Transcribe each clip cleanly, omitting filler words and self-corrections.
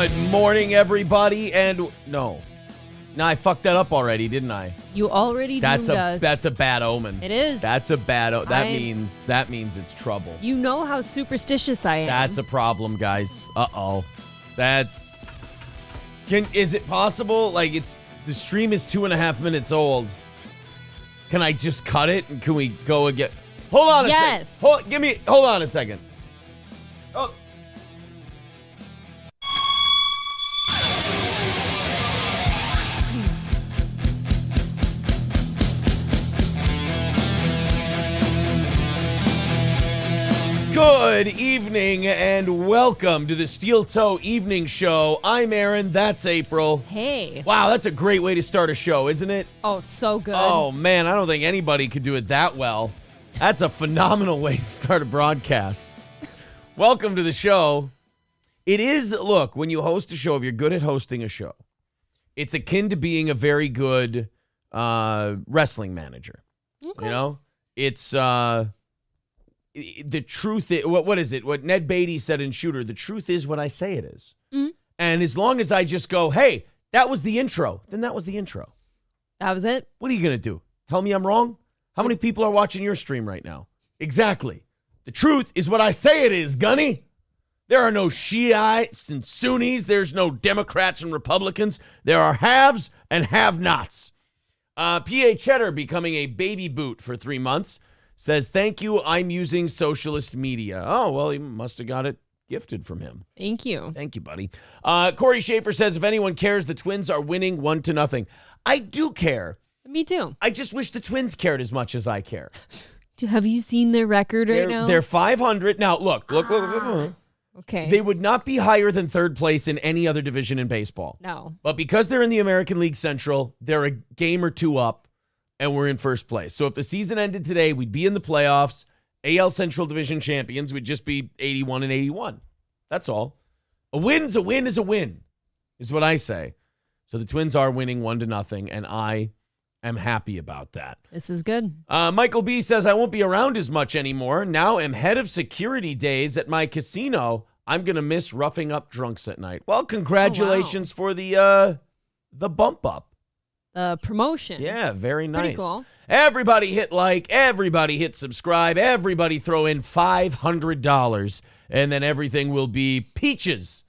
Good morning, everybody, and no, I fucked that up already, didn't I? You already doomed us. That's a bad omen. It is. That's a bad omen. That means it's trouble. You know how superstitious I am. That's a problem, guys. Uh-oh. Is it possible? Like, the stream is 2.5 minutes old. Can I just cut it and can we go again? Hold on a second. Hold on a second. Oh. Good evening and welcome to the Steel Toe Evening Show. I'm Aaron, that's April. Hey. Wow, that's a great way to start a show, isn't it? Oh, so good. Oh, man, I don't think anybody could do it that well. That's a phenomenal way to start a broadcast. Welcome to the show. It is, look, when you host a show, if you're good at hosting a show, it's akin to being a very good wrestling manager. Okay. You know? It's, the truth is, what is it? What Ned Beatty said in Shooter, the truth is what I say it is. Mm-hmm. And as long as I just go, hey, that was the intro, then that was the intro. That was it? What are you going to do? Tell me I'm wrong? How many people are watching your stream right now? Exactly. The truth is what I say it is, Gunny. There are no Shiites and Sunnis. There's no Democrats and Republicans. There are haves and have-nots. P.A. Cheddar becoming a baby boot for 3 months. Says, thank you, I'm using socialist media. Oh, well, he must have got it gifted from him. Thank you. Thank you, buddy. Corey Schaefer says, if anyone cares, the Twins are winning 1-0. I do care. Me too. I just wish the Twins cared as much as I care. Have you seen their record right now? They're 500. Now, look. Okay. They would not be higher than third place in any other division in baseball. No. But because they're in the American League Central, they're a game or two up. And we're in first place. So if the season ended today, we'd be in the playoffs. AL Central Division champions would just be 81-81. That's all. A win's a win is a win, is what I say. So the Twins are winning 1-0, and I am happy about that. This is good. Michael B. says, I won't be around as much anymore. Now I'm head of security days at my casino. I'm going to miss roughing up drunks at night. Well, congratulations for the bump up. Promotion. Yeah, very nice. Pretty cool. Everybody hit like, everybody hit subscribe, everybody throw in $500, and then everything will be peaches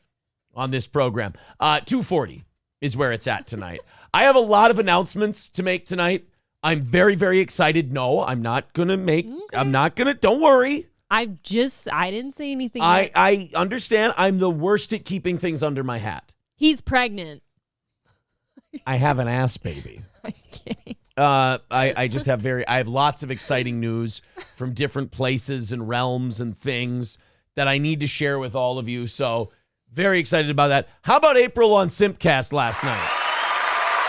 on this program. 240 is where it's at tonight. I have a lot of announcements to make tonight. I'm very, very excited. No, I'm not going to make, okay. Don't worry. I didn't say anything. I understand. I'm the worst at keeping things under my hat. He's pregnant. I have an ass baby. I'm kidding. I just have I have lots of exciting news from different places and realms and things that I need to share with all of you. So very excited about that. How about April on Simpcast last night?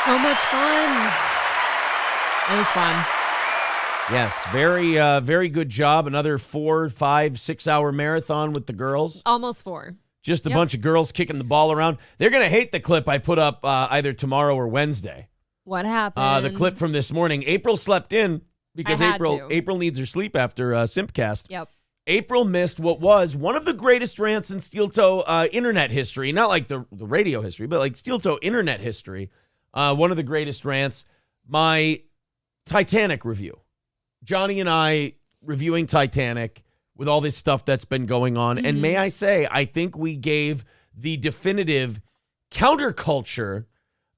So much fun. It was fun. Yes, very good job. Another 4, 5, 6 hour marathon with the girls. Almost 4. Just a bunch of girls kicking the ball around. They're going to hate the clip I put up either tomorrow or Wednesday. What happened? The clip from this morning. April slept in because April needs her sleep after Simpcast. Yep. April missed what was one of the greatest rants in Steel Toe internet history. Not like the radio history, but like Steel Toe internet history. One of the greatest rants. My Titanic review. Johnny and I reviewing Titanic with all this stuff that's been going on. Mm-hmm. And may I say, I think we gave the definitive counterculture,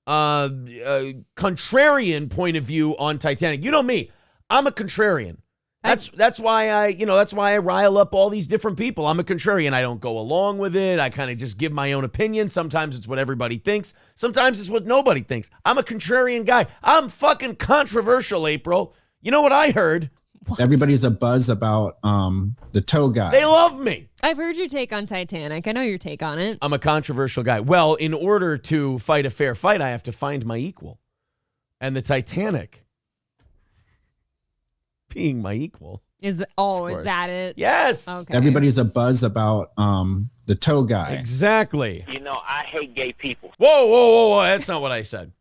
contrarian point of view on Titanic. You know me, I'm a contrarian. That's why I rile up all these different people. I'm a contrarian. I don't go along with it. I kind of just give my own opinion. Sometimes it's what everybody thinks. Sometimes it's what nobody thinks. I'm a contrarian guy. I'm fucking controversial, April. You know what I heard? What? Everybody's a buzz about the toe guy. They love me. I've heard your take on Titanic. I know your take on it. I'm a controversial guy. Well, in order to fight a fair fight, I have to find my equal. And the Titanic being my equal. Is that it? Yes. Okay. Everybody's a buzz about the toe guy. Exactly. You know, I hate gay people. Whoa. That's not what I said.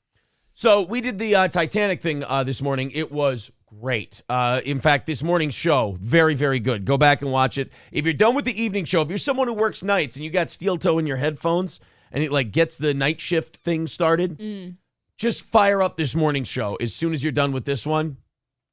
So we did the Titanic thing this morning. It was great. In fact, this morning's show, very, very good. Go back and watch it. If you're done with the evening show, if you're someone who works nights and you got steel toe in your headphones and it like gets the night shift thing started, just fire up this morning show. As soon as you're done with this one,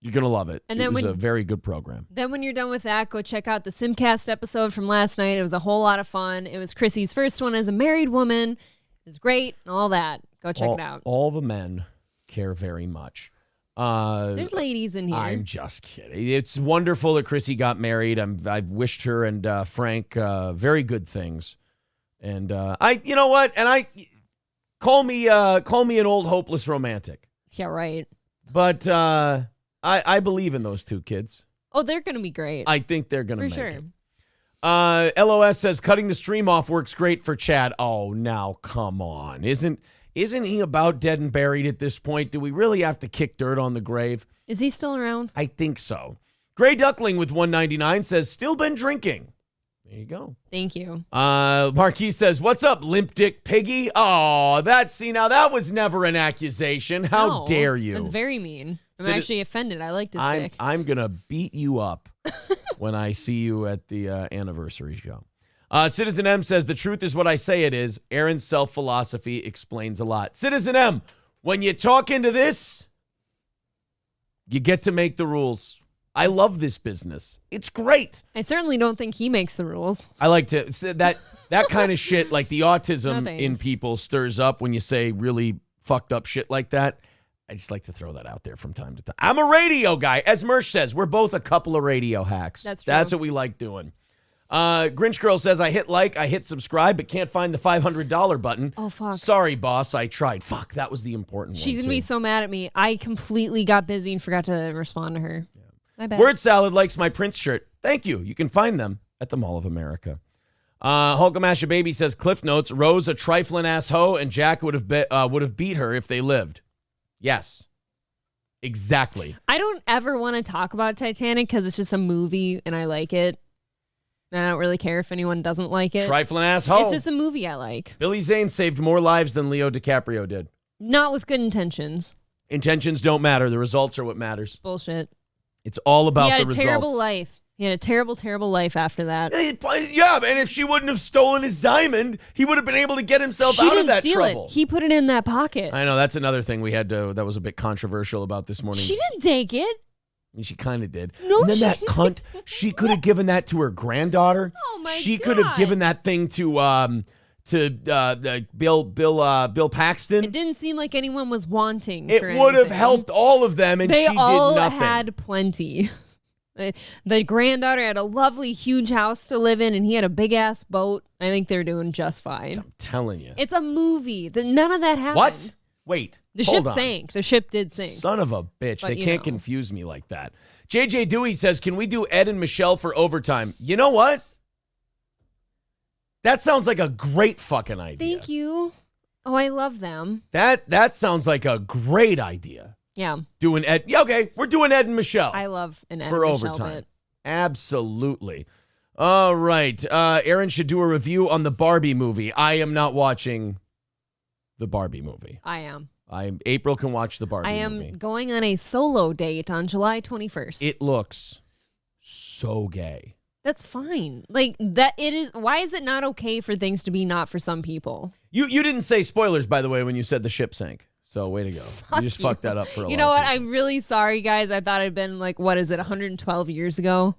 you're going to love it. And then it was a very good program. Then when you're done with that, go check out the Simcast episode from last night. It was a whole lot of fun. It was Chrissy's first one as a married woman. It was great and all that. Go check it out. All the men care very much. There's ladies in here. I'm just kidding. It's wonderful that Chrissy got married. I've wished her and Frank very good things. And you know what? And I call me an old hopeless romantic. Yeah, right. But I believe in those two kids. Oh, they're gonna be great. I think they're gonna make it. LOS says cutting the stream off works great for Chad. Oh, now come on. Isn't he about dead and buried at this point? Do we really have to kick dirt on the grave? Is he still around? I think so. Gray Duckling with 199 says still been drinking. There you go. Thank you. Marquis says, what's up, limp dick piggy? Oh, now that was never an accusation. How dare you? That's very mean. I'm actually offended. I like this dick. I'm going to beat you up when I see you at the anniversary show. Citizen M says, the truth is what I say it is. Aaron's self-philosophy explains a lot. Citizen M, when you talk into this, you get to make the rules. I love this business. It's great. I certainly don't think he makes the rules. I like to say that kind of shit, like the autism in people stirs up when you say really fucked up shit like that. I just like to throw that out there from time to time. I'm a radio guy. As Mersh says, we're both a couple of radio hacks. That's true. That's what we like doing. Grinch Girl says, I hit subscribe, but can't find the $500 button. Oh, fuck. Sorry, boss. I tried. Fuck, that was the important one. She's going to be so mad at me. I completely got busy and forgot to respond to her. Yeah. My bad. Word Salad likes my Prince shirt. Thank you. You can find them at the Mall of America. Hulkamasha Baby says, Cliff Notes, Rose a trifling ass hoe, and Jack would have beat her if they lived. Yes. Exactly. I don't ever want to talk about Titanic because it's just a movie and I like it. And I don't really care if anyone doesn't like it. Trifling ass hoe. It's just a movie I like. Billy Zane saved more lives than Leo DiCaprio did. Not with good intentions. Intentions don't matter. The results are what matters. Bullshit. It's all about the results. He had a terrible life. He had a terrible, terrible life after that. Yeah, and if she wouldn't have stolen his diamond, he would have been able to get himself out of that trouble. He put it in that pocket. I know. That's another thing that was a bit controversial about this morning. She didn't take it. I mean, she kind of did. No, and then she that cunt, she could have given that to her granddaughter. Oh, my God. She could have given that thing to Bill Paxton. It didn't seem like anyone was wanting it for would have anything. helped all of them, and they she did all nothing. had plenty. The granddaughter had a lovely, huge house to live in, and he had a big-ass boat. I think they're doing just fine. I'm telling you. It's a movie. None of that happened. What? Wait. The ship sank. The ship did sink. Son of a bitch. But they can't confuse me like that. JJ Dewey says, can we do Ed and Michelle for overtime? You know what? That sounds like a great fucking idea. Thank you. Oh, I love them. That sounds like a great idea. Yeah. Doing Ed. Yeah, okay. We're doing Ed and Michelle. I love an Ed for and Michelle overtime. bit. Absolutely. All right. Aaron should do a review on the Barbie movie. I am not watching the Barbie movie. I am. April can watch the Barbie movie. I am going on a solo date on July 21st. It looks so gay. That's fine. Like that it is. Why is it not okay for things to be not for some people? You didn't say spoilers, by the way, when you said the ship sank. So way to go. You just fucked that up for a lot. You know what? People. I'm really sorry, guys. I thought it'd been like, what is it, 112 years ago?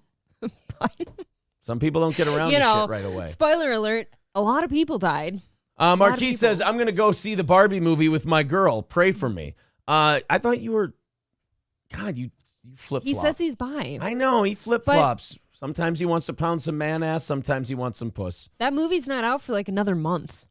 Some people don't get around to shit right away. Spoiler alert, a lot of people died. Marquis says, I'm going to go see the Barbie movie with my girl. Pray for me. I thought you were... God, you flip-flop. He says he's bi. I know, he flip-flops. Sometimes he wants to pound some man-ass. Sometimes he wants some puss. That movie's not out for like another month.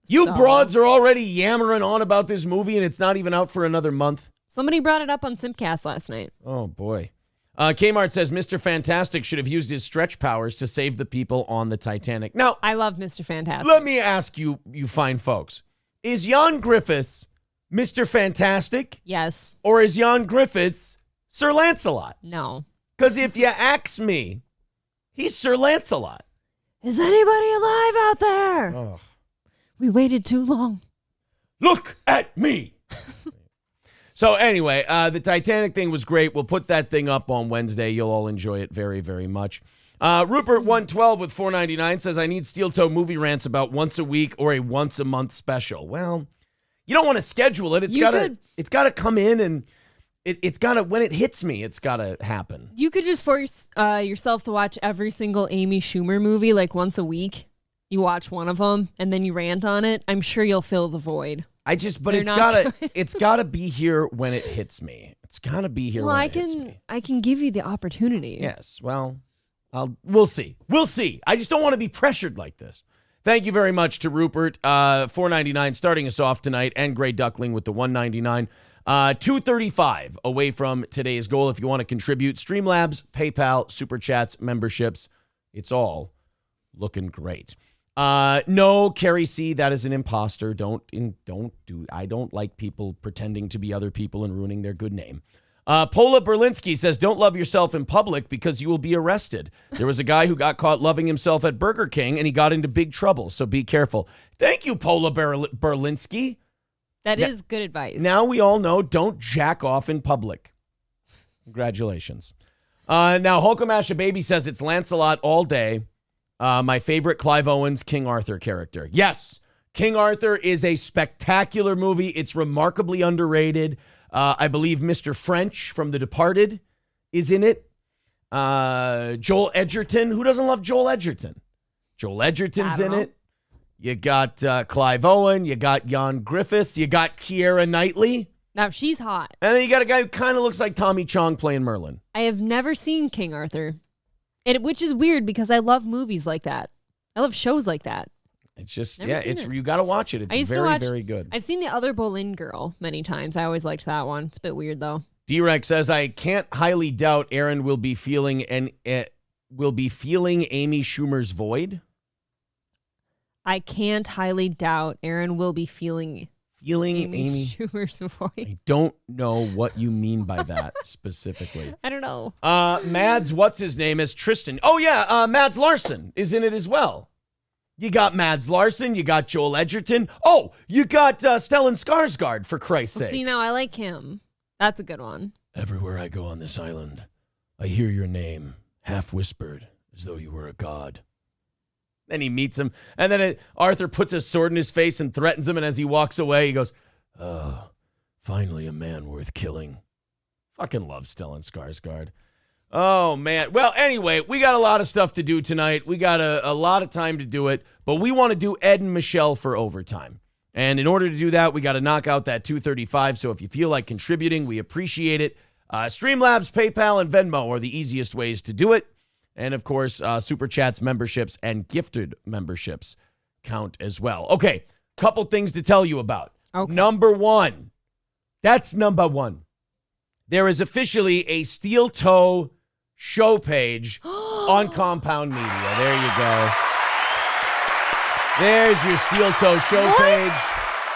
You broads are already yammering on about this movie, and it's not even out for another month. Somebody brought it up on Simcast last night. Oh, boy. Kmart says Mr. Fantastic should have used his stretch powers to save the people on the Titanic. Now, I love Mr. Fantastic. Let me ask you, you fine folks. Is Jan Griffiths Mr. Fantastic? Yes. Or is Jan Griffiths Sir Lancelot? No. Because if you ask me, he's Sir Lancelot. Is anybody alive out there? Oh. We waited too long. Look at me. So anyway, the Titanic thing was great. We'll put that thing up on Wednesday. You'll all enjoy it very, very much. Rupert 112 with $4.99 says, I need Steel Toe movie rants about once a week or a once a month special. Well, you don't want to schedule it. It's gotta come in, and it's gotta, when it hits me, it's gotta happen. You could just force yourself to watch every single Amy Schumer movie like once a week. You watch one of them and then you rant on it. I'm sure you'll fill the void. It's gotta be here when it hits me. It's gotta be here when it hits me. I can give you the opportunity. Yes. Well, we'll see. We'll see. I just don't want to be pressured like this. Thank you very much to Rupert. $4.99 starting us off tonight, and Gray Duckling with the $1.99. $2.35 away from today's goal. If you want to contribute, Streamlabs, PayPal, Super Chats, memberships, it's all looking great. No, Carrie C, that is an imposter. I don't like people pretending to be other people and ruining their good name. Paula Berlinski says, don't love yourself in public because you will be arrested. There was a guy who got caught loving himself at Burger King and he got into big trouble. So be careful. Thank you, Paula Berlinski. That is good advice. Now we all know, don't jack off in public. Congratulations. Now, Hulkamash Baby says it's Lancelot all day. My favorite Clive Owens King Arthur character. Yes, King Arthur is a spectacular movie. It's remarkably underrated. I believe Mr. French from The Departed is in it. Joel Edgerton. Who doesn't love Joel Edgerton? Joel Edgerton's in it. You got Clive Owen. You got Jan Griffiths. You got Keira Knightley. Now she's hot. And then you got a guy who kind of looks like Tommy Chong playing Merlin. I have never seen King Arthur, which is weird because I love movies like that. I love shows like that. It's just, you got to watch it. It's very, very good. I've seen The Other Boleyn Girl many times. I always liked that one. It's a bit weird, though. D-Rex says, I can't highly doubt Aaron will be feeling Amy Schumer's void. I can't highly doubt Aaron will be feeling Amy Schumer's void. I don't know what you mean by that specifically. I don't know. Mads, what's his name, is Tristan. Oh, yeah, Mads Larson is in it as well. You got Mads Larson. You got Joel Edgerton. Oh, you got Stellan Skarsgård, for Christ's sake. See, now I like him. That's a good one. Everywhere I go on this island, I hear your name, half whispered, as though you were a god. Then he meets him, and then Arthur puts a sword in his face and threatens him, and as he walks away, he goes, oh, finally a man worth killing. Fucking love Stellan Skarsgård. Oh, man. Well, anyway, we got a lot of stuff to do tonight. We got a lot of time to do it, but we want to do Ed and Michelle for overtime. And in order to do that, we got to knock out that 235. So if you feel like contributing, we appreciate it. Streamlabs, PayPal, and Venmo are the easiest ways to do it. And, of course, Super Chats memberships and gifted memberships count as well. Okay, couple things to tell you about. Okay. Number one. That's number one. There is officially a Steel Toe show page on Compound Media. There you go. There's your Steel Toe show page.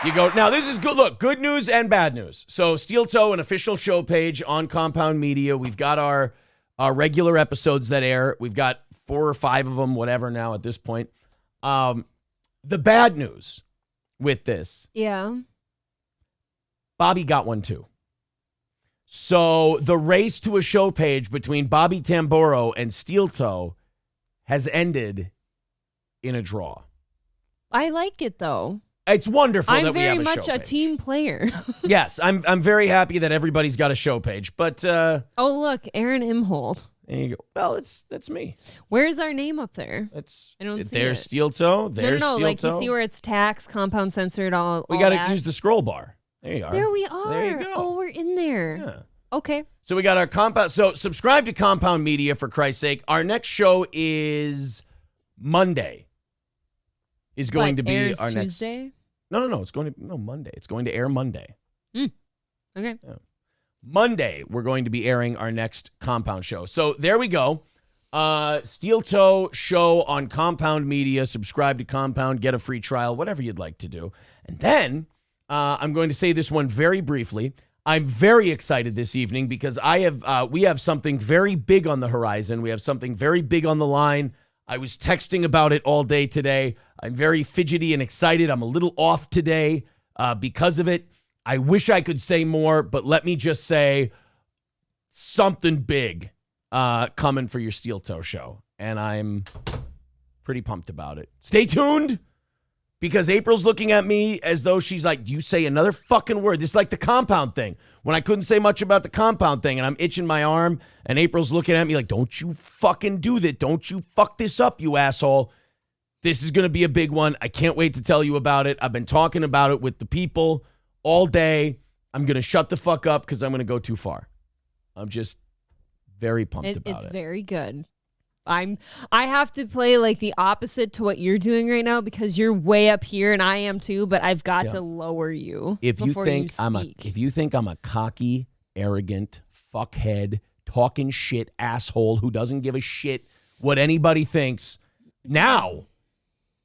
You go. Now, this is good. Look, good news and bad news. So, Steel Toe, an official show page on Compound Media. We've got our regular episodes that air. We've got 4 or 5 of them, whatever now at this point. The bad news with this. Yeah. Bobby got one too. So the race to a show page between Bobby Tamboro and Steel Toe has ended in a draw. I like it, though. It's wonderful I'm that we have a show page. I'm very much a team player. Yes, I'm very happy that everybody's got a show page. But oh, look, Aaron Imholt. There you go. Well, that's me. Where's our name up there? I don't see there's it. Steel Toe. There's no, Steel like Toe. you see where it's tax, compound censored, all. We all got to that? use the scroll bar. There you are. There we are. There you go. Oh, we're in there. Yeah. Okay. So we got our Compound. So subscribe to Compound Media, for Christ's sake. Our next show is Monday. Is going to be airs our Tuesday? next. No. It's going to Monday. It's going to air Monday. Okay. Yeah. Monday, we're going to be airing our next Compound show. So there we go. Steel Toe show on Compound Media. Subscribe to Compound, get a free trial, whatever you'd like to do. And then I'm going to say this one very briefly. I'm very excited this evening because we have something very big on the horizon. We have something very big on the line. I was texting about it all day today. I'm very fidgety and excited. I'm a little off today because of it. I wish I could say more, but let me just say something big coming for your Steel Toe show. and I'm pretty pumped about it. Stay tuned, because April's looking at me as though she's like, do you say another fucking word? This is like the compound thing. When I couldn't say much about the compound thing, and I'm itching my arm, and April's looking at me like, don't you fucking do that. Don't you fuck this up, you asshole. This is going to be a big one. I can't wait to tell you about it. I've been talking about it with the people all day. I'm going to shut the fuck up because I'm going to go too far. I'm just very pumped about it. It's very good. I have to play like the opposite to what you're doing right now because you're way up here and I am too, but I've got to lower you before you speak. If you think I'm a cocky, arrogant, fuckhead, talking shit asshole who doesn't give a shit what anybody thinks, now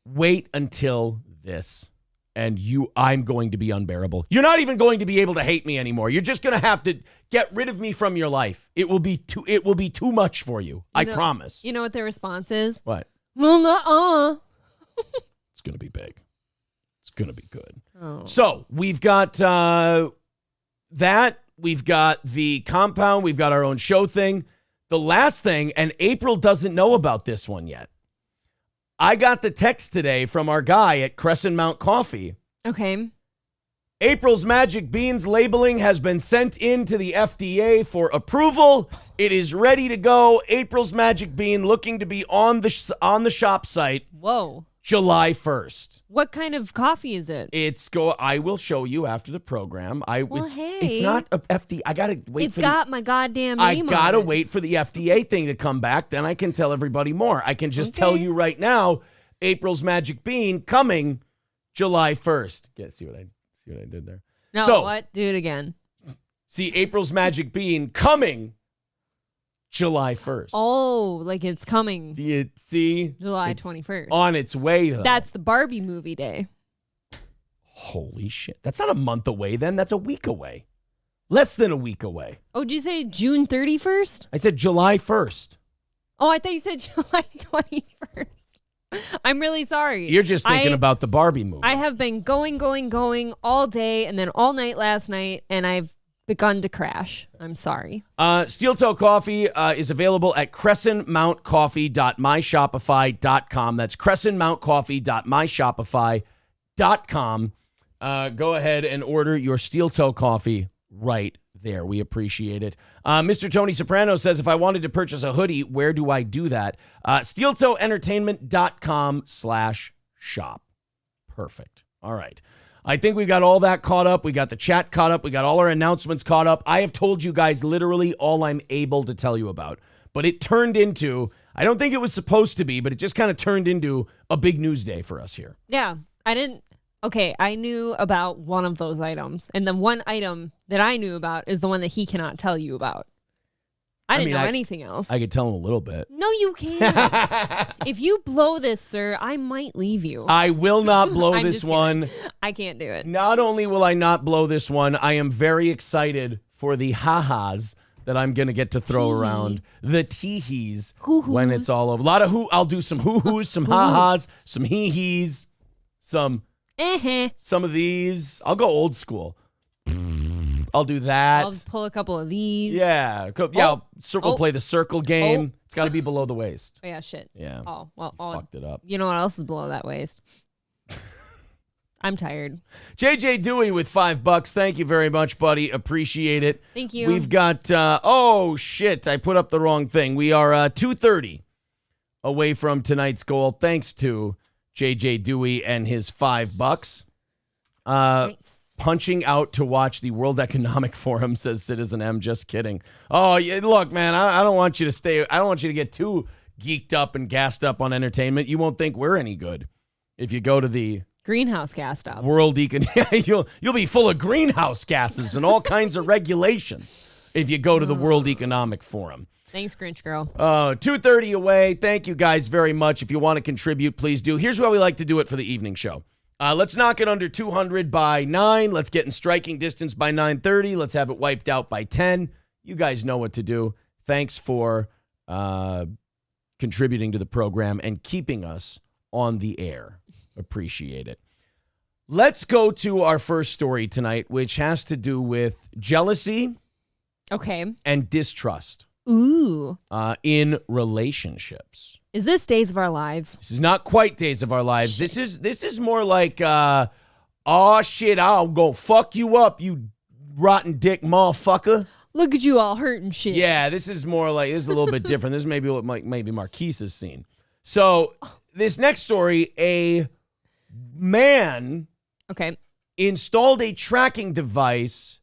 wait until this. And I'm going to be unbearable. You're not even going to be able to hate me anymore. You're just going to have to get rid of me from your life. It will be too much for you. I promise. You know what their response is? What? Well, nuh-uh. It's going to be big. It's going to be good. Oh. So we've got that. We've got the compound. We've got our own show thing. The last thing, and April doesn't know about this one yet. I got the text today from our guy at Crescent Mount Coffee. Okay. April's Magic Beans labeling has been sent in to the FDA for approval. It is ready to go. April's Magic Bean looking to be on the shop site. Whoa. July 1st. What kind of coffee is it? I will show you after the program. It's hey. not a FDA. I gotta wait. It's got my goddamn name I gotta on it. wait for the FDA thing to come back. Then I can tell everybody more. I can just tell you right now. April's Magic Bean coming July 1st. See what I did there? No, so, what? Do it again. See April's Magic Bean coming July 1st. Oh, like it's coming. Do you see? July It's 21st. On its way, though. That's the Barbie movie day. Holy shit. That's not a month away then. That's a week away. Less than a week away. Oh, did you say June 31st? I said July 1st. Oh, I thought you said July 21st. I'm really sorry. You're just thinking about the Barbie movie. I have been going all day and then all night last night, and I've begun to crash. I'm sorry. Steel Toe Coffee is available at crescentmountcoffee.myshopify.com. That's crescentmountcoffee.myshopify.com. Go ahead and order your Steel Toe Coffee right there. We appreciate it. Mr. Tony Soprano says, if I wanted to purchase a hoodie, where do I do that? SteelToeEntertainment.com/shop. Perfect. All right. I think we've got all that caught up. We got the chat caught up. We got all our announcements caught up. I have told you guys literally all I'm able to tell you about. But it turned into, I don't think it was supposed to be, but it just kind of turned into a big news day for us here. Yeah. I knew about one of those items. And the one item that I knew about is the one that he cannot tell you about. I didn't know anything else. I could tell him a little bit. No, you can't. If you blow this, sir, I might leave you. I will not blow this one. I can't do it. Not only will I not blow this one, I am very excited for the ha-has that I'm going to get to throw around. The tee-hees when it's all over. A lot of I'll do some hoo-hoos, some ha-has, some hee-hees, some of these. I'll go old school. I'll do that. I'll pull a couple of these. Yeah. We'll play the circle game. It's got to be below the waist. Oh, yeah, shit. Yeah. Oh, well. Fucked it up. You know what else is below that waist? I'm tired. JJ Dewey with $5. Thank you very much, buddy. Appreciate it. Thank you. We've got, oh, shit. I put up the wrong thing. We are 2:30 away from tonight's goal, thanks to JJ Dewey and his $5. Nice. Punching out to watch the World Economic Forum, says Citizen M. Just kidding. Oh, yeah, look, man, I don't want you to get too geeked up and gassed up on entertainment. You won't think we're any good if you go to the greenhouse gas stop. World you'll be full of greenhouse gases and all kinds of regulations if you go to the World Economic Forum. Thanks, Grinch girl. 2:30 away. Thank you guys very much. If you want to contribute, please do. Here's what we like to do it for the evening show. Let's knock it under 200 by 9. Let's get in striking distance by 9:30. Let's have it wiped out by 10. You guys know what to do. Thanks for contributing to the program and keeping us on the air. Appreciate it. Let's go to our first story tonight, which has to do with jealousy and distrust Ooh. in relationships. Is this Days of Our Lives? This is not quite Days of Our Lives. Shit. This is more like, oh shit, I'll go fuck you up, you rotten dick motherfucker. Look at you all hurting shit. Yeah, this is more like, this is a little bit different. This may be what maybe Marquise's seen. So this next story, a man installed a tracking device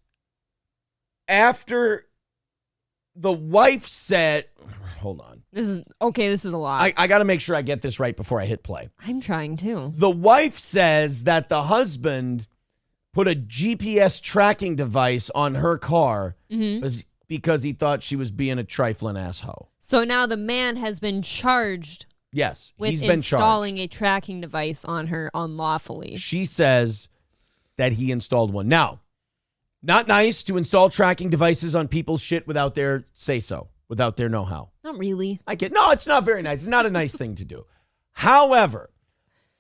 after the wife said, hold on. This is a lot. I got to make sure I get this right before I hit play. I'm trying to. The wife says that the husband put a GPS tracking device on her car because he thought she was being a trifling asshole. So now the man has been charged. Yes, with he's been installing charged. a tracking device on her unlawfully. She says that he installed one. Now, not nice to install tracking devices on people's shit without their say-so, without their know-how. Not really. No, it's not very nice. It's not a nice thing to do. However,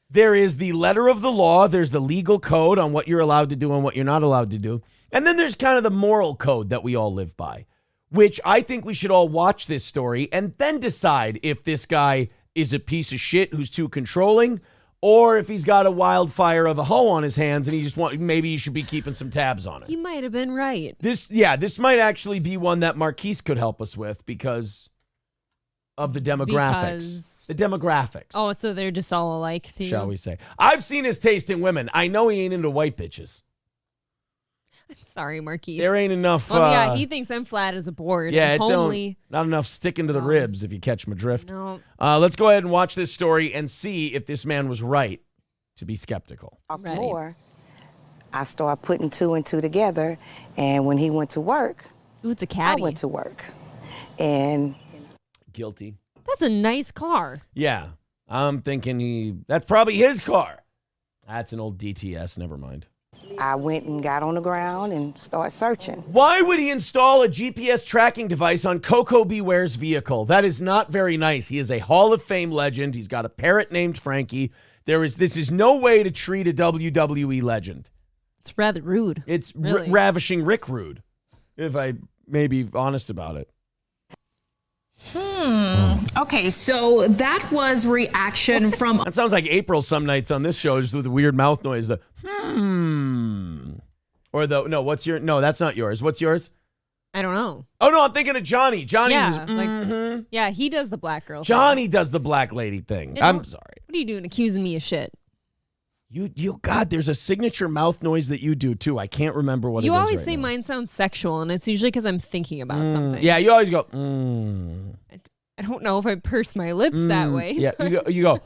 there is the letter of the law. There's the legal code on what you're allowed to do and what you're not allowed to do. And then there's kind of the moral code that we all live by, which I think we should all watch this story and then decide if this guy is a piece of shit who's too controlling, or if he's got a wildfire of a hoe on his hands and maybe he should be keeping some tabs on it. He might have been right. This might actually be one that Marquise could help us with because of the demographics. The demographics. Oh, so they're just all alike to you? Shall we say. I've seen his taste in women. I know he ain't into white bitches. I'm sorry, Marquise. There ain't enough. Well, yeah, he thinks I'm flat as a board. Yeah, and homely. Not enough sticking to the ribs, if you catch my drift. No. Let's go ahead and watch this story and see if this man was right to be skeptical. More, I started putting two and two together, and when he went to work, Ooh, it's a caddy. I went to work, and Guilty. That's a nice car. Yeah, I'm thinking that's probably his car. That's an old DTS. Never mind. I went and got on the ground and started searching. Why would he install a GPS tracking device on Coco Beware's vehicle? That is not very nice. He is a Hall of Fame legend. He's got a parrot named Frankie. This is no way to treat a WWE legend. It's rather rude. It's really. Ravishing Rick rude, if I may be honest about it. Okay, so that was reaction from... That sounds like April some nights on this show, just with the weird mouth noise. Or no, that's not yours. What's yours? I don't know. Oh, no, I'm thinking of Johnny. Johnny's yeah, he does the black girl Johnny does the black lady thing. I'm sorry. What are you doing accusing me of shit? God, there's a signature mouth noise that you do, too. I can't remember what it is. You always right say now. mine sounds sexual, and it's usually because I'm thinking about something. Yeah, you always go, I don't know if I purse my lips that way. Yeah, you go,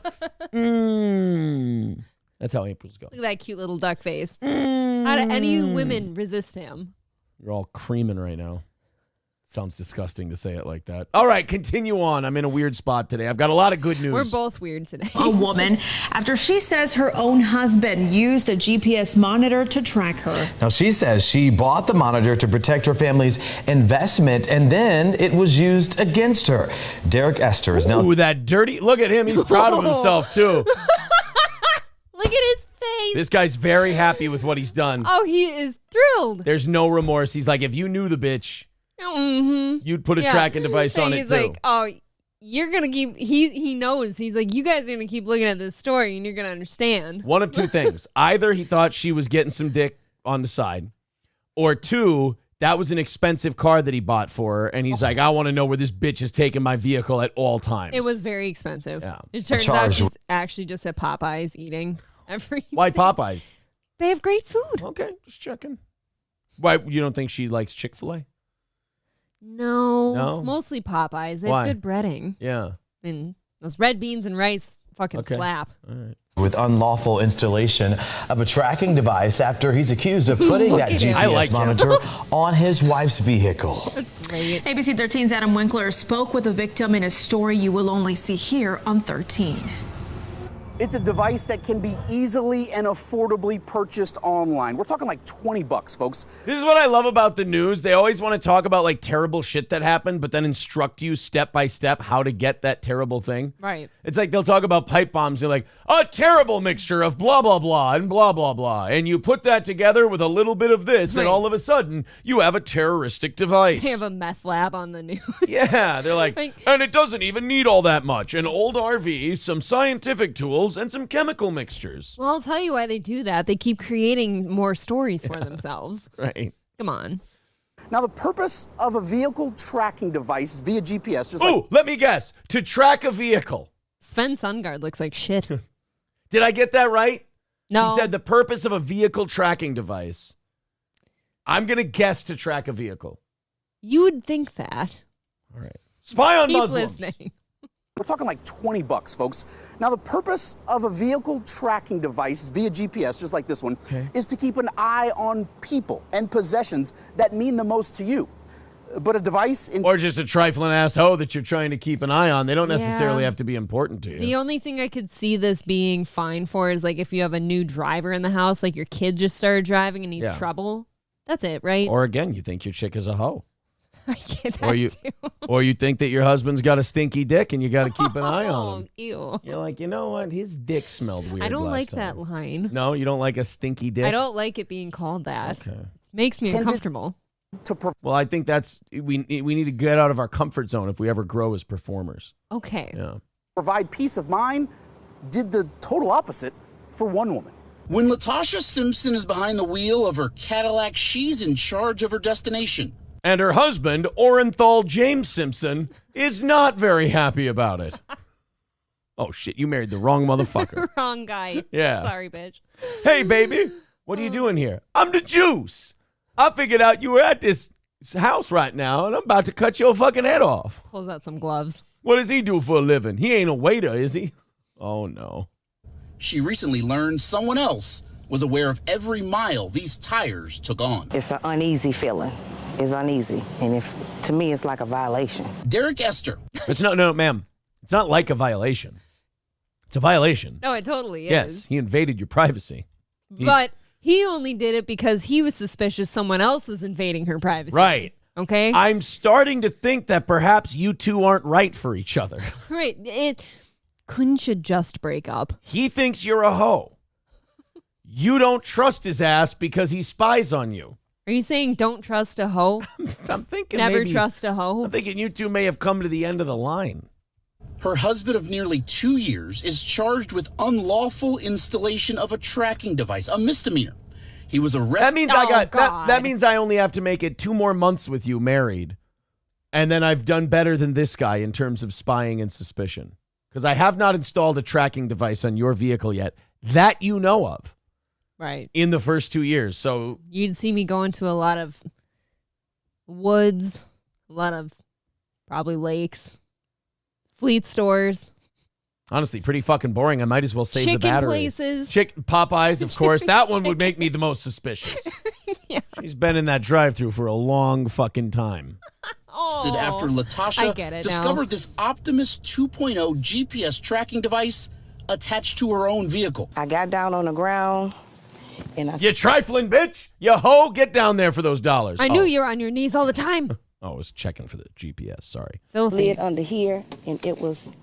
That's how April's go. Look at that cute little duck face. How do any of you women resist him? You're all creaming right now. Sounds disgusting to say it like that. All right, continue on. I'm in a weird spot today. I've got a lot of good news. We're both weird today. a woman after she says her own husband used a GPS monitor to track her. Now, she says she bought the monitor to protect her family's investment, and then it was used against her. Derek Esther is now... Ooh, that dirty... Look at him. He's proud of himself, too. Look at his face. This guy's very happy with what he's done. Oh, he is thrilled. There's no remorse. He's like, if you knew the bitch, you'd put a tracking device on it, he's too. Like, oh, you're going to keep... He knows. He's like, you guys are going to keep looking at this story, and you're going to understand. One of two things. Either he thought she was getting some dick on the side, or two, that was an expensive car that he bought for her, and he's like, I want to know where this bitch is taking my vehicle at all times. It was very expensive. Yeah. It turns out she's actually just at Popeyes eating everything. Why Popeyes? They have great food. Okay, just checking. Why, you don't think she likes Chick-fil-A? No. Mostly Popeyes. They have good breading. Yeah. And those red beans and rice fucking slap. All right. with unlawful installation of a tracking device after he's accused of putting that GPS monitor on his wife's vehicle. That's great. ABC 13's Adam Winkler spoke with a victim in a story you will only see here on 13. It's a device that can be easily and affordably purchased online. We're talking like $20, folks. This is what I love about the news. They always want to talk about like terrible shit that happened, but then instruct you step by step how to get that terrible thing. Right. It's like they'll talk about pipe bombs. They're like, a terrible mixture of blah, blah, blah, and blah, blah, blah. And you put that together with a little bit of this, and all of a sudden, you have a terroristic device. They have a meth lab on the news. Yeah, they're like, and it doesn't even need all that much. An old RV, some scientific tools, and some chemical mixtures. Well, I'll tell you why they do that. They keep creating more stories for themselves. Right. Come on. Now, the purpose of a vehicle tracking device via GPS, let me guess. To track a vehicle. Sven Sundgaard looks like shit. Did I get that right? No. He said the purpose of a vehicle tracking device. I'm going to guess to track a vehicle. You would think that. All right. Spy on Keep Muslims. listening. We're talking like $20, folks. Now, the purpose of a vehicle tracking device via GPS, just like this one, is to keep an eye on people and possessions that mean the most to you. But a device... or just a trifling ass hoe that you're trying to keep an eye on. They don't necessarily have to be important to you. The only thing I could see this being fine for is like if you have a new driver in the house, like your kid just started driving and he's trouble. That's it, right? Or again, you think your chick is a hoe. I get that too. Or you think that your husband's got a stinky dick and you got to keep an eye on him. Ew. You're like, you know what? His dick smelled weird. I don't like time. that line. No, you don't like a stinky dick? I don't like it being called that. Okay. It makes me uncomfortable. Well, I think that's we need to get out of our comfort zone if we ever grow as performers. Okay. Yeah. Provide peace of mind, did the total opposite for one woman. When Latasha Simpson is behind the wheel of her Cadillac, she's in charge of her destination. And her husband, Orenthal James Simpson, is not very happy about it. Oh, shit, you married the wrong motherfucker. Wrong guy. Yeah. Sorry, bitch. Hey, baby, what are you doing here? I'm the juice. I figured out you were at this house right now, and I'm about to cut your fucking head off. Pulls out some gloves. What does he do for a living? He ain't a waiter, is he? Oh, no. She recently learned someone else was aware of every mile these tires took on. It's an uneasy feeling. It's uneasy. And to me, it's like a violation. Derek Esther. It's no, ma'am. It's not like a violation. It's a violation. No, it totally is. Yes, he invaded your privacy. But he only did it because he was suspicious someone else was invading her privacy. Right. Okay? I'm starting to think that perhaps you two aren't right for each other. Right. Couldn't you just break up? He thinks you're a hoe. You don't trust his ass because he spies on you. Are you saying don't trust a hoe? I'm thinking Never maybe, trust a hoe? I'm thinking you two may have come to the end of the line. Her husband of nearly 2 years is charged with unlawful installation of a tracking device, a misdemeanor. He was arrested. That means that means I only have to make it 2 more months with you married. And then I've done better than this guy in terms of spying and suspicion. Because I have not installed a tracking device on your vehicle yet that you know of. Right. In the first 2 years. So you'd see me going to a lot of woods, a lot of probably lakes, fleet stores. Honestly, pretty fucking boring. I might as well save the battery. Chicken places. Popeyes, of course. That one would make me the most suspicious. Yeah. She's been in that drive-thru for a long fucking time. After Latasha discovered this Optimus 2.0 GPS tracking device attached to her own vehicle. I got down on the ground and You trifling bitch! You hoe! Get down there for those dollars. I knew you were on your knees all the time. I was checking for the GPS. Sorry. Filthy. Lid under here, and it was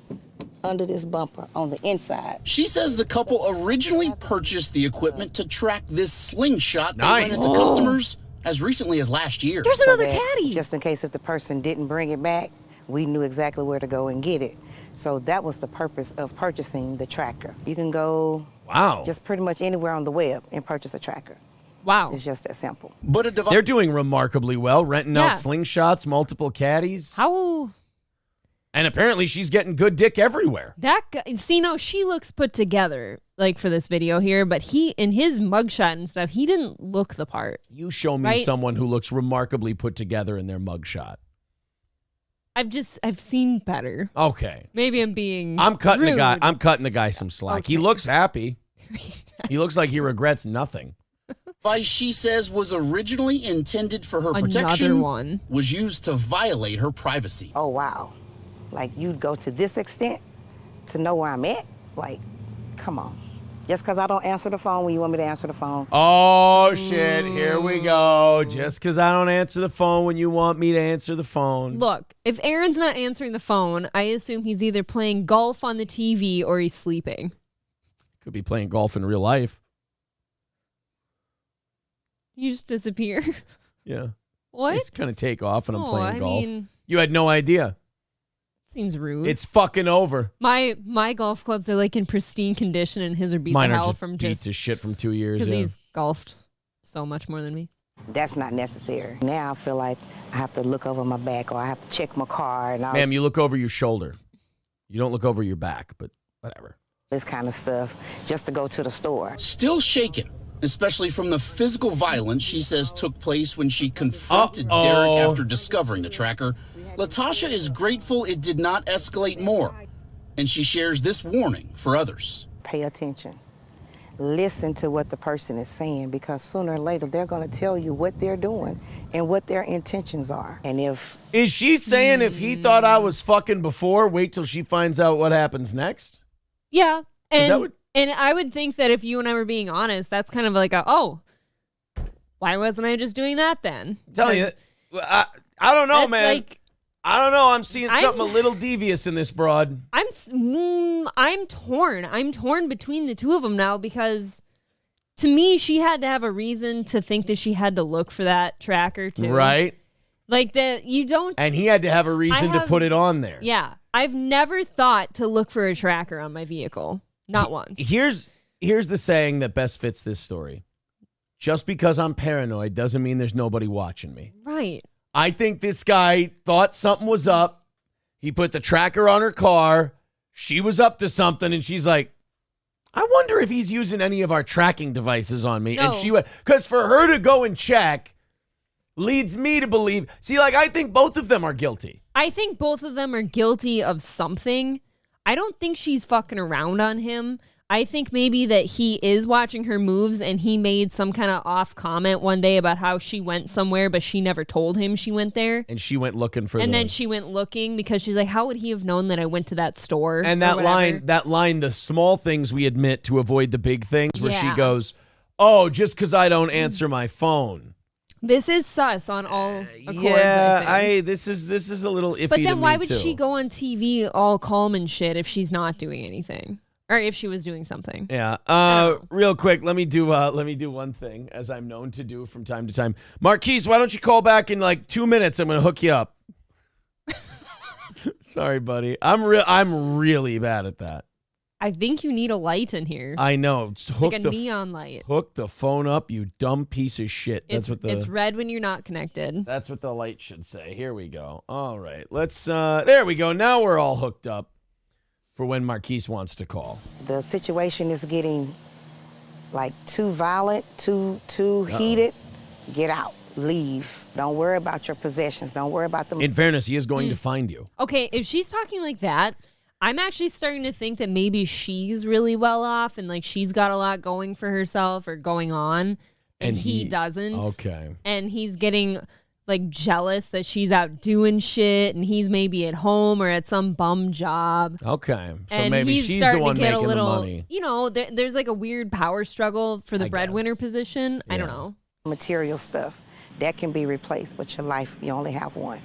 under this bumper on the inside. She says the couple originally purchased the equipment to track this slingshot they Nice. rented to customers as recently as last year. There's another caddy. Just in case if the person didn't bring it back, we knew exactly where to go and get it. So that was the purpose of purchasing the tracker. You can go just pretty much anywhere on the web and purchase a tracker. Wow. It's just that simple. But They're doing remarkably well, renting out slingshots, multiple caddies. How? And apparently she's getting good dick everywhere. That guy, see, no, she looks put together, like for this video here, but he, in his mugshot and stuff, he didn't look the part. You show me someone who looks remarkably put together in their mugshot. I've seen better. Okay. Maybe I'm being I'm cutting rude. the guy some slack. Okay. He looks happy. He looks like he regrets nothing. Device she says was originally intended for her protection Another one. was used to violate her privacy. Oh, wow. Like, you'd go to this extent to know where I'm at? Like, Come on. Just because I don't answer the phone when you want me to answer the phone. Oh, shit. Here we go. Just because I don't answer the phone when you want me to answer the phone. Look, if Aaron's not answering the phone, I assume he's either playing golf on the TV or he's sleeping. Could be playing golf in real life. You just disappear. Yeah. What? Just kind of take off and I'm playing I golf. mean, you had no idea. seems rude. It's fucking over. My golf clubs are like in pristine condition, and his are beat Mine to are hell just from beat just to shit from 2 years. because Yeah. he's golfed so much more than me. That's not necessary. Now I feel like I have to look over my back or I have to check my car and all Ma'am, you look over your shoulder. You don't look over your back, but whatever. this kind of stuff just to go to the store. Still shaken, especially from the physical violence she says took place when she confronted Derek after discovering the tracker. Latasha is grateful it did not escalate more, and she shares this warning for others. Pay attention. Listen to what the person is saying, because sooner or later they're going to tell you what they're doing and what their intentions are. And if... Is she saying if he thought I was fucking before, wait till she finds out what happens next? Yeah. And I would think that if you and I were being honest, that's kind of like why wasn't I just doing that then? I'm telling you, I don't know, man. Like, I don't know. I'm seeing something a little devious in this broad. I'm torn. I'm torn between the two of them now, because to me, she had to have a reason to think that she had to look for that tracker too. Right. Like that you don't. And he had to have a reason to put it on there. Yeah. I've never thought to look for a tracker on my vehicle. Not once. Here's the saying that best fits this story. Just because I'm paranoid doesn't mean there's nobody watching me. Right. I think this guy thought something was up. He put the tracker on her car. She was up to something, and she's like, I wonder if he's using any of our tracking devices on me. No. And she went, because for her to go and check leads me to believe. See, like, I think both of them are guilty. I think both of them are guilty of something. I don't think she's fucking around on him. I think maybe that he is watching her moves, and he made some kind of off comment one day about how she went somewhere, but she never told him she went there. And she went looking for then she went looking because she's like, how would he have known that I went to that store? And that line, the small things we admit to avoid the big things, where she goes, oh, just because I don't answer my phone. This is sus on all accords. Yeah, this is a little iffy. But then why would too. she go on TV all calm and shit if she's not doing anything? Or if she was doing something. Yeah. Real quick, let me do one thing, as I'm known to do from time to time. Marquise, why don't you call back in like 2 minutes? I'm gonna hook you up. Sorry, buddy. I'm really bad at that. I think you need a light in here. I know. Like a neon light. Hook the phone up, you dumb piece of shit. It's red when you're not connected. That's what the light should say. Here we go. All right. Let's there we go. Now we're all hooked up for when Marquise wants to call. The situation is getting like too violent, too heated. Get out. Leave. Don't worry about your possessions. Don't worry about them. In fairness, he is going to find you. Okay, if she's talking like that, I'm actually starting to think that maybe she's really well off and like she's got a lot going for herself or going on, and he doesn't. Okay. And he's getting like jealous that she's out doing shit and he's maybe at home or at some bum job. Okay. So and maybe he's she's starting the one to get making a little, the money. You know, there's like a weird power struggle for the breadwinner position. I don't know. Material stuff that can be replaced, but your life, you only have one.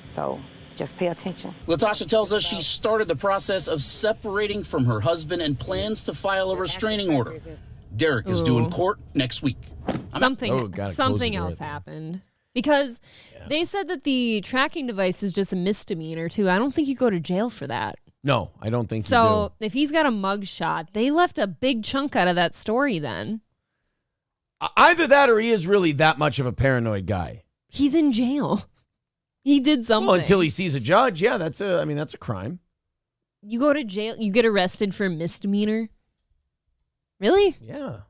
So just pay attention. Latasha tells us she started the process of separating from her husband and plans to file a restraining order. Derek is due in court next week. Something else happened. Because they said that the tracking device is just a misdemeanor, too. I don't think you go to jail for that. No, I don't think so. you do. So if he's got a mug shot, they left a big chunk out of that story then. Either that or he is really that much of a paranoid guy. He's in jail. He did something. Well, until he sees a judge. Yeah, that's a crime. You go to jail, you get arrested for misdemeanor? Really? Yeah.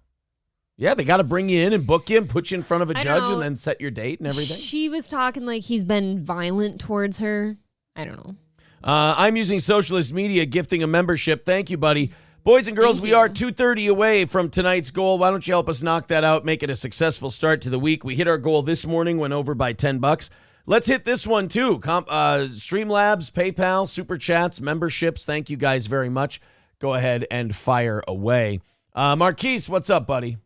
Yeah, they got to bring you in and book you and put you in front of a judge and then set your date and everything. She was talking like he's been violent towards her. I don't know. I'm using Socialist Media, gifting a membership. Thank you, buddy. Boys and girls, we are 2:30 away from tonight's goal. Why don't you help us knock that out, make it a successful start to the week? We hit our goal this morning, went over by $10. Let's hit this one, too. Streamlabs, PayPal, Super Chats, memberships. Thank you guys very much. go ahead and fire away. Marquise, what's up, buddy?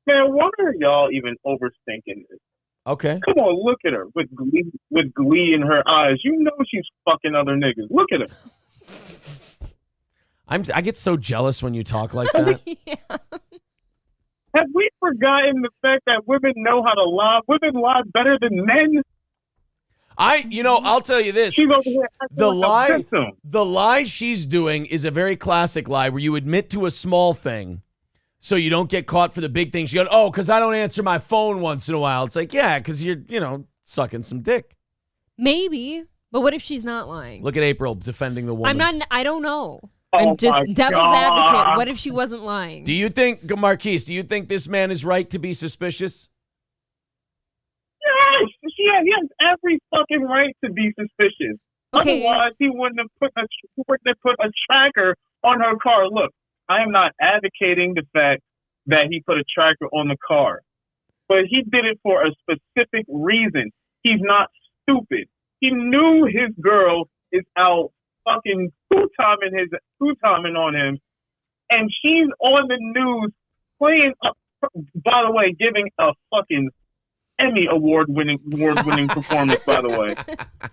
Man, why are y'all even overthinking this? Okay. Come on, look at her with glee in her eyes. You know she's fucking other niggas. Look at her. I get so jealous when you talk like that. Yeah. Have we forgotten the fact that women know how to lie? Women lie better than men. I'll tell you this. She's over here acting like a victim. The lie she's doing is a very classic lie where you admit to a small thing so you don't get caught for the big thing. She goes, oh, because I don't answer my phone once in a while. It's like, yeah, because you're, sucking some dick. Maybe. But what if she's not lying? Look at April defending the woman. I don't know. Oh I'm just devil's God. advocate. What if she wasn't lying? Do you think, Marquise, this man is right to be suspicious? Yes, he has every fucking right to be suspicious. Okay. Otherwise, he wouldn't have put a tracker on her car. Look, I am not advocating the fact that he put a tracker on the car, but he did it for a specific reason. He's not stupid. He knew his girl is out fucking two-timing on him, and she's on the news playing. By the way, giving a fucking Emmy award-winning performance. By the way,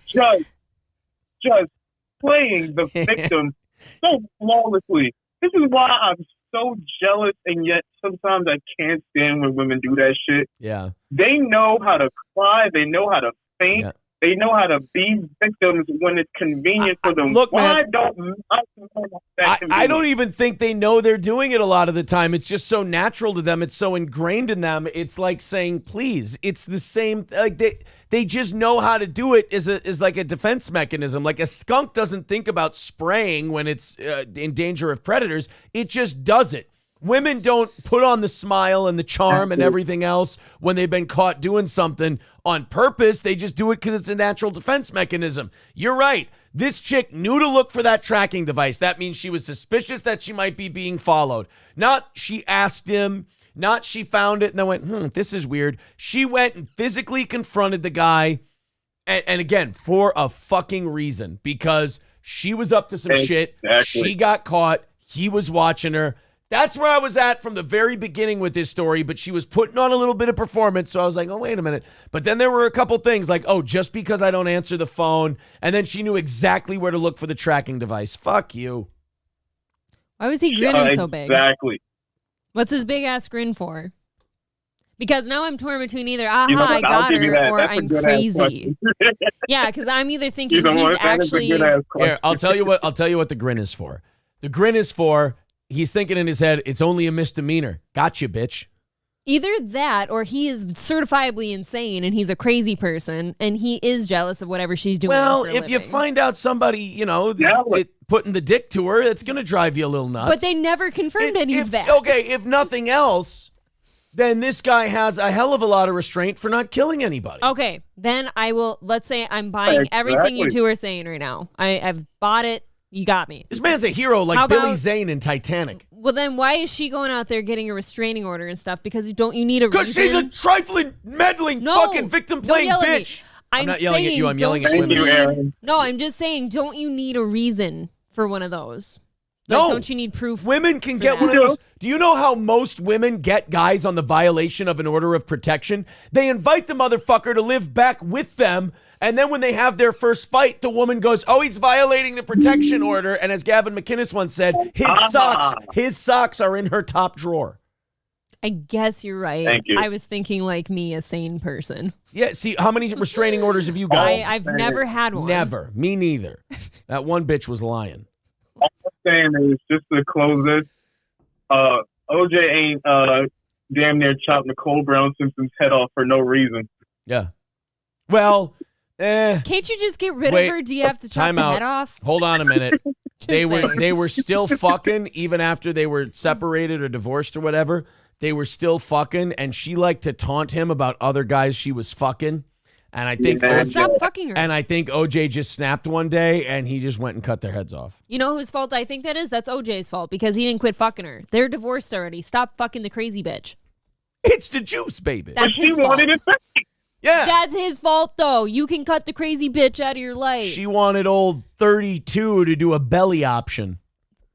just playing the victim so flawlessly. This is why I'm so jealous, and yet sometimes I can't stand when women do that shit. Yeah, they know how to cry. They know how to faint. Yeah. They know how to be victims when it's convenient for them. Look, why man, I don't even think they know they're doing it a lot of the time. It's just so natural to them. It's so ingrained in them. It's like saying, please. It's the same. Like they just know how to do it as like a defense mechanism. Like a skunk doesn't think about spraying when it's in danger of predators. It just does it. Women don't put on the smile and the charm and everything else when they've been caught doing something on purpose. They just do it because it's a natural defense mechanism. You're right. This chick knew to look for that tracking device. That means she was suspicious that she might be being followed. Not she asked him, not she found it and then went, this is weird. She went and physically confronted the guy. And again, for a fucking reason, because she was up to some shit. She got caught. He was watching her. That's where I was at from the very beginning with this story, but she was putting on a little bit of performance, so I was like, oh, wait a minute. But then there were a couple things like, oh, just because I don't answer the phone, and then she knew exactly where to look for the tracking device. Fuck you. Why was he grinning so big? Exactly. What's his big-ass grin for? Because now I'm torn between either, I got her, or I'm crazy. Yeah, because I'm either thinking he's actually... Here, I'll tell you what the grin is for. The grin is for... He's thinking in his head, it's only a misdemeanor. Gotcha, bitch. Either that or he is certifiably insane and he's a crazy person and he is jealous of whatever she's doing. Well, if you find out somebody, putting the dick to her, it's going to drive you a little nuts. But they never confirmed any of that. Okay, if nothing else, then this guy has a hell of a lot of restraint for not killing anybody. Okay, then I will, let's say I'm buying everything you two are saying right now. I've bought it. You got me. This man's a hero like Billy Zane in Titanic. Well, then why is she going out there getting a restraining order and stuff? Because don't you need a reason? Because she's a trifling, meddling, fucking victim-playing bitch. I'm not yelling at you. I'm yelling at women. No, I'm just saying, don't you need a reason for one of those? No. Don't you need proof? Women can get one of those. Do you know how most women get guys on the violation of an order of protection? They invite the motherfucker to live back with them. And then when they have their first fight, the woman goes, oh, he's violating the protection order. And as Gavin McInnes once said, his socks are in her top drawer. I guess you're right. Thank you. I was thinking like me, a sane person. Yeah, see, how many restraining orders have you got? I've never had one. Never. Me neither. That one bitch was lying. All I'm saying is, just to close this, OJ ain't damn near chopped Nicole Brown Simpson's head off for no reason. Yeah. Well... Can't you just get rid of her? Do you have to chop the head off? Hold on a minute. They were still fucking even after they were separated or divorced or whatever. They were still fucking, and she liked to taunt him about other guys she was fucking. And I think stop fucking her. And I think OJ just snapped one day, and he just went and cut their heads off. You know whose fault I think that is? That's OJ's fault because he didn't quit fucking her. They're divorced already. Stop fucking the crazy bitch. It's the juice, baby. That's his fault. Wanted it back. Yeah. That's his fault, though. You can cut the crazy bitch out of your life. She wanted old 32 to do a belly option.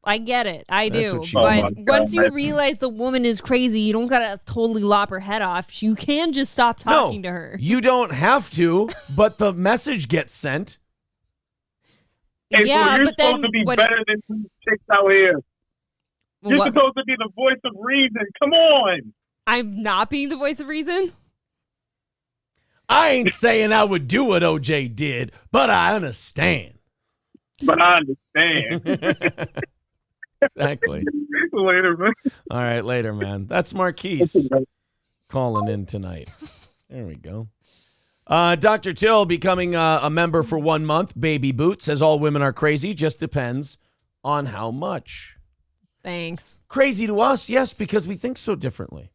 I get it. I That's do. what she But wanted. once you realize the woman is crazy, you don't got to totally lop her head off. You can just stop talking to her. You don't have to, but the message gets sent. Hey, Yeah, so you're but then supposed to be what- better than these chicks out here. You're What? supposed to be the voice of reason. Come on. I'm not being the voice of reason? I ain't saying I would do what OJ did, but I understand. But I understand. Exactly. Later, man. All right, later, man. That's Marquise calling in tonight. There we go. Dr. Till becoming a member for 1 month. Baby Boot says all women are crazy. Just depends on how much. Thanks. Crazy to us, yes, because we think so differently.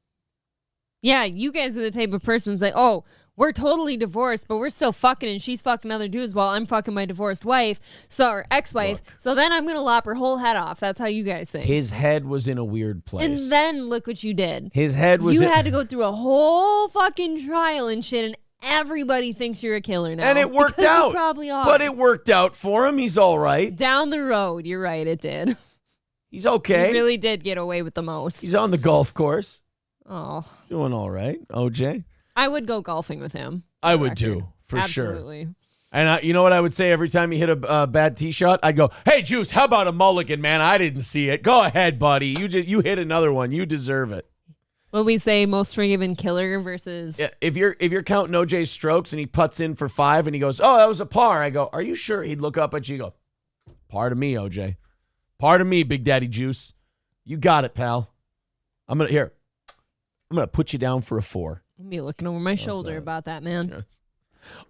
Yeah, you guys are the type of person who's like, oh, we're totally divorced, but we're still fucking and she's fucking other dudes while I'm fucking my divorced wife, or ex-wife. So then I'm going to lop her whole head off. That's how you guys think. His head was in a weird place. And then look what you did. His head was You in- had to go through a whole fucking trial and shit, and everybody thinks you're a killer now. and it worked because out. You probably are. But it worked out for him. He's all right. Down the road, you're right, it did. He's okay. You really did get away with the most. He's on the golf course. Oh. Doing all right, OJ. I would go golfing with him. I would too, for sure. Absolutely. And you know what I would say every time he hit a bad tee shot? I'd go, "Hey, Juice, how about a mulligan, man? I didn't see it. Go ahead, buddy. You hit another one. You deserve it." What we say, most forgiven killer versus... Yeah, if you're counting OJ's strokes and he putts in for 5 and he goes, "Oh, that was a par," I go, "Are you sure?" He'd look up at you and go, "Pardon me, OJ. Pardon me, Big Daddy Juice. You got it, pal. I'm gonna put you down for a 4. I'll be looking over my shoulder about that, man. Yes.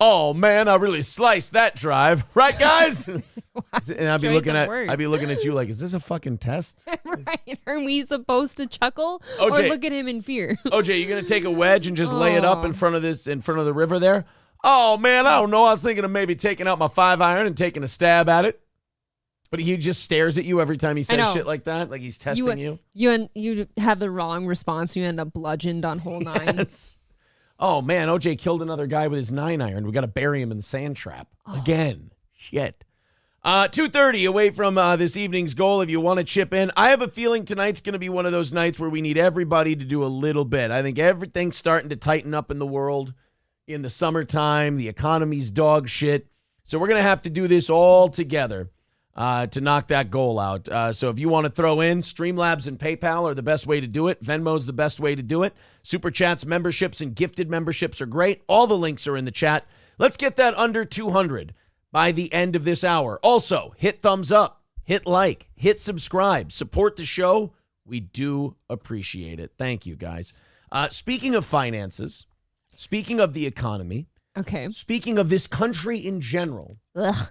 Oh man, I really sliced that drive, right, guys? And I'd be Choice looking of words. at you like, is this a fucking test? Right? Are we supposed to chuckle OJ. or look at him in fear? OJ, you gonna take a wedge and just lay it up in front of the river there? Oh man, I don't know. I was thinking of maybe taking out my 5-iron and taking a stab at it. But he just stares at you every time he says shit like that, like he's testing you. You have the wrong response. You end up bludgeoned on hole 9. Yes. Oh man, OJ killed another guy with his 9-iron. We got to bury him in the sand trap again. Shit. 2:30 away from this evening's goal. If you want to chip in, I have a feeling tonight's going to be one of those nights where we need everybody to do a little bit. I think everything's starting to tighten up in the world in the summertime. The economy's dog shit. So we're going to have to do this all together to knock that goal out. So if you want to throw in, Streamlabs and PayPal are the best way to do it. Venmo's the best way to do it. Super Chats, memberships, and gifted memberships are great. All the links are in the chat. Let's get that under 200 by the end of this hour. Also, hit thumbs up, hit like, hit subscribe, support the show. We do appreciate it. Thank you, guys. Speaking of finances, speaking of the economy, okay. Speaking of this country in general, Ugh.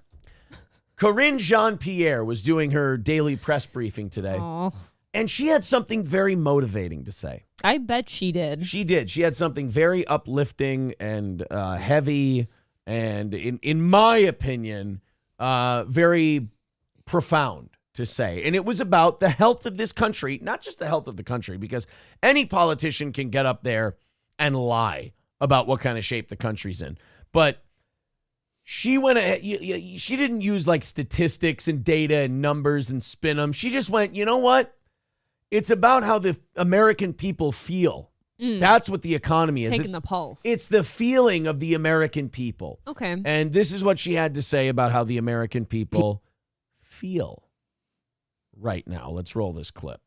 Karine Jean Pierre was doing her daily press briefing today. Aw. And she had something very motivating to say. I bet she did. She did. She had something very uplifting and heavy and, in my opinion, very profound to say. And it was about the health of this country, not just the health of the country, because any politician can get up there and lie about what kind of shape the country's in. But she went ahead, she didn't use like statistics and data and numbers and spin them. She just went, you know what? It's about how the American people feel. That's what the economy is. Taking the pulse. It's the feeling of the American people. Okay. And this is what she had to say about how the American people feel right now. Let's roll this clip.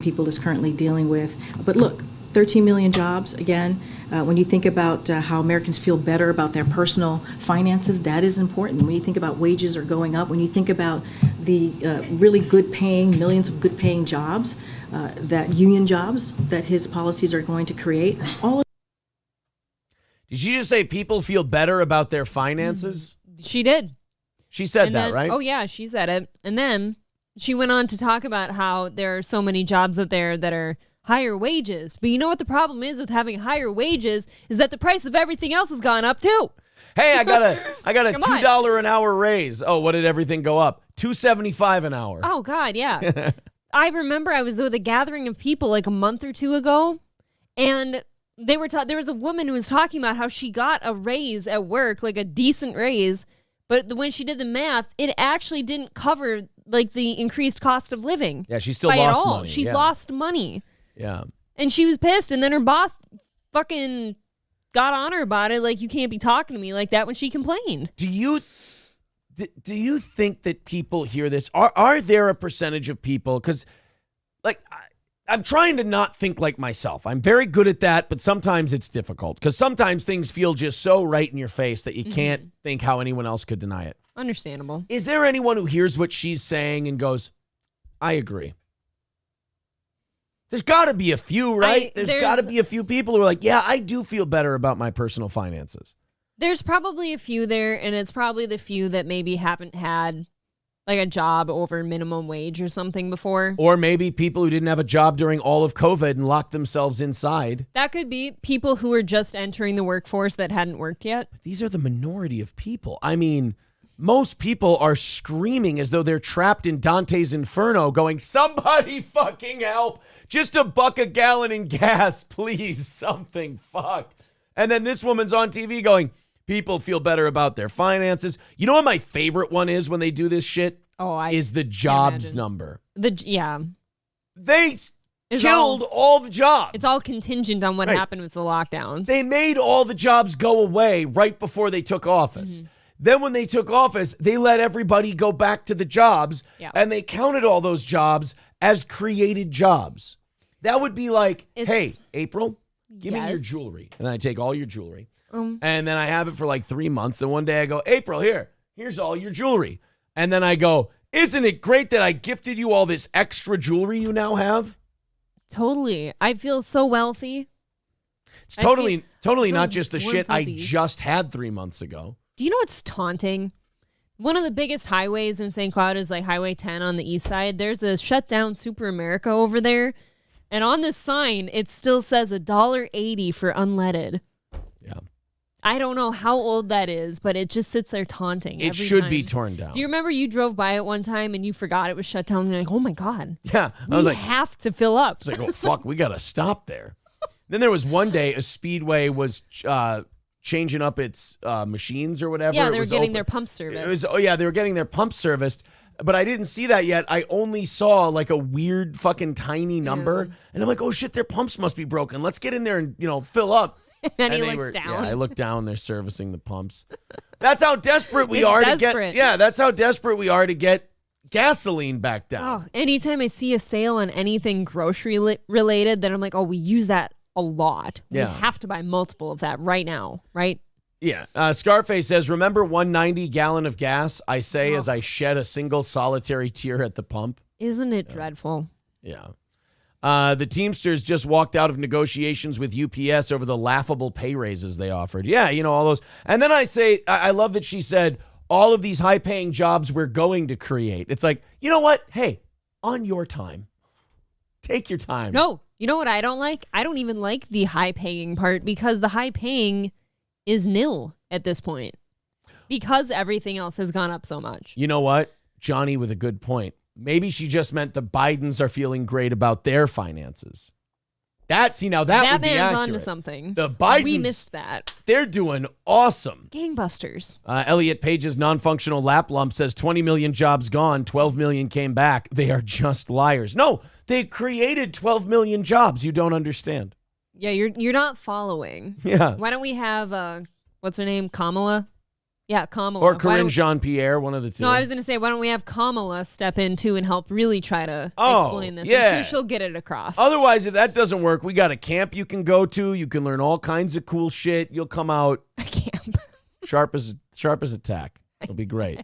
People is currently dealing with. But look, 13 million jobs, again, when you think about how Americans feel better about their personal finances, that is important. When you think about wages are going up, when you think about the really good paying, millions of good paying jobs, that union jobs that his policies are going to create, all of Did she just say people feel better about their finances? She did. She said And that, then- right? Oh, yeah, she said it. And then she went on to talk about how there are so many jobs out there that are higher wages. But you know what the problem is with having higher wages is that the price of everything else has gone up too. Hey, I got a Come on. $2 an hour raise. Oh, what did everything go up? $2.75 an hour. Oh, God, yeah. I remember I was with a gathering of people like a month or two ago, and There was a woman who was talking about how she got a raise at work, like a decent raise, but when she did the math, it actually didn't cover like the increased cost of living. Yeah, she still lost money. She lost money. Yeah. And she was pissed, and then her boss fucking got on her about it, like, you can't be talking to me like that when she complained. Do you think that people hear this? Are there a percentage of people, because like I'm trying to not think like myself. I'm very good at that, but sometimes it's difficult because sometimes things feel just so right in your face that you can't think how anyone else could deny it. Understandable. Is there anyone who hears what she's saying and goes, I agree? There's got to be a few, right? There's got to be a few people who are like, yeah, I do feel better about my personal finances. There's probably a few there, and it's probably the few that maybe haven't had like a job over minimum wage or something before. Or maybe people who didn't have a job during all of COVID and locked themselves inside. That could be people who were just entering the workforce that hadn't worked yet. But these are the minority of people. I mean, most people are screaming as though they're trapped in Dante's Inferno going, somebody fucking help. Just $1 a gallon in gas, please. Something, fuck. And then this woman's on TV going, people feel better about their finances. You know what my favorite one is when they do this shit? Is the jobs number. They killed all the jobs. It's all contingent on what happened with the lockdowns. They made all the jobs go away right before they took office. Mm-hmm. Then when they took office, they let everybody go back to the jobs, and they counted all those jobs as created jobs. That would be like, hey, April, give me your jewelry. And then I take all your jewelry. And then I have it for like 3 months. And one day I go, April, here's all your jewelry. And then I go, isn't it great that I gifted you all this extra jewelry you now have? Totally. I feel so wealthy. It's totally not just the shit I just had 3 months ago. Do you know what's taunting? One of the biggest highways in St. Cloud is like Highway 10 on the east side. There's a shut down Super America over there. And on this sign, it still says $1.80 for unleaded. Yeah. I don't know how old that is, but it just sits there taunting. It should be torn down. Do you remember you drove by it one time and you forgot it was shut down? And you're like, oh my God. Yeah. We have to fill up. I was like, oh, fuck, we got to stop there. Then there was one day a Speedway was changing up its machines or whatever. Yeah, they were getting their pump serviced. They were getting their pump serviced. But I didn't see that yet. I only saw like a weird fucking tiny number. Yeah. And I'm like, oh shit, their pumps must be broken. Let's get in there and, fill up. And he looks down. Yeah, I look down. They're servicing the pumps. That's how desperate we are to get. Yeah, that's how desperate we are to get gasoline back down. Oh, anytime I see a sale on anything grocery related, then I'm like, oh, we use that a lot. Yeah. We have to buy multiple of that right now, right? Yeah. Scarface says, remember 190 gallon of gas? I say as I shed a single solitary tear at the pump. Isn't it dreadful? Yeah. The Teamsters just walked out of negotiations with UPS over the laughable pay raises they offered. Yeah, all those. And then I say, I love that she said, all of these high-paying jobs we're going to create. It's like, you know what? Hey, on your time. Take your time. No, you know what I don't like? I don't even like the high-paying part because the high-paying is nil at this point because everything else has gone up so much. You know what? Johnny with a good point. Maybe she just meant the Bidens are feeling great about their finances. That would be accurate. Man's onto something. The Bidens, we missed that. They're doing awesome. Gangbusters. Elliot Page's non-functional lap lump says 20 million jobs gone, 12 million came back. They are just liars. No, they created 12 million jobs. You don't understand. Yeah, you're not following. Yeah. Why don't we have what's her name? Kamala? Yeah, Kamala. Or Karine Jean Pierre, one of the two. No, I was going to say, why don't we have Kamala step in too and help really try to explain this? Yeah. And she'll get it across. Otherwise, if that doesn't work, we got a camp you can go to. You can learn all kinds of cool shit. You'll come out a camp sharp as a tack. It'll be great.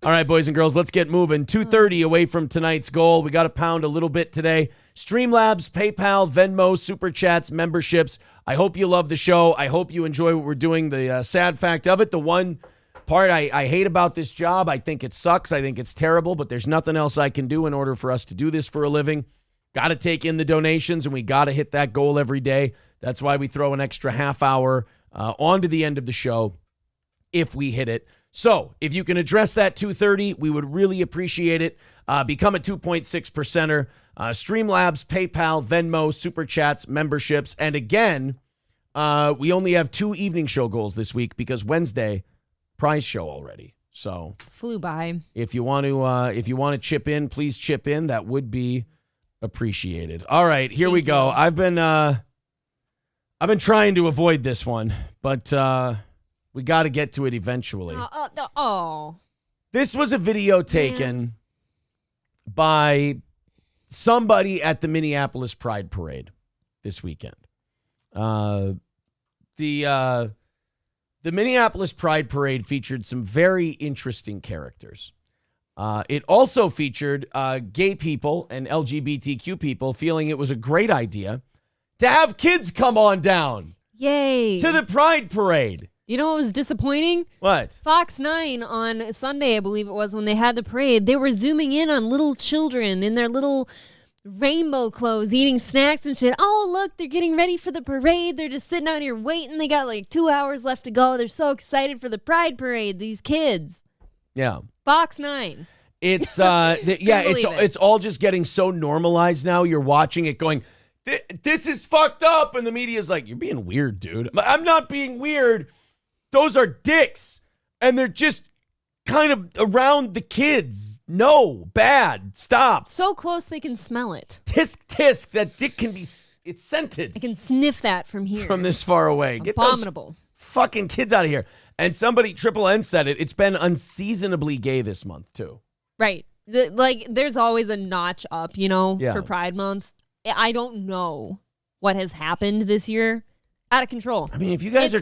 All right, boys and girls, let's get moving. 2:30 away from tonight's goal. We got to pound a little bit today. Streamlabs, PayPal, Venmo, Super Chats, memberships. I hope you love the show. I hope you enjoy what we're doing. The sad fact of it, the one part I hate about this job, I think it sucks. I think it's terrible, but there's nothing else I can do in order for us to do this for a living. Got to take in the donations, and we got to hit that goal every day. That's why we throw an extra half hour onto the end of the show if we hit it. So if you can address that 2:30, we would really appreciate it. Become a 2.6%er. Streamlabs, PayPal, Venmo, Super Chats, memberships. And again, We only have 2 evening show goals this week because Wednesday, prize show already. So flew by. If you want to chip in, please chip in. That would be appreciated. All right, here we go. I've been trying to avoid this one, but we got to get to it eventually. This was a video taken by somebody at the Minneapolis Pride Parade this weekend. The Minneapolis Pride Parade featured some very interesting characters. It also featured gay people and LGBTQ people feeling it was a great idea to have kids come on down. Yay. To the Pride Parade. You know what was disappointing? What? Fox 9 on Sunday, I believe it was, when they had the parade, they were zooming in on little children in their little rainbow clothes, eating snacks and shit. Oh, look, they're getting ready for the parade. They're just sitting out here waiting. They got like 2 hours left to go. They're so excited for the Pride Parade, these kids. Yeah. Fox 9. It's it's all just getting so normalized now. You're watching it going, this is fucked up, and the media's like, you're being weird, dude. I'm not being weird. Those are dicks, and they're just kind of around the kids. No, bad. Stop. So close they can smell it. Tisk, tisk. That dick can be, it's scented. I can sniff that from here. From this far away. Get abominable. Those fucking kids out of here. And somebody, Triple N said it, it's been unseasonably gay this month, too. Right. There's always a notch up, for Pride Month. I don't know what has happened this year. Out of control. I mean, if you guys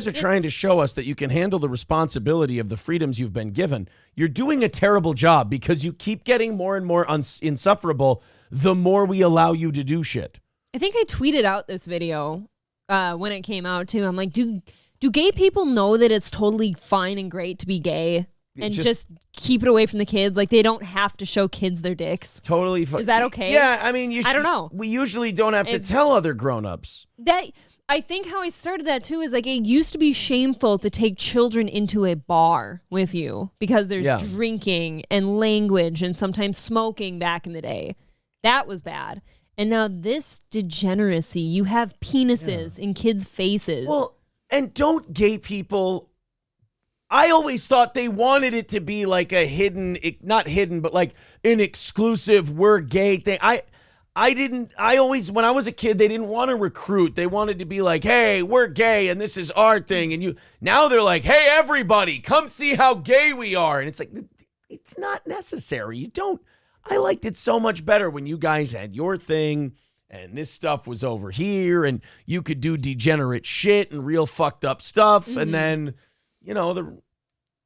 are trying to show us that you can handle the responsibility of the freedoms you've been given, you're doing a terrible job because you keep getting more and more insufferable the more we allow you to do shit. I think I tweeted out this video when it came out too. I'm like, do gay people know that it's totally fine and great to be gay? And just keep it away from the kids. Like, they don't have to show kids their dicks. Totally fine. Is that okay? Yeah, I mean, I don't know. We usually don't have to tell other grown-ups. I think how I started that too is like it used to be shameful to take children into a bar with you because there's drinking and language and sometimes smoking back in the day. That was bad. And now this degeneracy, you have penises in kids' faces. Well, and don't gay people... I always thought they wanted it to be like a not hidden, but like an exclusive, we're gay thing. I always, when I was a kid, they didn't want to recruit. They wanted to be like, hey, we're gay and this is our thing. And now they're like, hey, everybody, come see how gay we are. And it's like, it's not necessary. I liked it so much better when you guys had your thing and this stuff was over here and you could do degenerate shit and real fucked up stuff. Mm-hmm. And then, you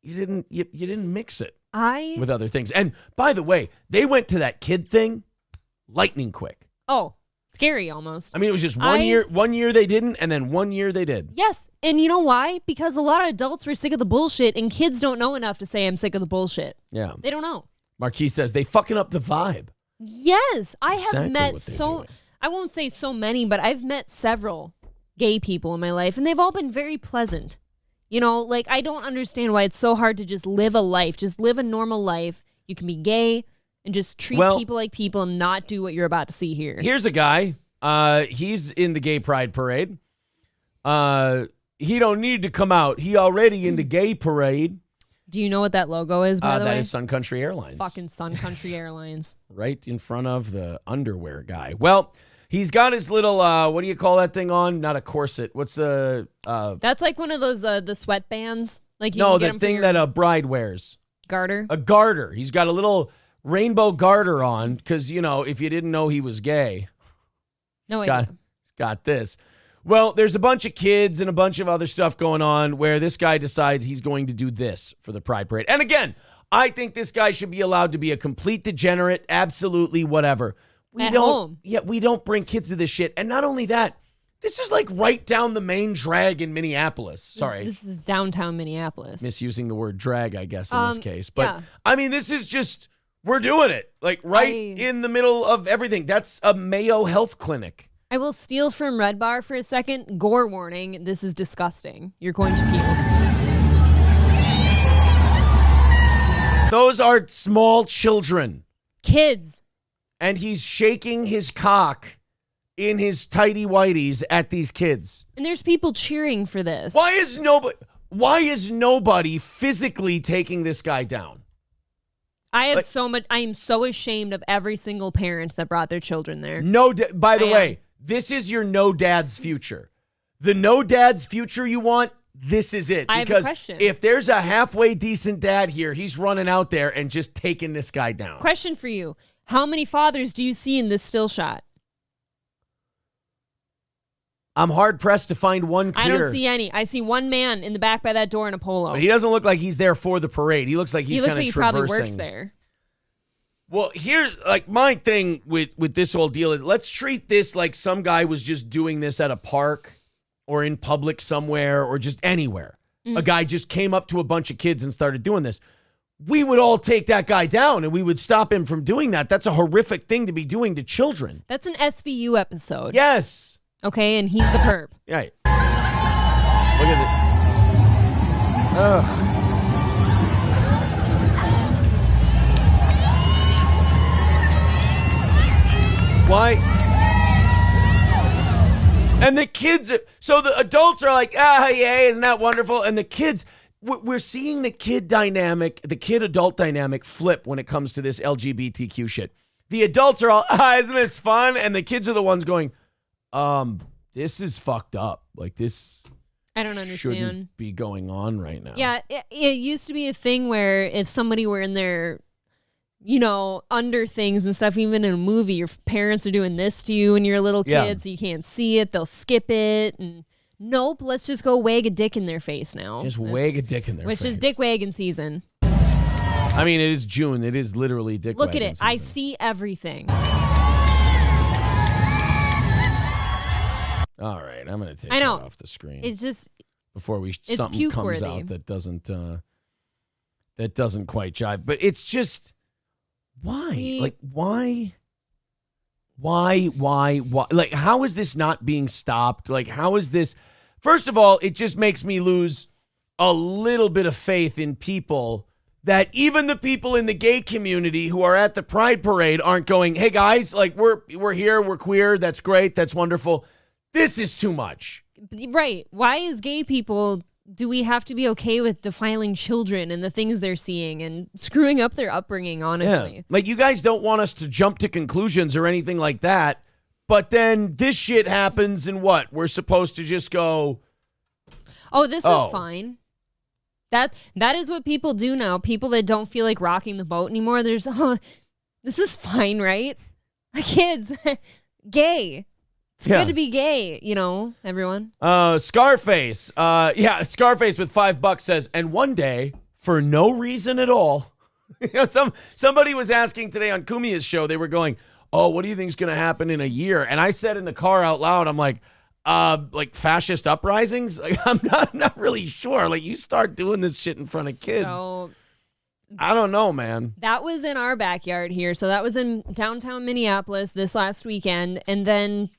didn't mix it with other things. And by the way, they went to that kid thing lightning quick. Oh, scary almost. I mean, it was just one year they didn't, and then 1 year they did. Yes, and you know why? Because a lot of adults were sick of the bullshit, and kids don't know enough to say I'm sick of the bullshit. Yeah. They don't know. Marquis says they fucking up the vibe. Yes, I have met I won't say so many, but I've met several gay people in my life, and they've all been very pleasant. I don't understand why it's so hard to just live a life, just live a normal life. You can be gay and just treat people like people and not do what you're about to see here. Here's a guy. He's in the gay pride parade. He don't need to come out. He already in the gay parade. Do you know what that logo is, by the way? That is Sun Country Airlines. Fucking Sun Country Airlines. Right in front of the underwear guy. Well, he's got his little, what do you call that thing on? Not a corset. What's the... That's like one of those, the sweatbands. Like the thing that a bride wears. Garter? A garter. He's got a little rainbow garter on because, if you didn't know he was gay. No he's got this. Well, there's a bunch of kids and a bunch of other stuff going on where this guy decides he's going to do this for the Pride Parade. And again, I think this guy should be allowed to be a complete degenerate, absolutely whatever. We don't bring kids to this shit. And not only that, this is like right down the main drag in Minneapolis. Sorry. This is downtown Minneapolis. Misusing the word drag, I guess, in this case. But I mean, this is just, we're doing it. Like in the middle of everything. That's a Mayo Health Clinic. I will steal from Red Bar for a second. Gore warning. This is disgusting. You're going to puke. Those are small children. Kids. And he's shaking his cock in his tighty whities at these kids. And there's people cheering for this. Why is nobody physically taking this guy down? I am so ashamed of every single parent that brought their children there. By the way, this is your no dad's future. The no dad's future you want, this is it. I have a question. If there's a halfway decent dad here, he's running out there and just taking this guy down. Question for you. How many fathers do you see in this still shot? I'm hard-pressed to find one clear. I don't see any. I see one man in the back by that door in a polo. But he doesn't look like he's there for the parade. He looks like he's kind of traversing. He probably works there. Well, here's like my thing with this whole deal is let's treat this like some guy was just doing this at a park or in public somewhere or just anywhere. A guy just came up to a bunch of kids and started doing this. We would all take that guy down and we would stop him from doing that. That's a horrific thing to be doing to children. That's an SVU episode. Yes. Okay, and he's the perp. Right. Look at it. Ugh. Why? And the kids, so the adults are like, yay, isn't that wonderful? And the kids, we're seeing the kid-adult dynamic flip when it comes to this LGBTQ shit. The adults are all, isn't this fun? And the kids are the ones going, this is fucked up. Like this I don't understand. Shouldn't be going on right now. Yeah, it used to be a thing where if somebody were in their, under things and stuff, even in a movie, your parents are doing this to you and you're a little kid, so you can't see it. They'll skip it. And nope, let's just go wag a dick in their face now. Just wag a dick in their face. Which is dick wagging season. I mean, it is June. It is literally dick wagging season. Look at it. I see everything. All right, I'm going to take it off the screen. It's just before something comes out that doesn't quite jive. But it's just why? Like why? Like how is this not being stopped? Like how is this? First of all, it just makes me lose a little bit of faith in people that even the people in the gay community who are at the Pride Parade aren't going, "Hey guys, like we're here, we're queer, that's great, that's wonderful." This is too much. Right. Why as gay people do we have to be okay with defiling children and the things they're seeing and screwing up their upbringing, honestly? Yeah. Like you guys don't want us to jump to conclusions or anything like that. But then this shit happens and what? We're supposed to just go, this is fine. That is what people do now. People that don't feel like rocking the boat anymore. There's, this is fine, right? Kids, gay. It's good to be gay, everyone. Scarface. Scarface with $5 says, and one day, for no reason at all, somebody was asking today on Kumia's show, they were going, oh, what do you think is going to happen in a year? And I said in the car out loud, I'm like fascist uprisings? Like, I'm not really sure. Like, you start doing this shit in front of kids. So, I don't know, man. That was in our backyard here. So that was in downtown Minneapolis this last weekend. And then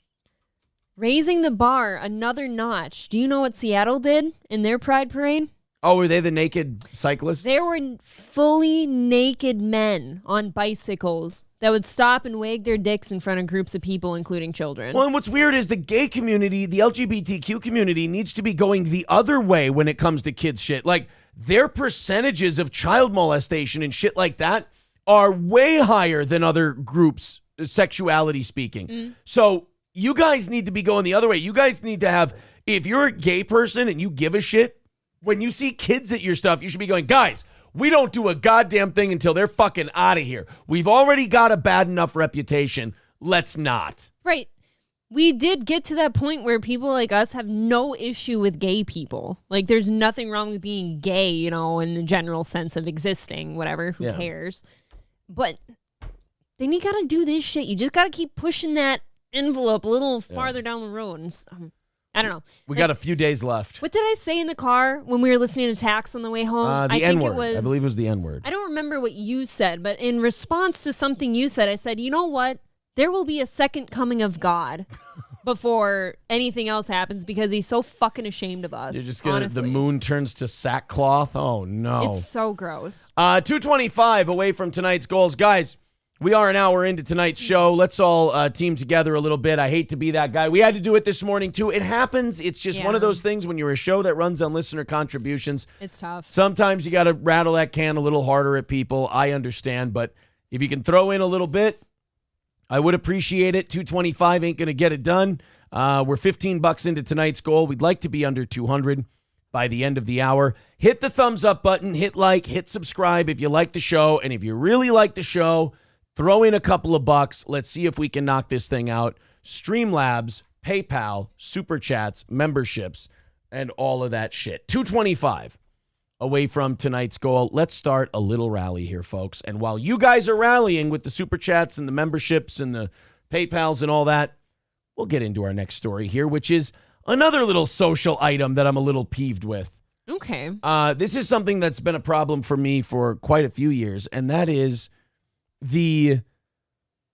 raising the bar another notch. Do you know what Seattle did in their Pride Parade? Oh, were they the naked cyclists? There were fully naked men on bicycles that would stop and wag their dicks in front of groups of people, including children. Well, and what's weird is the gay community, the LGBTQ community, needs to be going the other way when it comes to kids shit. Like, their percentages of child molestation and shit like that are way higher than other groups, sexuality speaking. So you guys need to be going the other way. You guys need to have, if you're a gay person and you give a shit, when you see kids at your stuff, you should be going, guys, we don't do a goddamn thing until they're fucking out of here. We've already got a bad enough reputation. Let's not. Right. We did get to that point where people like us have no issue with gay people. Like, there's nothing wrong with being gay, in the general sense of existing, whatever, who cares? But then you got to do this shit. You just got to keep pushing that envelope a little farther down the road. And I don't know. We got a few days left. What did I say in the car when we were listening to Tax on the way home? The N-word. I believe it was the N-word. I don't remember what you said, but in response to something you said, I said, you know what? There will be a second coming of God before anything else happens because he's so fucking ashamed of us. You're just going to, the moon turns to sackcloth? Oh, no. It's so gross. 225 away from tonight's goals. Guys, We are an hour into tonight's show. Let's all team together a little bit. I hate to be that guy. We had to do it this morning, too. It happens. It's just one of those things when you're a show that runs on listener contributions. It's tough. Sometimes you got to rattle that can a little harder at people. I understand. But if you can throw in a little bit, I would appreciate it. 225 ain't going to get it done. We're $15 into tonight's goal. We'd like to be under 200 by the end of the hour. Hit the thumbs up button. Hit like. Hit subscribe if you like the show. And if you really like the show, throw in a couple of bucks. Let's see if we can knock this thing out. Streamlabs, PayPal, Super Chats, memberships, and all of that shit. 225 away from tonight's goal. Let's start a little rally here, folks. And while you guys are rallying with the Super Chats and the memberships and the PayPals and all that, we'll get into our next story here, which is another little social item that I'm a little peeved with. Okay. This is something that's been a problem for me for quite a few years, and that is the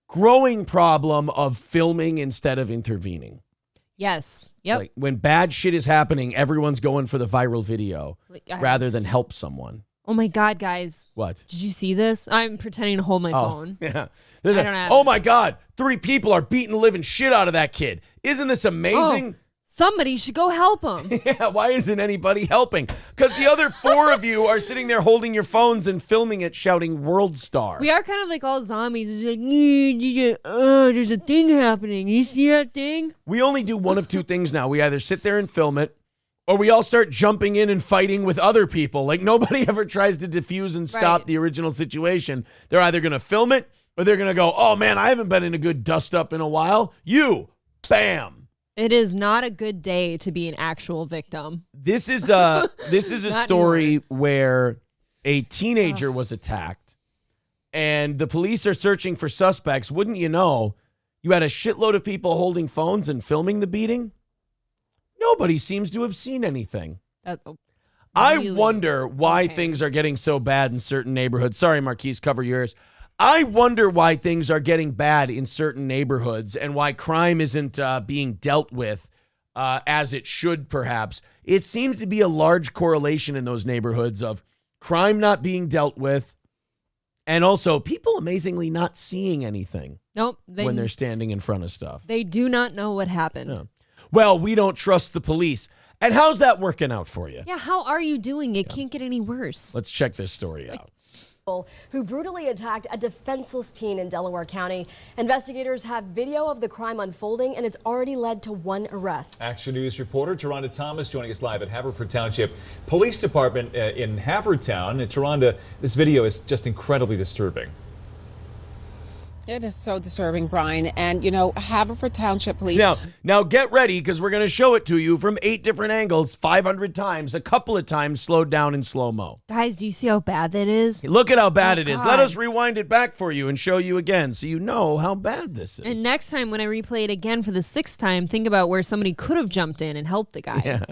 growing problem of filming instead of intervening. Yes. Yep. Like when bad shit is happening, everyone's going for the viral video rather than help someone. Oh my God, guys. What? Did you see this? I'm pretending to hold my phone. Yeah. Oh my God, 3 people are beating the living shit out of that kid. Isn't this amazing? Somebody should go help him. Yeah, why isn't anybody helping? Because the other 4 of you are sitting there holding your phones and filming it, shouting "World Star." We are kind of like all zombies. It's like, there's a thing happening. You see that thing? We only do one of 2 things now. We either sit there and film it, or we all start jumping in and fighting with other people. Like nobody ever tries to diffuse and stop the original situation. They're either going to film it, or they're going to go, "Oh man, I haven't been in a good dust up in a while." Bam. It is not a good day to be an actual victim. This is a story where a teenager was attacked, and the police are searching for suspects. Wouldn't you know, you had a shitload of people holding phones and filming the beating. Nobody seems to have seen anything. I wonder why things are getting so bad in certain neighborhoods. Sorry, Marquise, cover your ears. I wonder why things are getting bad in certain neighborhoods and why crime isn't being dealt with as it should, perhaps. It seems to be a large correlation in those neighborhoods of crime not being dealt with and also people amazingly not seeing anything. Nope. When they're standing in front of stuff. They do not know what happened. Yeah. Well, we don't trust the police. And how's that working out for you? Yeah, how are you doing? It can't get any worse. Let's check this story out. Who brutally attacked a defenseless teen in Delaware County. Investigators have video of the crime unfolding, and it's already led to 1 arrest. Action News reporter Taronda Thomas joining us live at Haverford Township Police Department in Havertown. Taronda, this video is just incredibly disturbing. It is so disturbing, Brian. And, you know, Haverford Township Police. Now get ready, because we're going to show it to you from 8 different angles, 500 times, a couple of times slowed down in slow-mo. Guys, do you see how bad that is? Look at how bad it is. Let us rewind it back for you and show you again so you know how bad this is. And next time when I replay it again for the 6th time, think about where somebody could have jumped in and helped the guy. Yeah.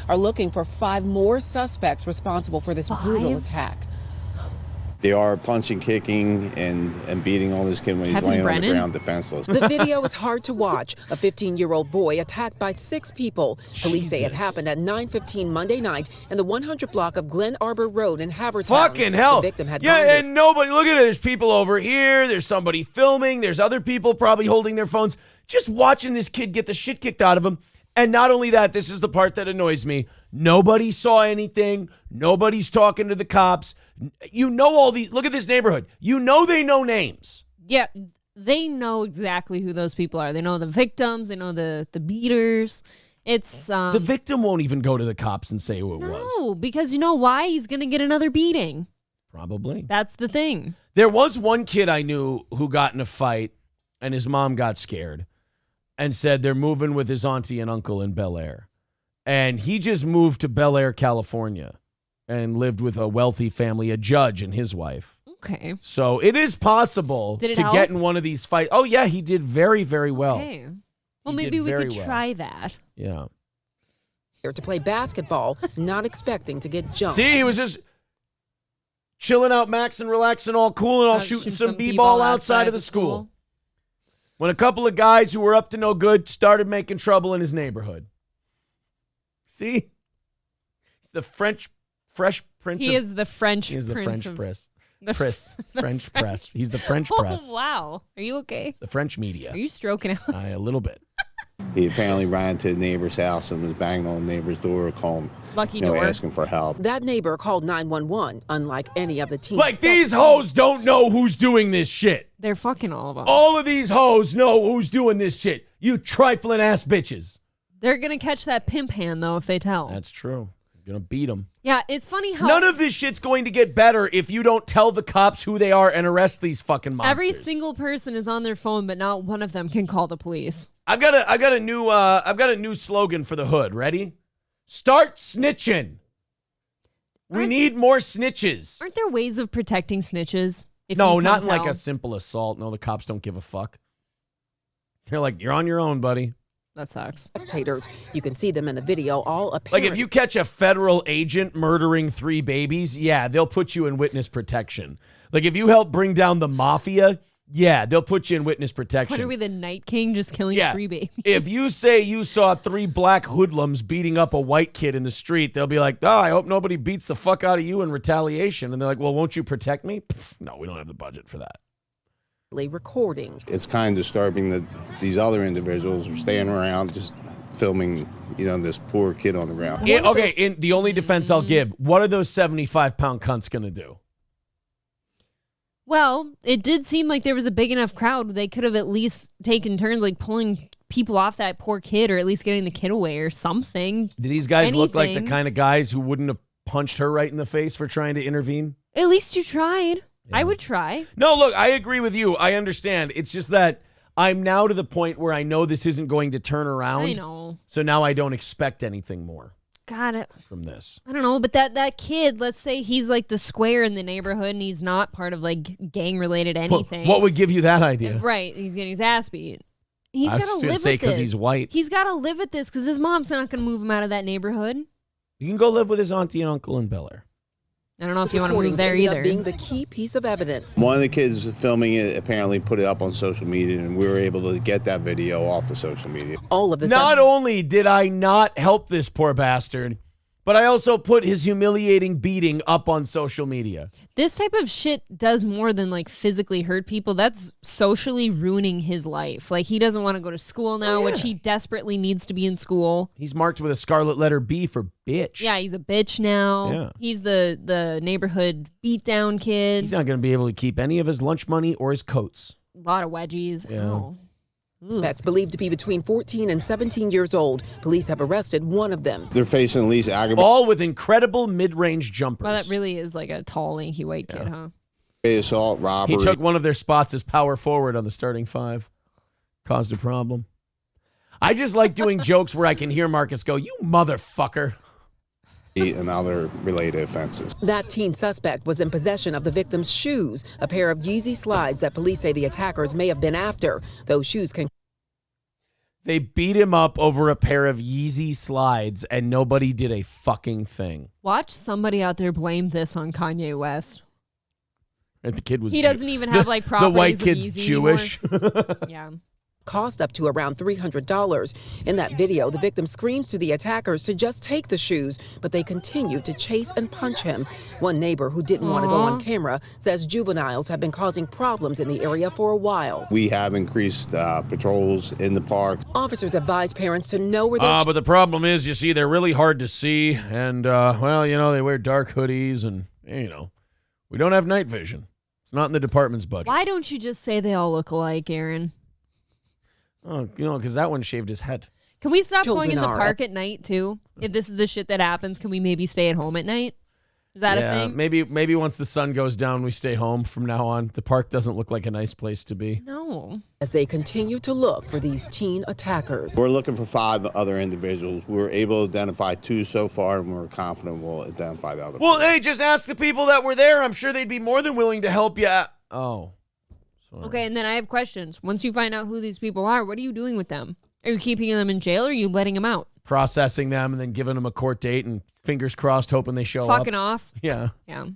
Are looking for 5 more suspects responsible for this brutal attack. They are punching, kicking, and beating on this kid when he's laying on the ground defenseless. The video is hard to watch. A 15-year-old boy attacked by 6 people. Police say it happened at 9:15 Monday night in the 100 block of Glen Arbor Road in Havertown. Fucking hell. The victim had and nobody, look at it. There's people over here. There's somebody filming. There's other people probably holding their phones, just watching this kid get the shit kicked out of him. And not only that, this is the part that annoys me. Nobody saw anything. Nobody's talking to the cops. You know all these. Look at this neighborhood. You know they know names. Yeah, they know exactly who those people are. They know the victims. They know the beaters. It's the victim won't even go to the cops and say who it was. No, because you know why? He's going to get another beating. Probably. That's the thing. There was one kid I knew who got in a fight, and his mom got scared and said they're moving with his auntie and uncle in Bel Air. And he just moved to Bel Air, California, and lived with a wealthy family, a judge and his wife. Okay. So it is possible to get in one of these fights. Oh, yeah, he did very, very well. Okay. Well, maybe we could try that. Yeah. Here to play basketball, not expecting to get jumped. See, he was just chilling out, maxing, relaxing, all cool, and all shooting some b-ball outside of the school. When a couple of guys who were up to no good started making trouble in his neighborhood. See? He's the Fresh Prince. He is the French He is the Prince French Prince. French press. He's the French press. Oh, wow. Are you okay? It's the French media. Are you stroking out? A little bit. He apparently ran to the neighbor's house and was banging on the neighbor's door, asking for help. That neighbor called 911, unlike any of the teens. Like, these hoes don't know who's doing this shit. They're fucking all of them. All of these hoes know who's doing this shit. You trifling ass bitches. They're going to catch that pimp hand, though, if they tell. That's true. You're going to beat them. Yeah, it's funny how... None of this shit's going to get better if you don't tell the cops who they are and arrest these fucking monsters. Every single person is on their phone, but not one of them can call the police. I've got a new slogan for the hood. Ready? Start snitching. We need more snitches. Aren't there ways of protecting snitches? No, not like a simple assault. No, the cops don't give a fuck. They're like, you're on your own, buddy. That sucks. Spectators, you can see them in the video, all apparent. Like, if you catch a federal agent murdering 3 babies, yeah, they'll put you in witness protection. Like, if you help bring down the mafia, yeah, they'll put you in witness protection. What are we, the Night King, just killing 3 babies? If you say you saw 3 black hoodlums beating up a white kid in the street, they'll be like, oh, I hope nobody beats the fuck out of you in retaliation. And they're like, well, won't you protect me? Pff, no, we don't have the budget for that. Recording. It's kind of disturbing that these other individuals are staying around just filming, this poor kid on the ground. In the only defense I'll give, what are those 75-pound cunts going to do? Well, it did seem like there was a big enough crowd. They could have at least taken turns, like pulling people off that poor kid, or at least getting the kid away or something. Do these guys look like the kind of guys who wouldn't have punched her right in the face for trying to intervene? At least you tried. Yeah. I would try. No, look, I agree with you. I understand. It's just that I'm now to the point where I know this isn't going to turn around. I know. So now I don't expect anything more. Got it. From this. I don't know, but that kid, let's say he's like the square in the neighborhood and he's not part of like gang-related anything. What would give you that idea? Right. He's getting his ass beat. He's got to live with this. because he's white. He's got to live with this because his mom's not going to move him out of that neighborhood. You can go live with his auntie and uncle in Bel Air. I don't know if you want to move there either. Being the key piece of evidence. One of the kids filming it apparently put it up on social media, and we were able to get that video off of social media. All of this. Not only did I not help this poor bastard, but I also put his humiliating beating up on social media. This type of shit does more than like physically hurt people. That's socially ruining his life. Like, he doesn't want to go to school now, which he desperately needs to be in school. He's marked with a scarlet letter B for bitch. Yeah, he's a bitch now. Yeah. He's the neighborhood beatdown kid. He's not going to be able to keep any of his lunch money or his coats. A lot of wedgies. Yeah. Oh. Suspects believed to be between 14 and 17 years old. Police have arrested one of them. They're facing at least aggravated. All with incredible mid-range jumpers. Well, that really is like a tall, lanky white kid, huh? Assault, robbery. He took one of their spots as power forward on the starting 5. Caused a problem. I just like doing jokes where I can hear Marcus go, "You motherfucker." And other related offenses. That teen suspect was in possession of the victim's shoes, a pair of Yeezy slides that police say the attackers may have been after. Those shoes can... They beat him up over a pair of Yeezy slides, and nobody did a fucking thing. Watch somebody out there blame this on Kanye West. And the kid was... He doesn't even have like properties. The white kid's of Yeezy Jewish. Yeah. Cost up to around $300. In that video, the victim screams to the attackers to just take the shoes, but they continue to chase and punch him. One neighbor who didn't want to go on camera says juveniles have been causing problems in the area for a while. We have increased patrols in the park. Officers advise parents to know where they're... But the problem is, you see, they're really hard to see, and, well, they wear dark hoodies, and, we don't have night vision. It's not in the department's budget. Why don't you just say they all look alike, Aaron? Oh, because that one shaved his head. Can we stop going in the park at night, too? If this is the shit that happens, can we maybe stay at home at night? Is that a thing? Maybe once the sun goes down, we stay home from now on. The park doesn't look like a nice place to be. No. As they continue to look for these teen attackers. We're looking for 5 other individuals. We were able to identify 2 so far, and we're confident we'll identify the other. Well, hey, just ask the people that were there. I'm sure they'd be more than willing to help you. Oh. Sorry. Okay, and then I have questions. Once you find out who these people are, what are you doing with them? Are you keeping them in jail, or are you letting them out? Processing them and then giving them a court date and fingers crossed hoping they show up. Fucking off? Yeah. Yeah.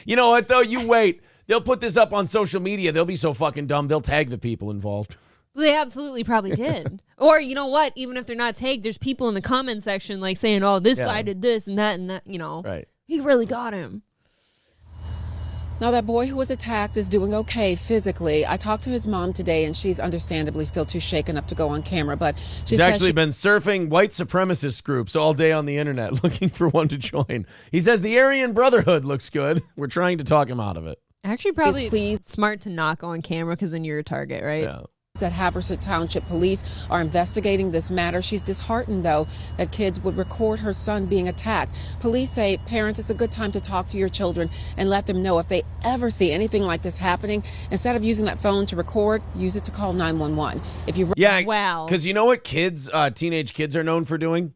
You know what, though? You wait. They'll put this up on social media. They'll be so fucking dumb, they'll tag the people involved. They absolutely probably did. Or, you know what? Even if they're not tagged, there's people in the comment section like saying, oh, this guy did this and that, Right. He really got him. Now, that boy who was attacked is doing okay physically. I talked to his mom today, and she's understandably still too shaken up to go on camera, but He's actually been surfing white supremacist groups all day on the internet looking for one to join. He says the Aryan Brotherhood looks good. We're trying to talk him out of it. Actually, probably smart to not go on camera because then you're a target, right? Yeah. That Haverford Township Police are investigating this matter. She's disheartened, though, that kids would record her son being attacked. Police say, parents, it's a good time to talk to your children and let them know if they ever see anything like this happening. Instead of using that phone to record, use it to call 911. If you wow, because you know what teenage kids are known for doing?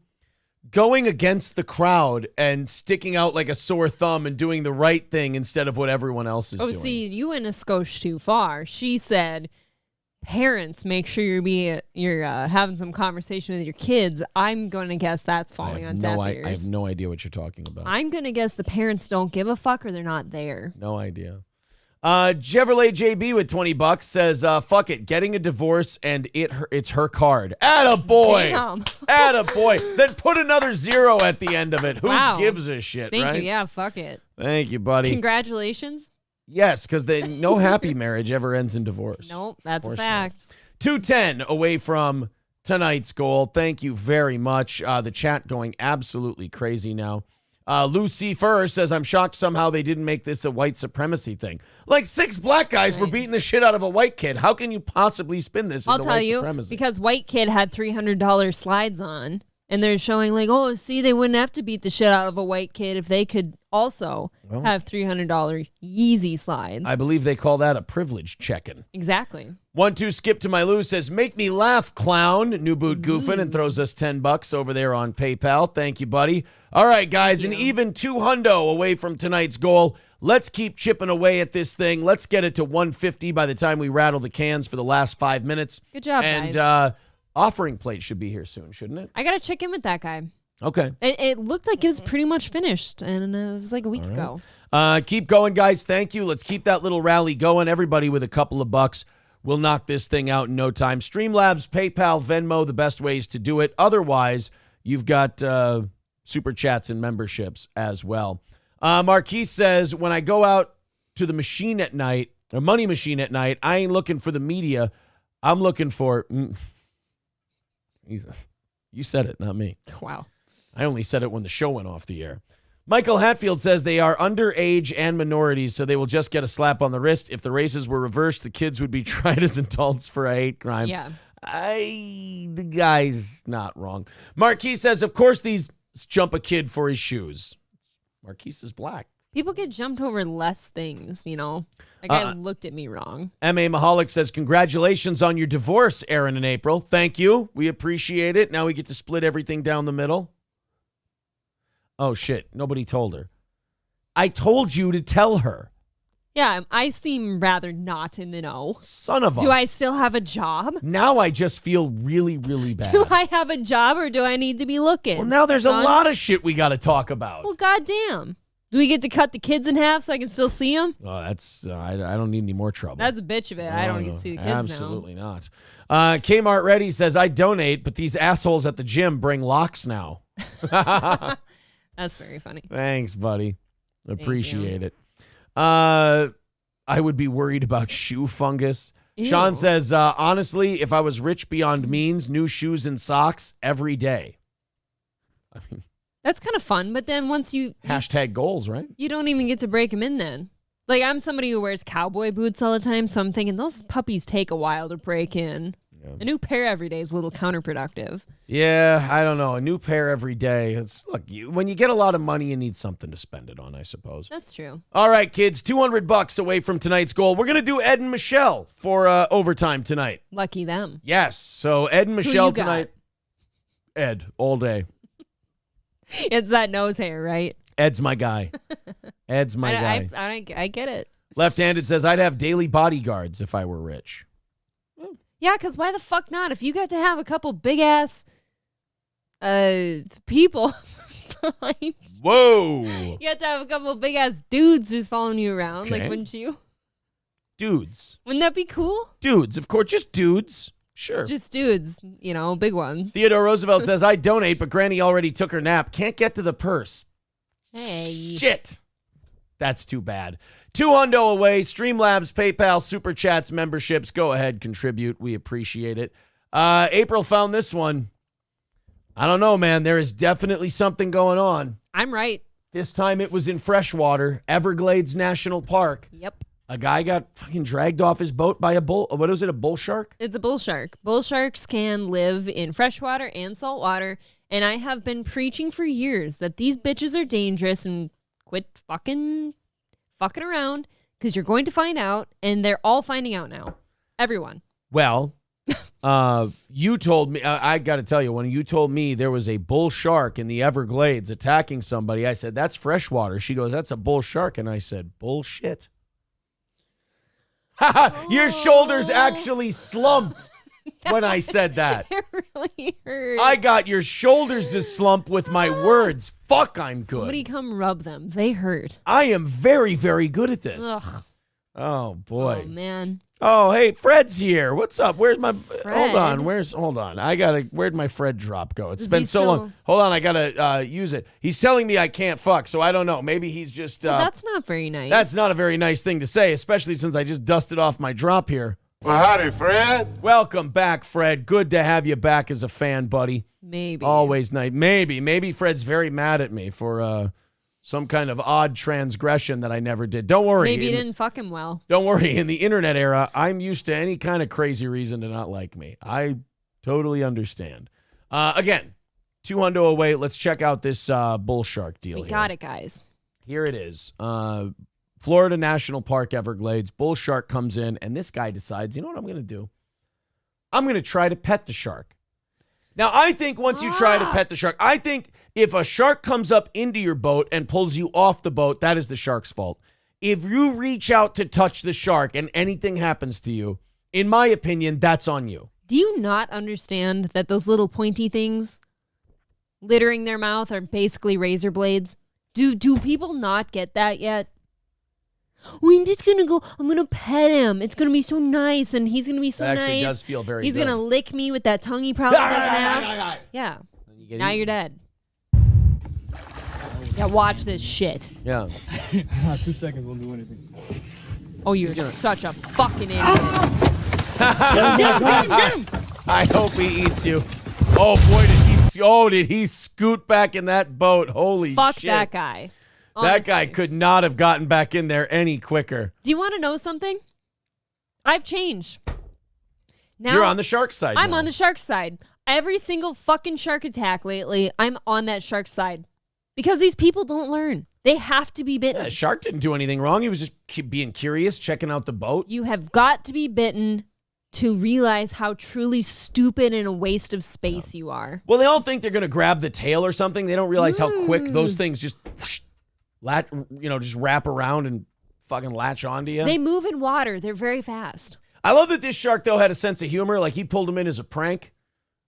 Going against the crowd and sticking out like a sore thumb and doing the right thing instead of what everyone else is doing. See, you went a skosh too far. She said, parents, make sure you're having some conversation with your kids. I'm going to guess that's falling on deaf ears. I have no idea what you're talking about. I'm going to guess the parents don't give a fuck or they're not there. No idea. Chevrolet JB with $20 says, fuck it, getting a divorce and it's her card. Attaboy. Damn. Attaboy. Then put another 0 at the end of it. Who Wow. gives a shit, Thank right? you. Yeah, fuck it. Thank you, buddy. Congratulations. Yes, because no happy marriage ever ends in divorce. Nope, that's a fact. 210 away from tonight's goal. Thank you very much. The chat going absolutely crazy now. Lucy Fur says, I'm shocked somehow they didn't make this a white supremacy thing. Like 6 black guys were beating the shit out of a white kid. How can you possibly spin this into white supremacy? Because white kid had $300 slides on, and they're showing like, oh, see, they wouldn't have to beat the shit out of a white kid if they could also have $300 Yeezy slides. I believe they call that a privilege check-in. Exactly. 1-2 skip to my Lou says, make me laugh, clown. New boot goofing and throws us $10 over there on PayPal. Thank you, buddy. All right, guys, an even 200 away from tonight's goal. Let's keep chipping away at this thing. Let's get it to 150 by the time we rattle the cans for the last 5 minutes. Good job, guys. And offering plate should be here soon, shouldn't it? I got to check in with that guy. Okay. It looked like it was pretty much finished, and it was like a week ago. Keep going, guys. Thank you. Let's keep that little rally going. Everybody with a couple of bucks will knock this thing out in no time. Streamlabs, PayPal, Venmo, the best ways to do it. Otherwise, you've got super chats and memberships as well. Marquise says, when I go out to the machine at night, or money machine at night, I ain't looking for the media. I'm looking for... You said it, not me. Wow. I only said it when the show went off the air. Michael Hatfield says they are underage and minorities, so they will just get a slap on the wrist. If the races were reversed, the kids would be tried as adults for a hate crime. Yeah. The guy's not wrong. Marquise says, of course these jump a kid for his shoes. Marquise is black. People get jumped over less things, you know. That guy looked at me wrong. M.A. Mahalik says, congratulations on your divorce, Aaron and April. Thank you. We appreciate it. Now we get to split everything down the middle. Oh, shit. Nobody told her. I told you to tell her. Yeah, I seem rather not in the know. Son of a... Do I still have a job? Now I just feel really, really bad. Do I have a job or do I need to be looking? Well, now there's a lot of shit we got to talk about. Well, goddamn. Do we get to cut the kids in half so I can still see them? Oh, that's... I don't need any more trouble. That's a bitch of it. I don't get to see the kids Absolutely not. Kmart Ready says, I donate, but these assholes at the gym bring locks now. That's very funny. Thanks, buddy. Appreciate it. I would be worried about shoe fungus. Ew. Sean says, honestly, if I was rich beyond means, new shoes and socks every day. I mean, that's kind of fun, but then once you... Hashtag goals, right? You don't even get to break them in then. Like, I'm somebody who wears cowboy boots all the time, so I'm thinking those puppies take a while to break in. Yeah. A new pair every day is a little counterproductive. Yeah, I don't know. A new pair every day. When you get a lot of money, you need something to spend it on, I suppose. That's true. All right, kids, $200 away from tonight's goal. We're going to do Ed and Michelle for overtime tonight. Lucky them. Yes. So Ed and Michelle Who you tonight. got? Ed, all day. It's that nose hair, right? Ed's my guy. Ed's my guy. I get it. Left-handed says, I'd have daily bodyguards if I were rich. Yeah, because why the fuck not? If you got to have a couple big-ass people behind Whoa. you have to have a couple big-ass dudes who's following you around. Okay. Like, wouldn't you? Dudes. Wouldn't that be cool? Dudes, of course. Just dudes. Sure. Just dudes, you know, big ones. Theodore Roosevelt says, I donate, but Granny already took her nap. Can't get to the purse. Hey. Shit. That's too bad. $200 away. Streamlabs, PayPal, Super Chats, memberships. Go ahead, contribute. We appreciate it. April found this one. I don't know, man. There is definitely something going on. I'm right. This time it was in freshwater, Everglades National Park. Yep. A guy got fucking dragged off his boat by a bull. What is it, a bull shark? It's a bull shark. Bull sharks can live in freshwater and saltwater, and I have been preaching for years that these bitches are dangerous and quit fucking around because you're going to find out, and they're all finding out now. Everyone. Well, you told me, I got to tell you, when you told me there was a bull shark in the Everglades attacking somebody, I said, that's freshwater. She goes, that's a bull shark. And I said, bullshit. Your shoulders actually slumped when I said that. It really hurt. I got your shoulders to slump with my words. Fuck, I'm good. Somebody come rub them. They hurt. I am very, very good at this. Ugh. Oh, boy. Oh, man. Oh, hey, Fred's here. What's up? Where's my Fred. Hold on. Where'd my Fred drop go? It's Is been he so still- long. Hold on, I gotta use it. He's telling me I can't fuck, so I don't know. Maybe he's just Well, that's not very nice. that's not a very nice thing to say, especially since I just dusted off my drop here. Well, howdy, Fred. Welcome back, Fred. Good to have you back as a fan, buddy. Maybe. Always nice. Maybe Fred's very mad at me for some kind of odd transgression that I never did. Don't worry. Maybe you didn't fuck him well. Don't worry. In the internet era, I'm used to any kind of crazy reason to not like me. I totally understand. Again, $200 away. Let's check out this bull shark deal. We got it, guys. Here it is. Florida National Park, Everglades. Bull shark comes in, and this guy decides, you know what I'm going to do? I'm going to try to pet the shark. Now, I think once you try to pet the shark, I think if a shark comes up into your boat and pulls you off the boat, that is the shark's fault. If you reach out to touch the shark and anything happens to you, in my opinion, that's on you. Do you not understand that those little pointy things littering their mouth are basically razor blades? Do people not get that yet? I'm just going to go, I'm going to pet him. It's going to be so nice, and he's going to be so nice. It actually does feel very He's good. going to lick me with that tongue he probably doesn't have. Yeah. Now you're dead. Yeah, watch this shit. Yeah. 2 seconds won't do anything. Oh, you're such a fucking idiot. Get him! I hope he eats you. Oh, boy, did he scoot back in that boat. Holy Fuck shit. that guy. That guy could not have gotten back in there any quicker. Do you want to know something? I've changed. Now, You're on the shark side I'm now. on the shark side. Every single fucking shark attack lately, I'm on that shark side. Because these people don't learn. They have to be bitten. Yeah, shark didn't do anything wrong. He was just being curious, checking out the boat. You have got to be bitten to realize how truly stupid and a waste of space you are. Well, they all think they're going to grab the tail or something. They don't realize how quick those things just just wrap around and fucking latch onto you. They move in water. They're very fast. I love that this shark, though, had a sense of humor. Like, he pulled him in as a prank.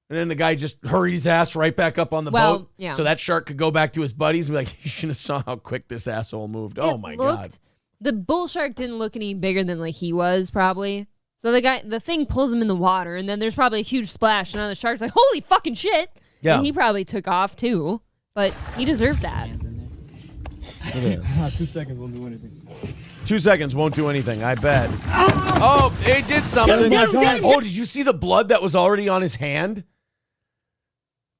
And then the guy just hurried his ass right back up on the boat. Yeah. So that shark could go back to his buddies and be like, you should have saw how quick this asshole moved. Oh, my God. The bull shark didn't look any bigger than like he was probably. So the thing pulls him in the water, and then there's probably a huge splash, and now the shark's like, holy fucking shit. Yeah. And he probably took off too, but he deserved that. 2 seconds won't do anything. 2 seconds won't do anything, I bet. Oh, it did something. Get him. Oh, did you see the blood that was already on his hand?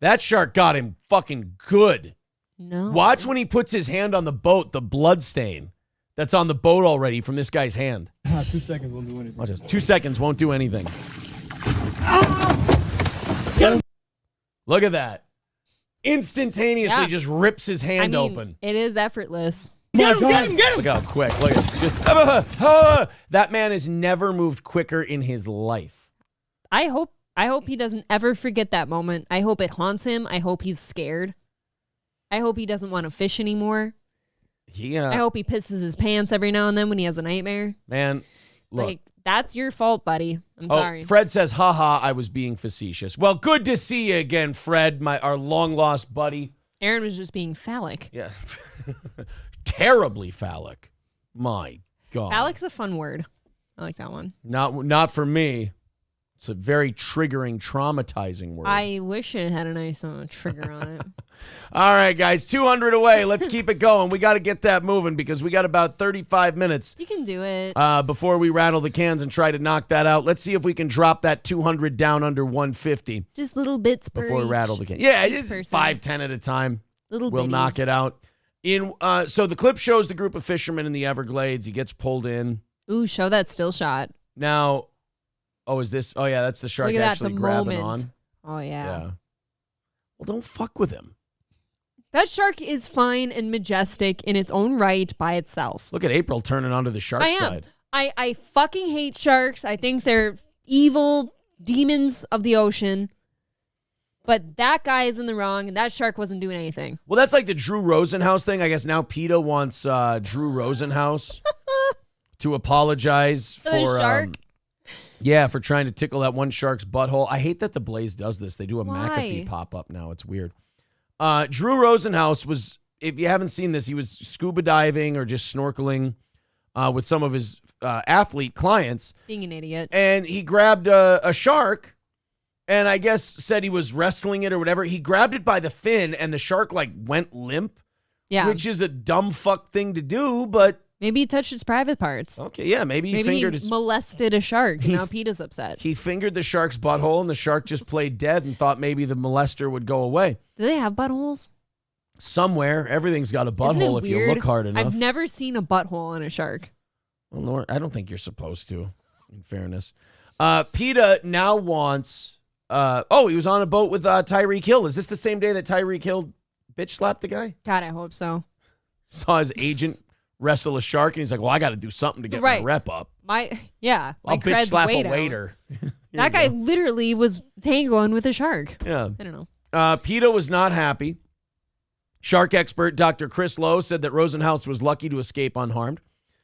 That shark got him fucking good. No. Watch when he puts his hand on the boat, the blood stain that's on the boat already from this guy's hand. 2 seconds won't do anything. Watch this. 2 seconds won't do anything. Look at that. Instantaneously just rips his hand open. It is effortless. Get him. Look how quick. Look at just that man has never moved quicker in his life. I hope he doesn't ever forget that moment. I hope it haunts him. I hope he's scared. I hope he doesn't want to fish anymore. I hope he pisses his pants every now and then when he has a nightmare. Man, look. Like, that's your fault, buddy. I'm sorry. Fred says, haha, I was being facetious. Well, good to see you again, Fred, our long-lost buddy. Aaron was just being phallic. Yeah. Terribly phallic. My God. Phallic's a fun word. I like that one. Not for me. It's a very triggering, traumatizing word. I wish it had a nice trigger on it. All right, guys, 200 away. Let's keep it going. We got to get that moving because we got about 35 minutes. You can do it. Before we rattle the cans and try to knock that out. Let's see if we can drop that 200 down under 150. Just little bits per before we each, rattle the can. Yeah, each it's person. 5-10 at a time. Little we'll bitties. knock it out. So the clip shows the group of fishermen in the Everglades. He gets pulled in. Ooh, show that still shot. Now, is this? Oh, yeah, that's the shark Look at actually that, the grabbing moment. on. Oh, yeah. Well, don't fuck with him. That shark is fine and majestic in its own right by itself. Look at April turning onto the shark side. I fucking hate sharks. I think they're evil demons of the ocean. But that guy is in the wrong, and that shark wasn't doing anything. Well, that's like the Drew Rosenhaus thing. I guess now PETA wants Drew Rosenhaus to apologize for the shark. For trying to tickle that one shark's butthole. I hate that the Blaze does this. They do a McAfee pop-up now. It's weird. Drew Rosenhaus was, if you haven't seen this, he was scuba diving or just snorkeling with some of his athlete clients. Being an idiot. And he grabbed a shark and I guess said he was wrestling it or whatever. He grabbed it by the fin and the shark like went limp. Yeah. Which is a dumb fuck thing to do, but... Maybe he touched its private parts. Okay, yeah, maybe he fingered his... molested a shark, and now PETA's upset. He fingered the shark's butthole, and the shark just played dead and thought maybe the molester would go away. Do they have buttholes? Somewhere. Everything's got a Isn't it butthole if you weird? look hard enough. I've never seen a butthole on a shark. Well, Lord, I don't think you're supposed to, in fairness. PETA now wants... he was on a boat with Tyreek Hill. Is this the same day that Tyreek Hill bitch slapped the guy? God, I hope so. Saw his agent wrestle a shark, and he's like, well, I got to do something to get my rep up. My I'll bitch slap a waiter. That guy literally was tangoing with a shark. Yeah. I don't know. PETA was not happy. Shark expert Dr. Chris Lowe said that Rosenhaus was lucky to escape unharmed.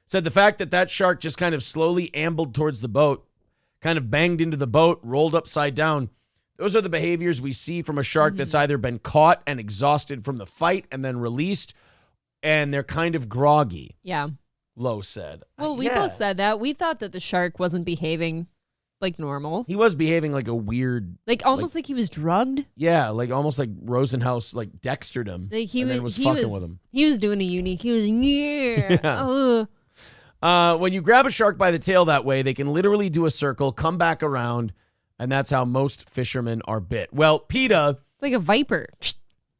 Said the fact that shark just kind of slowly ambled towards the boat, kind of banged into the boat, rolled upside down. Those are the behaviors we see from a shark that's either been caught and exhausted from the fight and then released, and they're kind of groggy. Yeah. Lowe said. Well, we both said that. We thought that the shark wasn't behaving like normal. He was behaving like a weird... almost like he was drugged. Yeah, almost like Rosenhaus dextered him and was fucking with him. He was doing a unique. He was, when you grab a shark by the tail that way, they can literally do a circle, come back around, and that's how most fishermen are bit. Well, PETA... It's like a viper.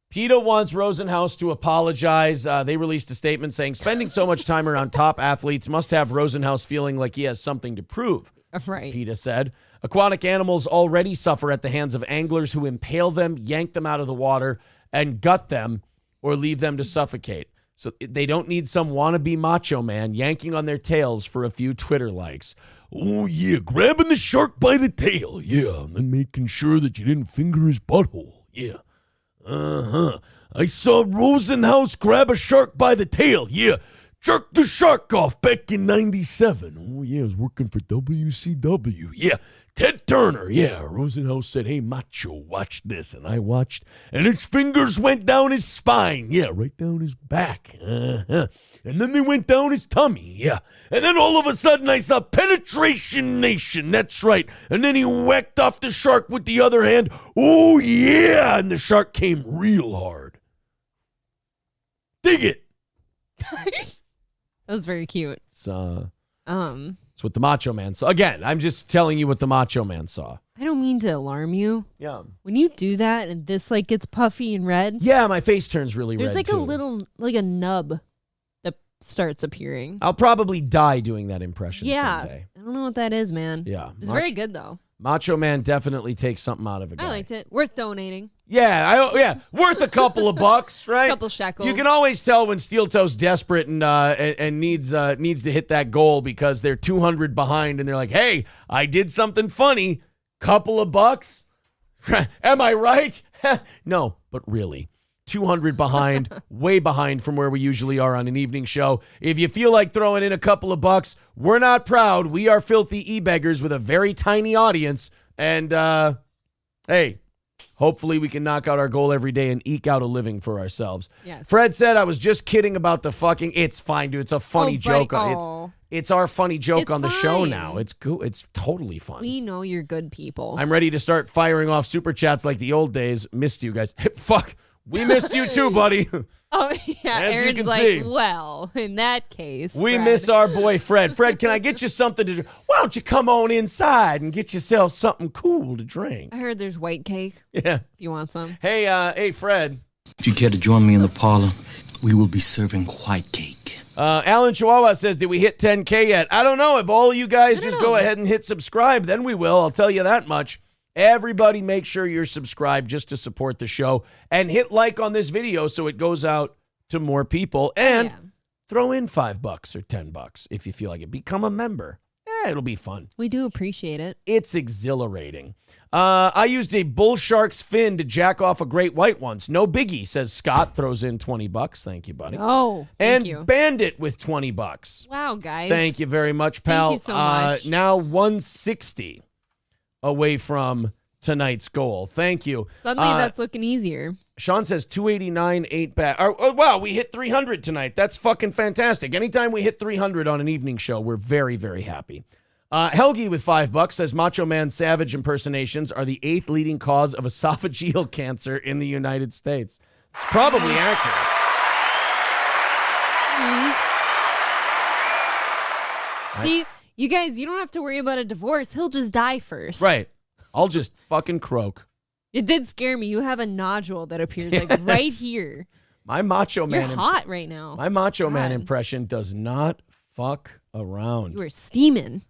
PETA wants Rosenhaus to apologize. They released a statement saying spending so much time around top athletes must have Rosenhaus feeling like he has something to prove. Right. PETA said. Aquatic animals already suffer at the hands of anglers who impale them, yank them out of the water, and gut them or leave them to suffocate. So they don't need some wannabe macho man yanking on their tails for a few Twitter likes. Oh, yeah, grabbing the shark by the tail. Yeah, and then making sure that you didn't finger his butthole. Yeah. Uh-huh. I saw Rosenhaus grab a shark by the tail. Yeah. Jerk the shark off back in 97. Oh, yeah, I was working for WCW. Yeah. Ted Turner. Yeah. Rosenhaus said, hey, macho, watch this. And I watched, and his fingers went down his spine. Yeah, right down his back. Uh-huh. And then they went down his tummy. Yeah. And then all of a sudden I saw Penetration Nation. That's right. And then he whacked off the shark with the other hand. Oh, yeah. And the shark came real hard. Dig it. That was very cute. It's what the Macho Man saw. Again, I'm just telling you what the Macho Man saw. I don't mean to alarm you. Yeah. When you do that and this gets puffy and red. Yeah, my face turns really red. There's a little, a nub that starts appearing. I'll probably die doing that impression someday. I don't know what that is, man. Yeah. It's very good, though. Macho Man definitely takes something out of a guy. I liked it. Worth donating. Yeah, worth a couple of bucks, right? A couple shekels. You can always tell when Steel Toe's desperate and needs to hit that goal because they're 200 behind and they're like, hey, I did something funny. Couple of bucks? Am I right? No, but really. 200 behind, way behind from where we usually are on an evening show. If you feel like throwing in a couple of bucks, we're not proud. We are filthy e-beggars with a very tiny audience. And, hey, hopefully we can knock out our goal every day and eke out a living for ourselves. Yes. Fred said, I was just kidding about the fucking... It's fine, dude. It's a funny joke. It's our funny joke It's on the show fine. now. It's cool. It's totally fun. We know you're good people. I'm ready to start firing off super chats like the old days. Missed you guys. Fuck. We missed you too, buddy. Oh, yeah. As you Aaron's can like, see. well, in that case. We Fred. miss our boy Fred. Fred, can I get you something to drink? Why don't you come on inside and get yourself something cool to drink? I heard there's white cake. Yeah. If you want some. Hey, Fred. If you care to join me in the parlor, we will be serving white cake. Alan Chihuahua says, did we hit 10K yet? I don't know. If all you guys just go ahead and hit subscribe, then we will. I'll tell you that much. Everybody make sure you're subscribed just to support the show. And hit like on this video so it goes out to more people. And throw in $5 or $10 if you feel like it. Become a member. It'll be fun. We do appreciate it. It's exhilarating. I used a bull shark's fin to jack off a great white once. No biggie, says Scott. Throws in $20. Thank you, buddy. Oh, thank you. And Bandit with $20. Wow, guys. Thank you very much, pal. Thank you so much. Now 160 away from tonight's goal. Thank you. Suddenly that's looking easier. Sean says 289, 8-pack. Oh, wow, we hit 300 tonight. That's fucking fantastic. Anytime we hit 300 on an evening show, we're very, very happy. Helgi with $5 says Macho Man Savage impersonations are the 8th leading cause of esophageal cancer in the United States. It's probably accurate. See, you guys, you don't have to worry about a divorce. He'll just die first. Right. I'll just fucking croak. It did scare me. You have a nodule that appears like right here. My Macho Man. You're hot right now. My Macho Man God. impression does not fuck around. You were steaming.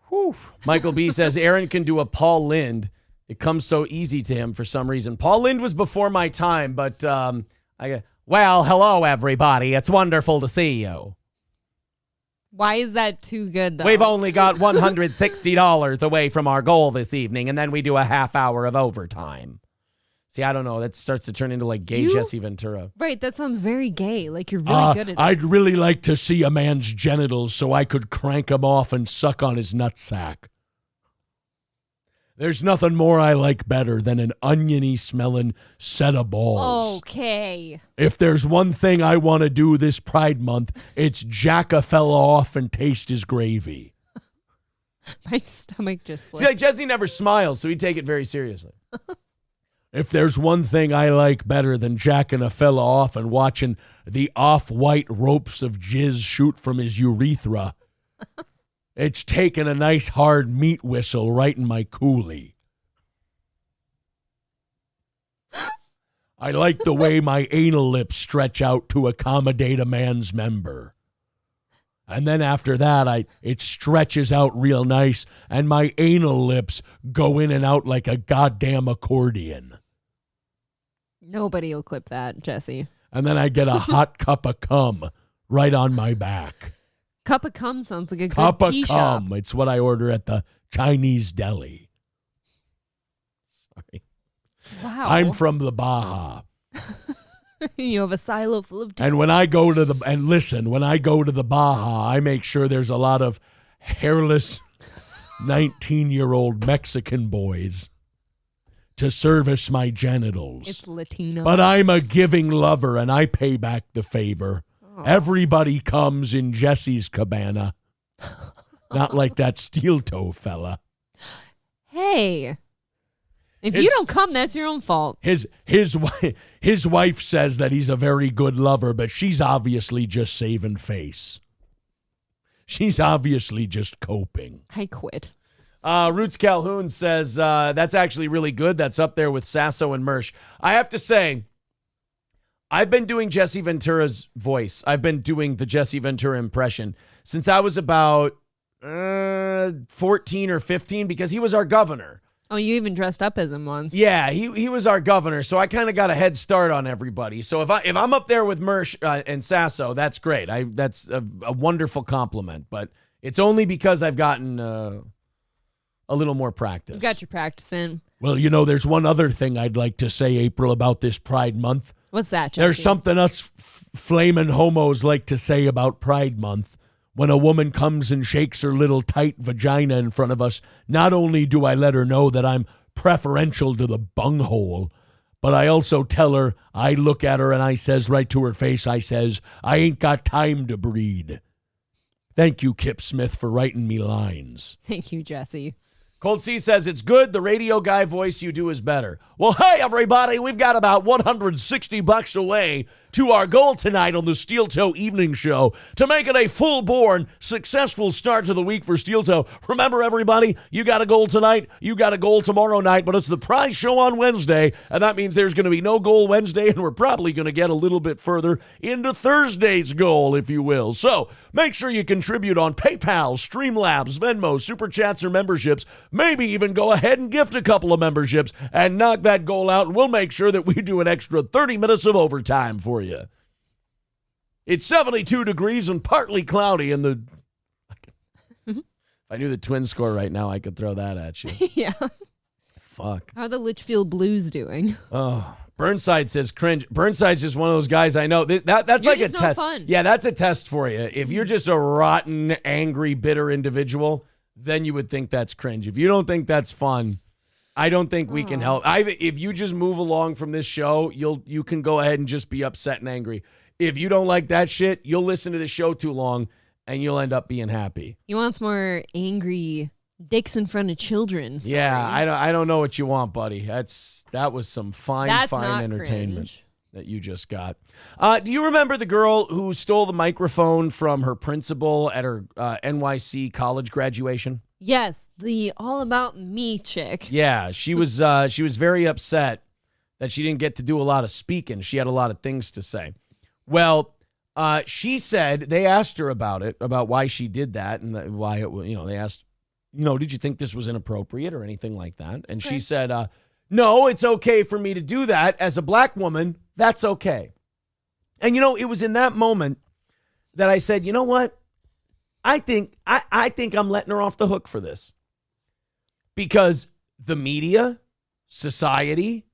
Whew. Michael B says Aaron can do a Paul Lynde. It comes so easy to him for some reason. Paul Lynde was before my time, but well, hello everybody. It's wonderful to see you. Why is that too good, though? We've only got $160 away from our goal this evening, and then we do a half hour of overtime. See, I don't know. That starts to turn into like gay Jesse Ventura. Right, that sounds very gay. Like you're really good at it. I'd really like to see a man's genitals so I could crank him off and suck on his nutsack. There's nothing more I like better than an oniony smelling set of balls. Okay. If there's one thing I want to do this Pride Month, it's jack a fella off and taste his gravy. My stomach just flipped. See, like Jesse never smiles, so he'd take it very seriously. If there's one thing I like better than jacking a fella off and watching the off-white ropes of jizz shoot from his urethra, it's taking a nice hard meat whistle right in my coolie. I like the way my anal lips stretch out to accommodate a man's member. And then after that, it stretches out real nice, and my anal lips go in and out like a goddamn accordion. Nobody will clip that, Jesse. And then I get a hot cup of cum right on my back. Cup of cum sounds like a good Cup of tea shop. cum. It's what I order at the Chinese deli. Sorry. Wow. I'm from the Baja. You have a silo full of And when I go to the Baja, I make sure there's a lot of hairless 19-year-old Mexican boys to service my genitals. It's Latino. But I'm a giving lover, and I pay back the favor. Oh. Everybody comes in Jesse's cabana. Not like that steel toe fella. Hey. If you don't come, that's your own fault. His wife says that he's a very good lover, but she's obviously just saving face. She's obviously just coping. I quit. Roots Calhoun says, that's actually really good. That's up there with Sasso and Mersch. I have to say, I've been doing Jesse Ventura's voice. I've been doing the Jesse Ventura impression since I was about 14 or 15 because he was our governor. Oh, you even dressed up as him once. Yeah, he was our governor, so I kind of got a head start on everybody. So if I'm up there with Mersch and Sasso, that's great. That's a wonderful compliment. But it's only because I've gotten a little more practice. You got your practice in. Well, there's one other thing I'd like to say, April, about this Pride Month. What's that, Jesse? There's something us flamin' homos like to say about Pride Month. When a woman comes and shakes her little tight vagina in front of us, not only do I let her know that I'm preferential to the bunghole, but I also tell her, I look at her and I says right to her face, I says, I ain't got time to breed. Thank you, Kip Smith, for writing me lines. Thank you, Jesse. Cold C says, it's good. The radio guy voice you do is better. Well, hey, everybody. We've got about $160 away to our goal tonight on the Steel Toe Evening Show to make it a full-born, successful start to the week for Steel Toe. Remember, everybody, you got a goal tonight, you got a goal tomorrow night, but it's the prize show on Wednesday, and that means there's going to be no goal Wednesday, and we're probably going to get a little bit further into Thursday's goal, if you will. So make sure you contribute on PayPal, Streamlabs, Venmo, Super Chats, or memberships. Maybe even go ahead and gift a couple of memberships and knock that goal out, and we'll make sure that we do an extra 30 minutes of overtime for you. It's 72 degrees and partly cloudy in the... If I knew the Twins score right now, I could throw that at you. Yeah. Fuck. How are the Litchfield Blues doing? Oh, Burnside says cringe. Burnside's just one of those guys I know. That's You're like a just no test. fun. Yeah, that's a test for you. If you're just a rotten, angry, bitter individual, then you would think that's cringe. If you don't think that's fun, I don't think we can help. If you just move along from this show, you can go ahead and just be upset and angry. If you don't like that shit, you'll listen to the show too long, and you'll end up being happy. He wants more angry dicks in front of children stories. Yeah, I don't know what you want, buddy. That was some fine entertainment cringe. That you just got. Do you remember the girl who stole the microphone from her principal at her NYC college graduation? Yes, the All About Me chick. Yeah, she was very upset that she didn't get to do a lot of speaking. She had a lot of things to say. Well, she said they asked her about it, about why she did that, and why it. They asked, did you think this was inappropriate or anything like that? And she said, no, it's okay for me to do that as a black woman. That's okay. And it was in that moment that I said, you know what? I think I'm letting her off the hook for this, because the media, society,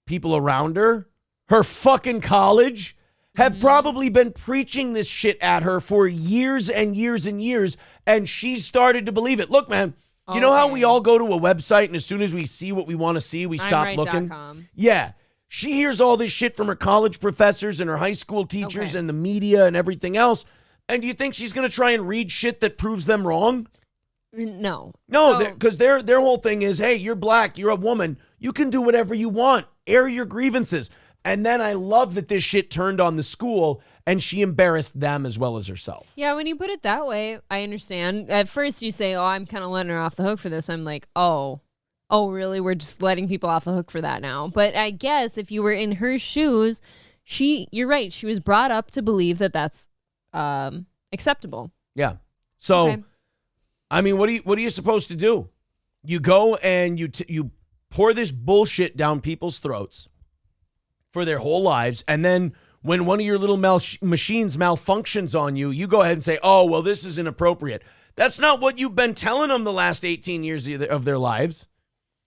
people around her, her fucking college have probably been preaching this shit at her for years and years and years, and she started to believe it. Look, man, you know how we all go to a website and as soon as we see what we want to see, we stop looking? Yeah. She hears all this shit from her college professors and her high school teachers and the media and everything else. And do you think she's going to try and read shit that proves them wrong? No. No, because their whole thing is, hey, you're black, you're a woman, you can do whatever you want, air your grievances. And then I love that this shit turned on the school and she embarrassed them as well as herself. Yeah, when you put it that way, I understand. At first you say, I'm kind of letting her off the hook for this. I'm like, oh, really? We're just letting people off the hook for that now. But I guess if you were in her shoes, you're right. She was brought up to believe that that's acceptable. Yeah. So, I mean, what are you supposed to do? You go and you pour this bullshit down people's throats for their whole lives, and then when one of your little machines malfunctions on you, you go ahead and say, oh, well, this is inappropriate. That's not what you've been telling them the last 18 years of their lives,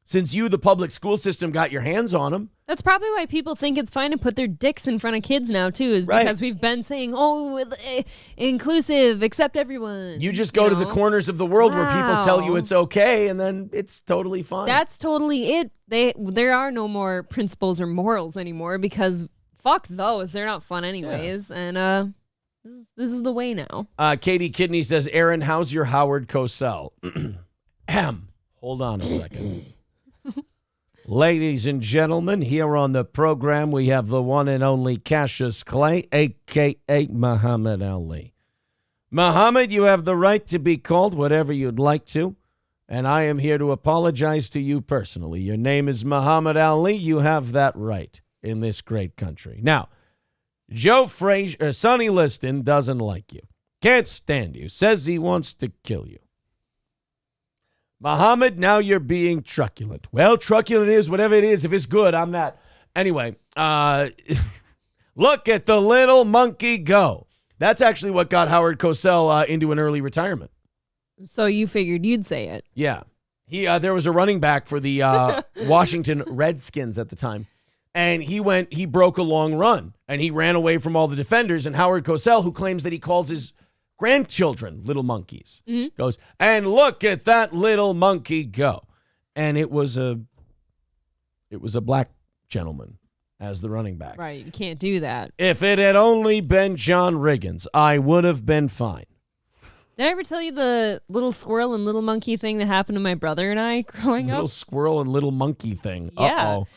since you, the public school system, got your hands on them. That's probably why people think it's fine to put their dicks in front of kids now, too, is because we've been saying, inclusive, accept everyone. You just go to the corners of the world where people tell you it's okay, and then it's totally fine. That's totally it. There are no more principles or morals anymore, because fuck those. They're not fun anyways. Yeah. And this is the way now. Katie Kidney says, Aaron, how's your Howard Cosell? Hold on a second. Ladies and gentlemen, here on the program, we have the one and only Cassius Clay, a.k.a. Muhammad Ali. Muhammad, you have the right to be called whatever you'd like to, and I am here to apologize to you personally. Your name is Muhammad Ali. You have that right in this great country. Now, Joe Frazier, Sonny Liston doesn't like you, can't stand you, says he wants to kill you. Muhammad, now you're being truculent. Well, truculent is whatever it is. If it's good, I'm not. Anyway, look at the little monkey go. That's actually what got Howard Cosell into an early retirement. So you figured you'd say it. Yeah. There was a running back for the Washington Redskins at the time. And he broke a long run. And he ran away from all the defenders. And Howard Cosell, who claims that he calls his grandchildren little monkeys, goes, and look at that little monkey go. And it was a black gentleman as the running back. Right, you can't do that. If it had only been John Riggins, I would have been fine. Did I ever tell you the little squirrel and little monkey thing that happened to my brother and I growing up? Little squirrel and little monkey thing. Yeah. Uh-oh.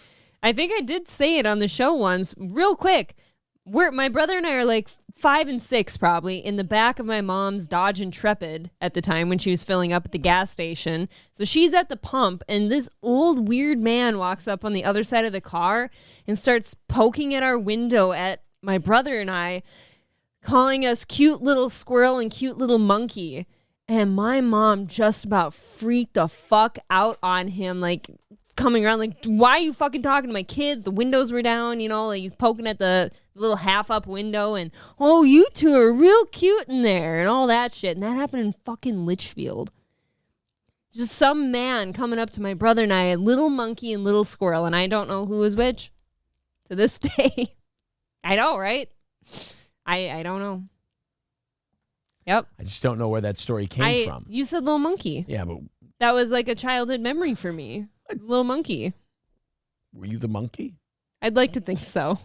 I think I did say it on the show once. Real quick. My brother and I are like 5 and 6 probably in the back of my mom's Dodge Intrepid at the time when she was filling up at the gas station. So she's at the pump and this old weird man walks up on the other side of the car and starts poking at our window at my brother and I, calling us cute little squirrel and cute little monkey. And my mom just about freaked the fuck out on him, like coming around like, why are you fucking talking to my kids? The windows were down, like he's poking at the little half up window and, oh, you two are real cute in there and all that shit. And that happened in fucking Litchfield. Just some man coming up to my brother and I, a little monkey and little squirrel, and I don't know who was which to this day. I know, right? I don't know. Yep. I just don't know where that story came from. You said little monkey. Yeah, but that was like a childhood memory for me. Little monkey. Were you the monkey? I'd like to think so.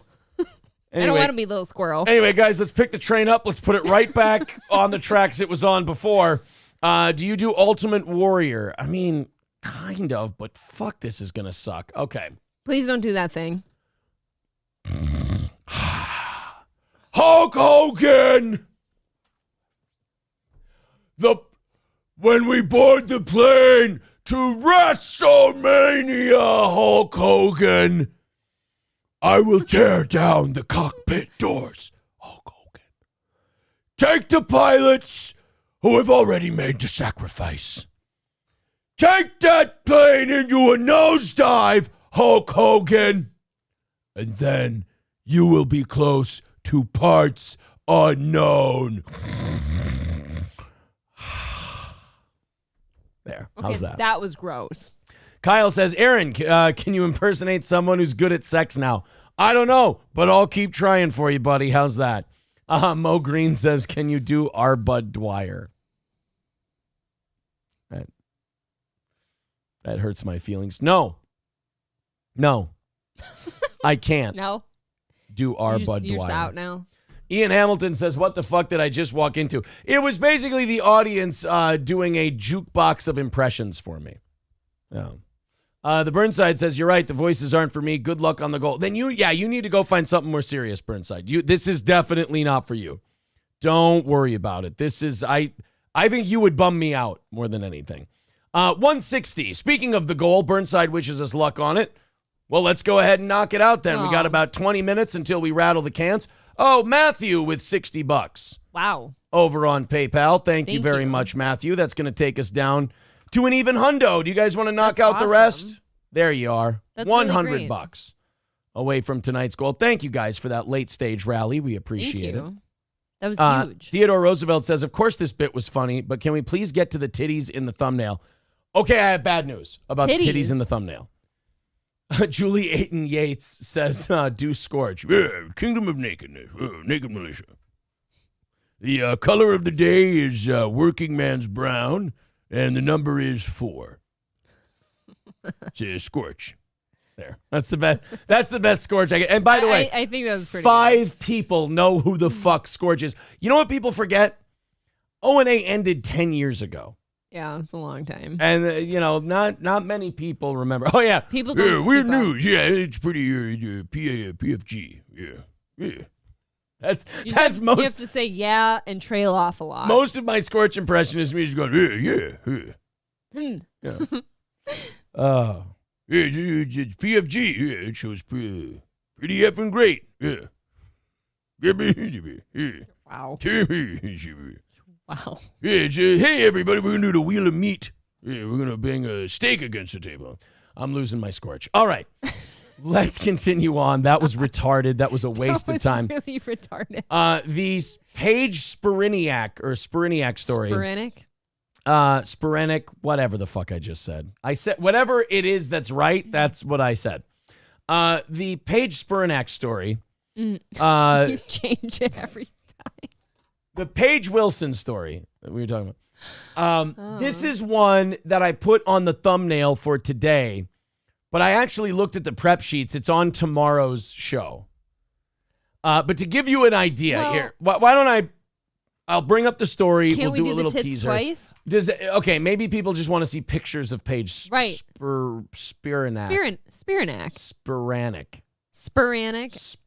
Anyway, I don't want to be little squirrel. Anyway, guys, let's pick the train up. Let's put it right back on the tracks it was on before. Do you do Ultimate Warrior? I mean, kind of, but fuck, this is going to suck. Okay. Please don't do that thing. Hulk Hogan! When we board the plane to WrestleMania, Hulk Hogan, I will tear down the cockpit doors, Hulk Hogan. Take the pilots who have already made the sacrifice. Take that plane into a nosedive, Hulk Hogan. And then you will be close to parts unknown. There. Okay, how's that? That was gross. Kyle says, Aaron, can you impersonate someone who's good at sex now? I don't know, but I'll keep trying for you, buddy. How's that? Mo Green says, can you do our Bud Dwyer? That hurts my feelings. No, I can't. No. Do our Bud You're Dwyer. just out now. Ian Hamilton says, what the fuck did I just walk into? It was basically the audience doing a jukebox of impressions for me. Yeah. The Burnside says, you're right, the voices aren't for me. Good luck on the goal. Then you need to go find something more serious, Burnside. This is definitely not for you. Don't worry about it. This is, I think you would bum me out more than anything. 160. Speaking of the goal, Burnside wishes us luck on it. Well, let's go ahead and knock it out then. We got about 20 minutes until we rattle the cans. Oh, Matthew with $60. Wow. Over on PayPal. Thank you very much, Matthew. That's going to take us down to an even hundo. Do you guys want to knock out the rest? There you are. That's $100 really away from tonight's goal. Thank you guys for that late stage rally. We appreciate it. That was huge. Theodore Roosevelt says, of course this bit was funny, but can we please get to the titties in the thumbnail? Okay, I have bad news about the titties in the thumbnail. Julie Ayton Yates says, do Scorch. Kingdom of Nakedness. Naked Militia. The color of the day is working man's brown, and the number is 4. It's Scorch. There. That's the best. That's the best Scorch I get. And by the way, I think that was pretty 5 people know who the fuck Scorch is. You know what people forget? O&A ended 10 years ago. Yeah, it's a long time. And, not many people remember. Oh, yeah. People don't weird news. Yeah, it's pretty PFG. Yeah. That's most. You have to say yeah and trail off a lot. Most of my Scorch impression is me just going, yeah. It's PFG. Yeah, it shows pretty effing great. Yeah. Wow. Wow. Yeah, it's, hey, everybody, we're going to do the wheel of meat. Yeah, we're going to bang a steak against the table. I'm losing my Scorch. All right. Let's continue on. That was retarded. That was a waste of time. Really retarded. The Paige Spiriniak story. Spirinic, whatever the fuck I just said. I said, whatever it is that's right, that's what I said. The Paige Spiriniak story. You change it every time. The Paige Wilson story that we were talking about. This is one that I put on the thumbnail for today, but I actually looked at the prep sheets. It's on tomorrow's show. But to give you an idea here, why don't I'll bring up the story. Can't we'll we do a little the tits teaser. Twice? Okay, maybe people just want to see pictures of Paige Right. Spiranak. Sporanic.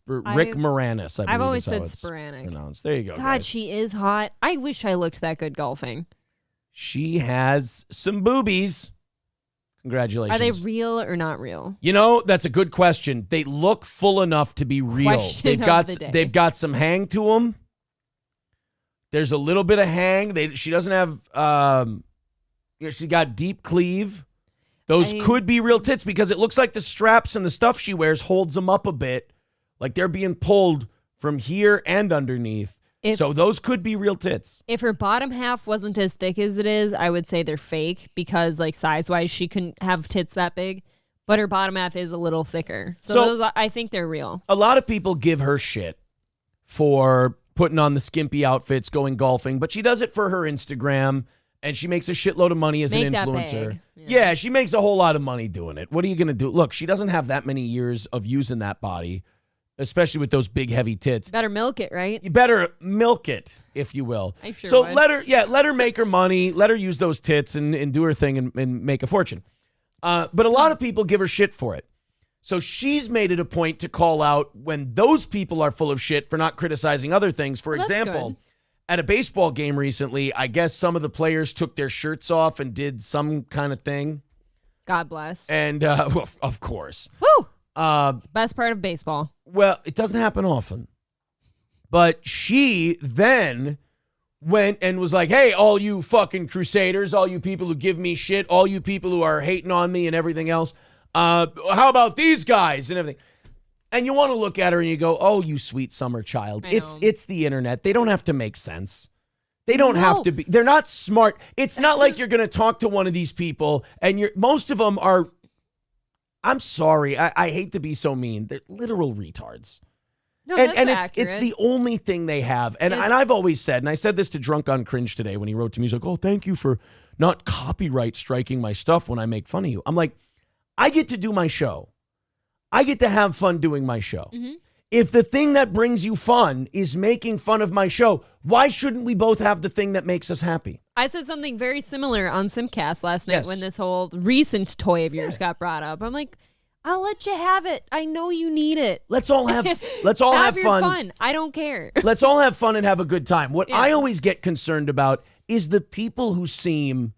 Rick Moranis, I believe I've always is how said it's sporanic. pronounced. There you go. God, guys. she is hot. I wish I looked that good golfing. She has some boobies. Congratulations. Are they real or not real? You know, that's a good question. They look full enough to be real. Question of the day. They've got some hang to them. There's a little bit of hang. She doesn't have. She got deep cleave. Those could be real tits because it looks like the straps and the stuff she wears holds them up a bit, like they're being pulled from here and underneath. So those could be real tits. If her bottom half wasn't as thick as it is, I would say they're fake because, like, size-wise, she couldn't have tits that big. But her bottom half is a little thicker. So those, I think they're real. A lot of people give her shit for putting on the skimpy outfits, going golfing, but she does it for her Instagram, and she makes a shitload of money as an influencer. Yeah, she makes a whole lot of money doing it. What are you going to do? Look, she doesn't have that many years of using that body, especially with those big, heavy tits. Better milk it, right? You better milk it, if you will. I sure so would. let her make her money. Let her use those tits and do her thing and make a fortune. But a lot of people give her shit for it. So she's made it a point to call out when those people are full of shit for not criticizing other things. For example, at a baseball game recently, I guess some of the players took their shirts off and did some kind of thing. God bless. And of course. Woo! It's the best part of baseball. Well, it doesn't happen often. But she then went and was like, hey, all you fucking crusaders, all you people who give me shit, all you people who are hating on me and everything else, how about these guys and everything? And you want to look at her and you go, oh, you sweet summer child. It's the internet. They don't have to make sense. They don't have to be. They're not smart. It's not like you're going to talk to one of these people and most of them are, I'm sorry, I hate to be so mean. They're literal retards. No, and that's it's the only thing they have. And I've always said, and I said this to Drunk on Cringe today when he wrote to me, he's like, oh, thank you for not copyright striking my stuff when I make fun of you. I'm like, I get to do my show. I get to have fun doing my show. Mm-hmm. If the thing that brings you fun is making fun of my show, why shouldn't we both have the thing that makes us happy? I said something very similar on Simcast last night when this whole recent toy of yours got brought up. I'm like, I'll let you have it. I know you need it. Let's all have your fun. fun. I don't care. Let's all have fun and have a good time. What I always get concerned about is the people who seem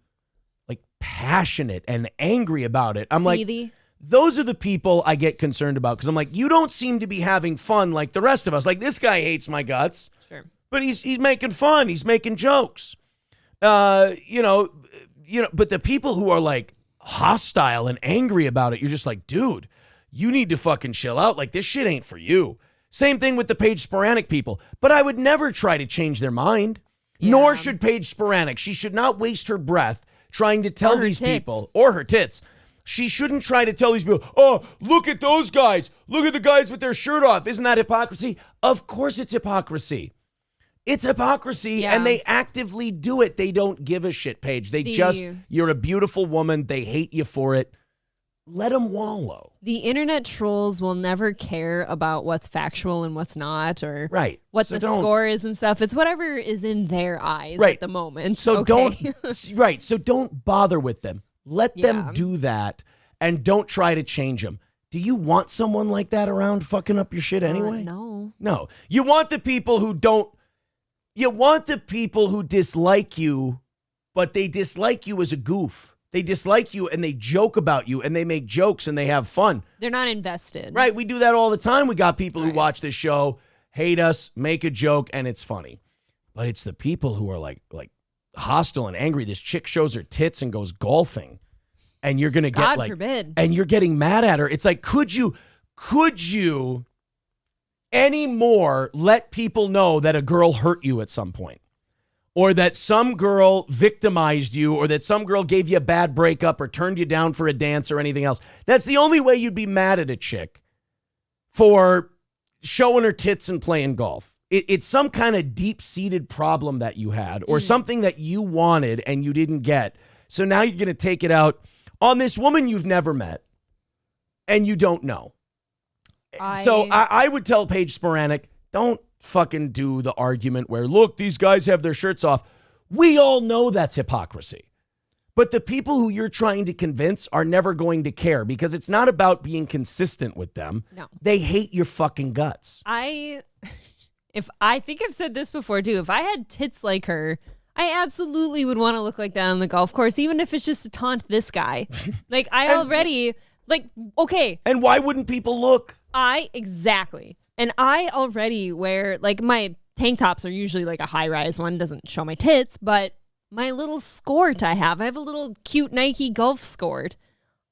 like passionate and angry about it. I'm like, those are the people I get concerned about because I'm like, you don't seem to be having fun like the rest of us. Like this guy hates my guts, sure, but he's making fun. He's making jokes. But the people who are like hostile and angry about it, you're just like, dude, you need to fucking chill out. Like this shit ain't for you. Same thing with the Paige Sporanic people. But I would never try to change their mind. Nor should Paige Sporanic. She should not waste her breath trying to tell these people or her tits. She shouldn't try to tell these people, oh, look at those guys. Look at the guys with their shirt off. Isn't that hypocrisy? Of course it's hypocrisy. It's hypocrisy, and they actively do it. They don't give a shit, Paige. You're a beautiful woman. They hate you for it. Let them wallow. The internet trolls will never care about what's factual and what's not, or what the score is and stuff. It's whatever is in their eyes at the moment. So don't bother with them. Let them do that, and don't try to change them. Do you want someone like that around fucking up your shit anyway? No. You want the people who don't. You want the people who dislike you, but they dislike you as a goof. They dislike you and they joke about you and they make jokes and they have fun. They're not invested. Right. We do that all the time. We got people who watch this show, hate us, make a joke, and it's funny. But it's the people who are like hostile and angry. This chick shows her tits and goes golfing. And you're going to get God forbid. And you're getting mad at her. It's like, could you anymore let people know that a girl hurt you at some point, or that some girl victimized you, or that some girl gave you a bad breakup or turned you down for a dance or anything else? That's the only way you'd be mad at a chick, for showing her tits and playing golf. It's some kind of deep-seated problem that you had, or something that you wanted and you didn't get. So now you're going to take it out on this woman you've never met and you don't know. So I would tell Paige Sporanic, don't fucking do the argument where, look, these guys have their shirts off. We all know that's hypocrisy. But the people who you're trying to convince are never going to care because it's not about being consistent with them. No. They hate your fucking guts. I think I've said this before too. If I had tits like her, I absolutely would want to look like that on the golf course, even if it's just to taunt this guy. Like okay. And why wouldn't people look? Exactly. And I already wear, like, my tank tops are usually like a high-rise one, doesn't show my tits, but my little skirt I have a little cute Nike golf skirt.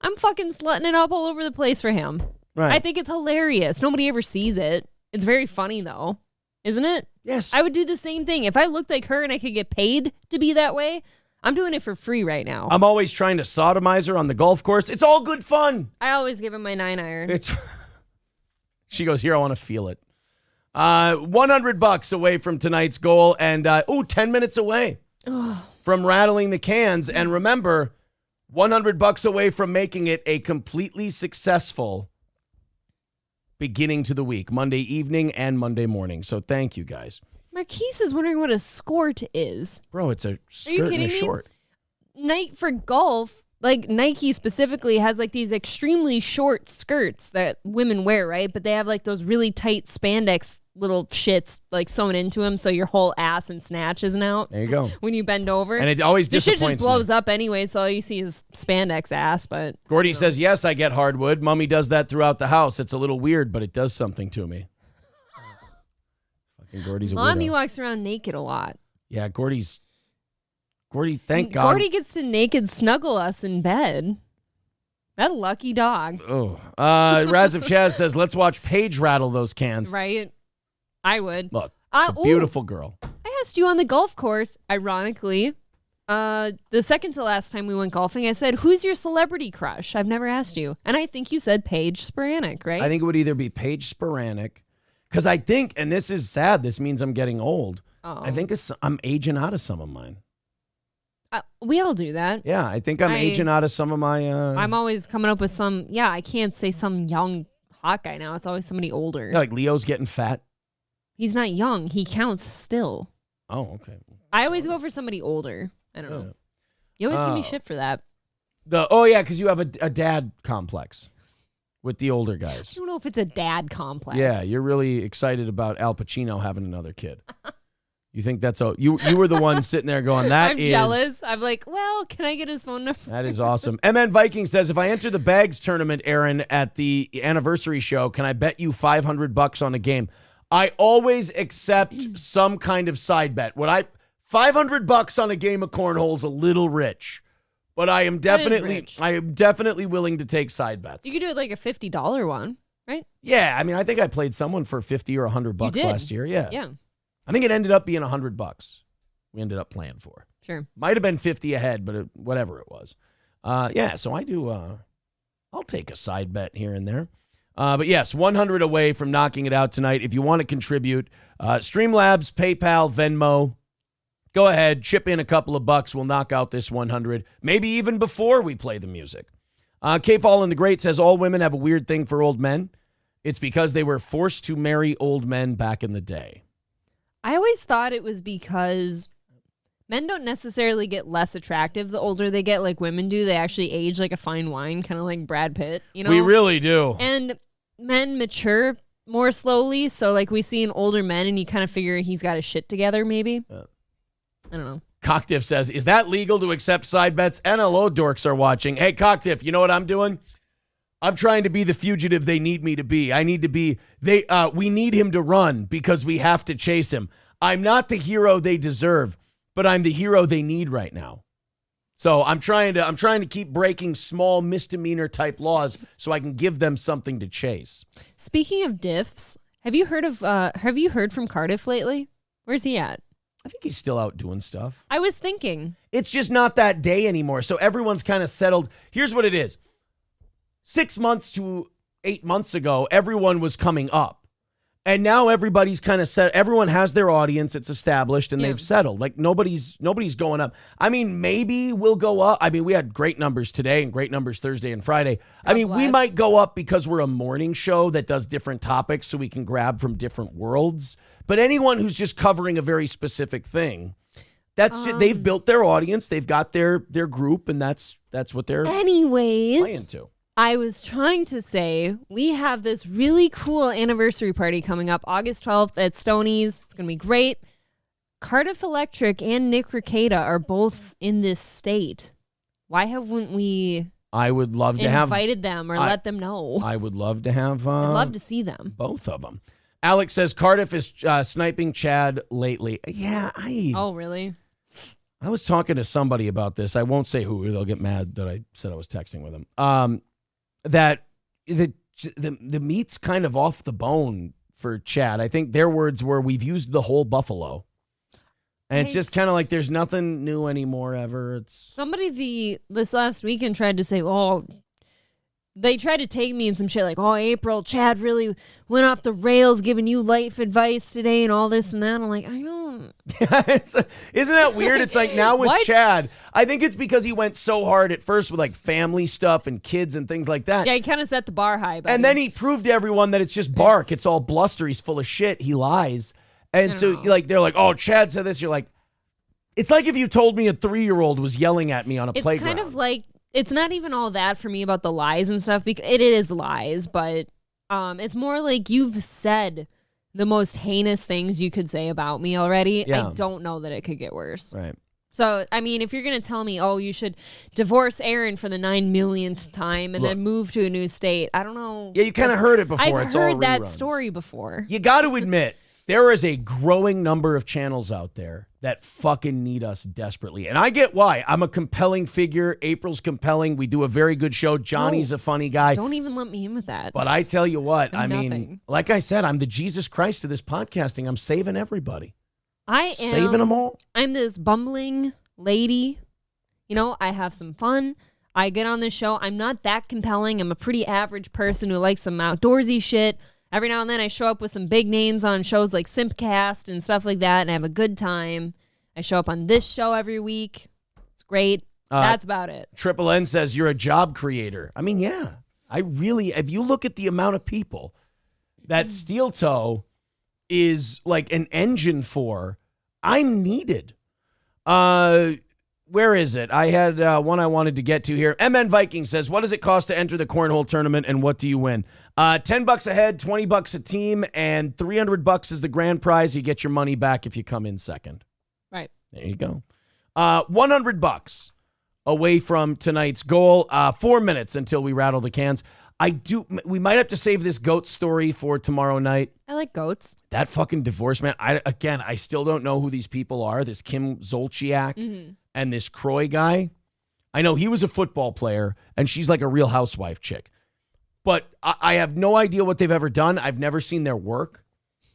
I'm fucking slutting it up all over the place for him. Right. I think it's hilarious. Nobody ever sees it. It's very funny though, isn't it? Yes. I would do the same thing. If I looked like her and I could get paid to be that way, I'm doing it for free right now. I'm always trying to sodomize her on the golf course. It's all good fun. I always give him my 9-iron. She goes, here, I want to feel it. $100 away from tonight's goal and 10 minutes away from rattling the cans. And remember, $100 away from making it a completely successful beginning to the week, Monday evening and Monday morning. So thank you, guys. Marquise is wondering what a skirt is. Bro, it's a Are you skirt and kidding a me? short. Night for golf, like Nike specifically has like these extremely short skirts that women wear, right? But they have like those really tight spandex little shits like sewn into them, so your whole ass and snatch isn't out. There you go. When you bend over, And it always this shit disappoints just blows up anyway, so all you see is spandex ass. But Gordy says, yes, I get hardwood. Mommy does that throughout the house. It's a little weird, but it does something to me. Fucking Gordy's a Mommy weirdo. walks around naked a lot. Yeah, Gordy, thank God. Gordy gets to naked snuggle us in bed. That lucky dog. Oh. Raz of Chaz says, let's watch Paige rattle those cans. Right? I would. Look, it's a beautiful girl. I asked you on the golf course, ironically, the second to last time we went golfing, I said, who's your celebrity crush? I've never asked you. And I think you said Paige Sporanic, right? I think it would either be Paige Sporanic, because I think, and this is sad, this means I'm getting old. Uh-oh. I think I'm aging out of some of mine. We all do that. Yeah, I think I'm aging out of some of my... I'm always coming up with some, I can't say some young hot guy now. It's always somebody older. Yeah, like Leo's getting fat. He's not young. He counts still. Oh, okay. I always go for somebody older. I don't know. You always give me shit for that. Because you have a dad complex with the older guys. I don't know if it's a dad complex. Yeah, you're really excited about Al Pacino having another kid. You think that's you were the one sitting there going, I'm jealous. I'm like, well, can I get his phone number? That is awesome. MN Viking says, if I enter the bags tournament, Aaron, at the anniversary show, can I bet you $500 on a game? I always accept some kind of side bet. $500 on a game of cornhole is a little rich, but I am definitely willing to take side bets. You could do it like a $50 one, right? Yeah, I mean, I think I played someone for $50 or $100 last year. Yeah. Yeah. I think it ended up being $100. We ended up playing for. Sure. Might have been 50 ahead, but whatever it was. So I do. I'll take a side bet here and there. But yes, 100 away from knocking it out tonight. If you want to contribute, Streamlabs, PayPal, Venmo, go ahead, chip in a couple of bucks. We'll knock out this 100, maybe even before we play the music. K-Fall the Great says all women have a weird thing for old men. It's because they were forced to marry old men back in the day. I always thought it was because men don't necessarily get less attractive the older they get, like women do. They actually age like a fine wine, kind of like Brad Pitt, you know? We really do. And men mature more slowly, so like we see an older man and you kind of figure he's got his shit together, maybe. I don't know. Cocktiff says, is that legal to accept side bets? NLO dorks are watching. Hey, Cocktiff, you know what I'm doing? I'm trying to be the fugitive they need me to be. I need to be, we need him to run because we have to chase him. I'm not the hero they deserve, but I'm the hero they need right now. So I'm trying to keep breaking small misdemeanor type laws so I can give them something to chase. Speaking of diffs, have you heard from Cardiff lately? Where's he at? I think he's still out doing stuff. I was thinking. It's just not that day anymore. So everyone's kind of settled. Here's what it is. 6 months to 8 months ago, everyone was coming up. And now everybody's kind of set. Everyone has their audience. It's established and they've settled. Like nobody's going up. I mean, maybe we'll go up. I mean, we had great numbers today and great numbers Thursday and Friday. We might go up because we're a morning show that does different topics so we can grab from different worlds. But anyone who's just covering a very specific thing, they've built their audience, they've got their group, and that's what they're playing to. I was trying to say we have this really cool anniversary party coming up August 12th at Stoney's. It's going to be great. Cardiff Electric and Nick Rekieta are both in this state. Why haven't we I would love to have invited them or let them know? I would love to have I'd love to see them. Both of them. Alex says Cardiff is sniping Chad lately. Yeah, Oh, really? I was talking to somebody about this. I won't say who. They'll get mad that I said I was texting with them. That the meat's kind of off the bone for Chad. I think their words were, "We've used the whole buffalo." And it's just kind of like there's nothing new anymore ever. It's somebody this last weekend tried to say, "Oh, they tried to take me in some shit like, oh, April, Chad really went off the rails giving you life advice today and all this and that." I'm like, I don't. Isn't that weird? It's like now with Chad, I think it's because he went so hard at first with like family stuff and kids and things like that. Yeah, he kind of set the bar high. And then he proved to everyone that it's just bark. It's all bluster. He's full of shit. He lies. And so like they're like, oh, Chad said this. You're like, it's like if you told me a 3-year-old was yelling at me on a playground. It's kind of like, it's not even all that for me about the lies and stuff, because it is lies, but it's more like you've said the most heinous things you could say about me already. Yeah. I don't know that it could get worse. Right. So, I mean, if you're going to tell me, oh, you should divorce Aaron for the 9 millionth time and then move to a new state, I don't know. Yeah, you kind of heard it before. I've heard that story before. You got to admit, there is a growing number of channels out there that fucking need us desperately. And I get why. I'm a compelling figure. April's compelling. We do a very good show. Johnny's a funny guy. Don't even let me in with that. But I tell you what, I'm I mean, nothing. like I said, I'm the Jesus Christ of this podcasting. I'm saving everybody. I am saving them all. I'm this bumbling lady. You know, I have some fun. I get on this show. I'm not that compelling. I'm a pretty average person who likes some outdoorsy shit. Every now and then I show up with some big names on shows like Simpcast and stuff like that, and I have a good time. I show up on this show every week. It's great. That's about it. Triple N says you're a job creator. I mean, yeah. I really, if you look at the amount of people that Steel Toe is like an engine for, I'm needed. Where is it? I had one I wanted to get to here. MN Viking says, what does it cost to enter the cornhole tournament and what do you win? $10 a head, $20 a team, and $300 is the grand prize. You get your money back if you come in second. Right. There you go. $100 away from tonight's goal. 4 minutes until we rattle the cans. We might have to save this goat story for tomorrow night. I like goats. That fucking divorce, man. I still don't know who these people are. This Kim Zolciak and this Croy guy. I know he was a football player, and she's like a Real Housewife chick. But I have no idea what they've ever done. I've never seen their work.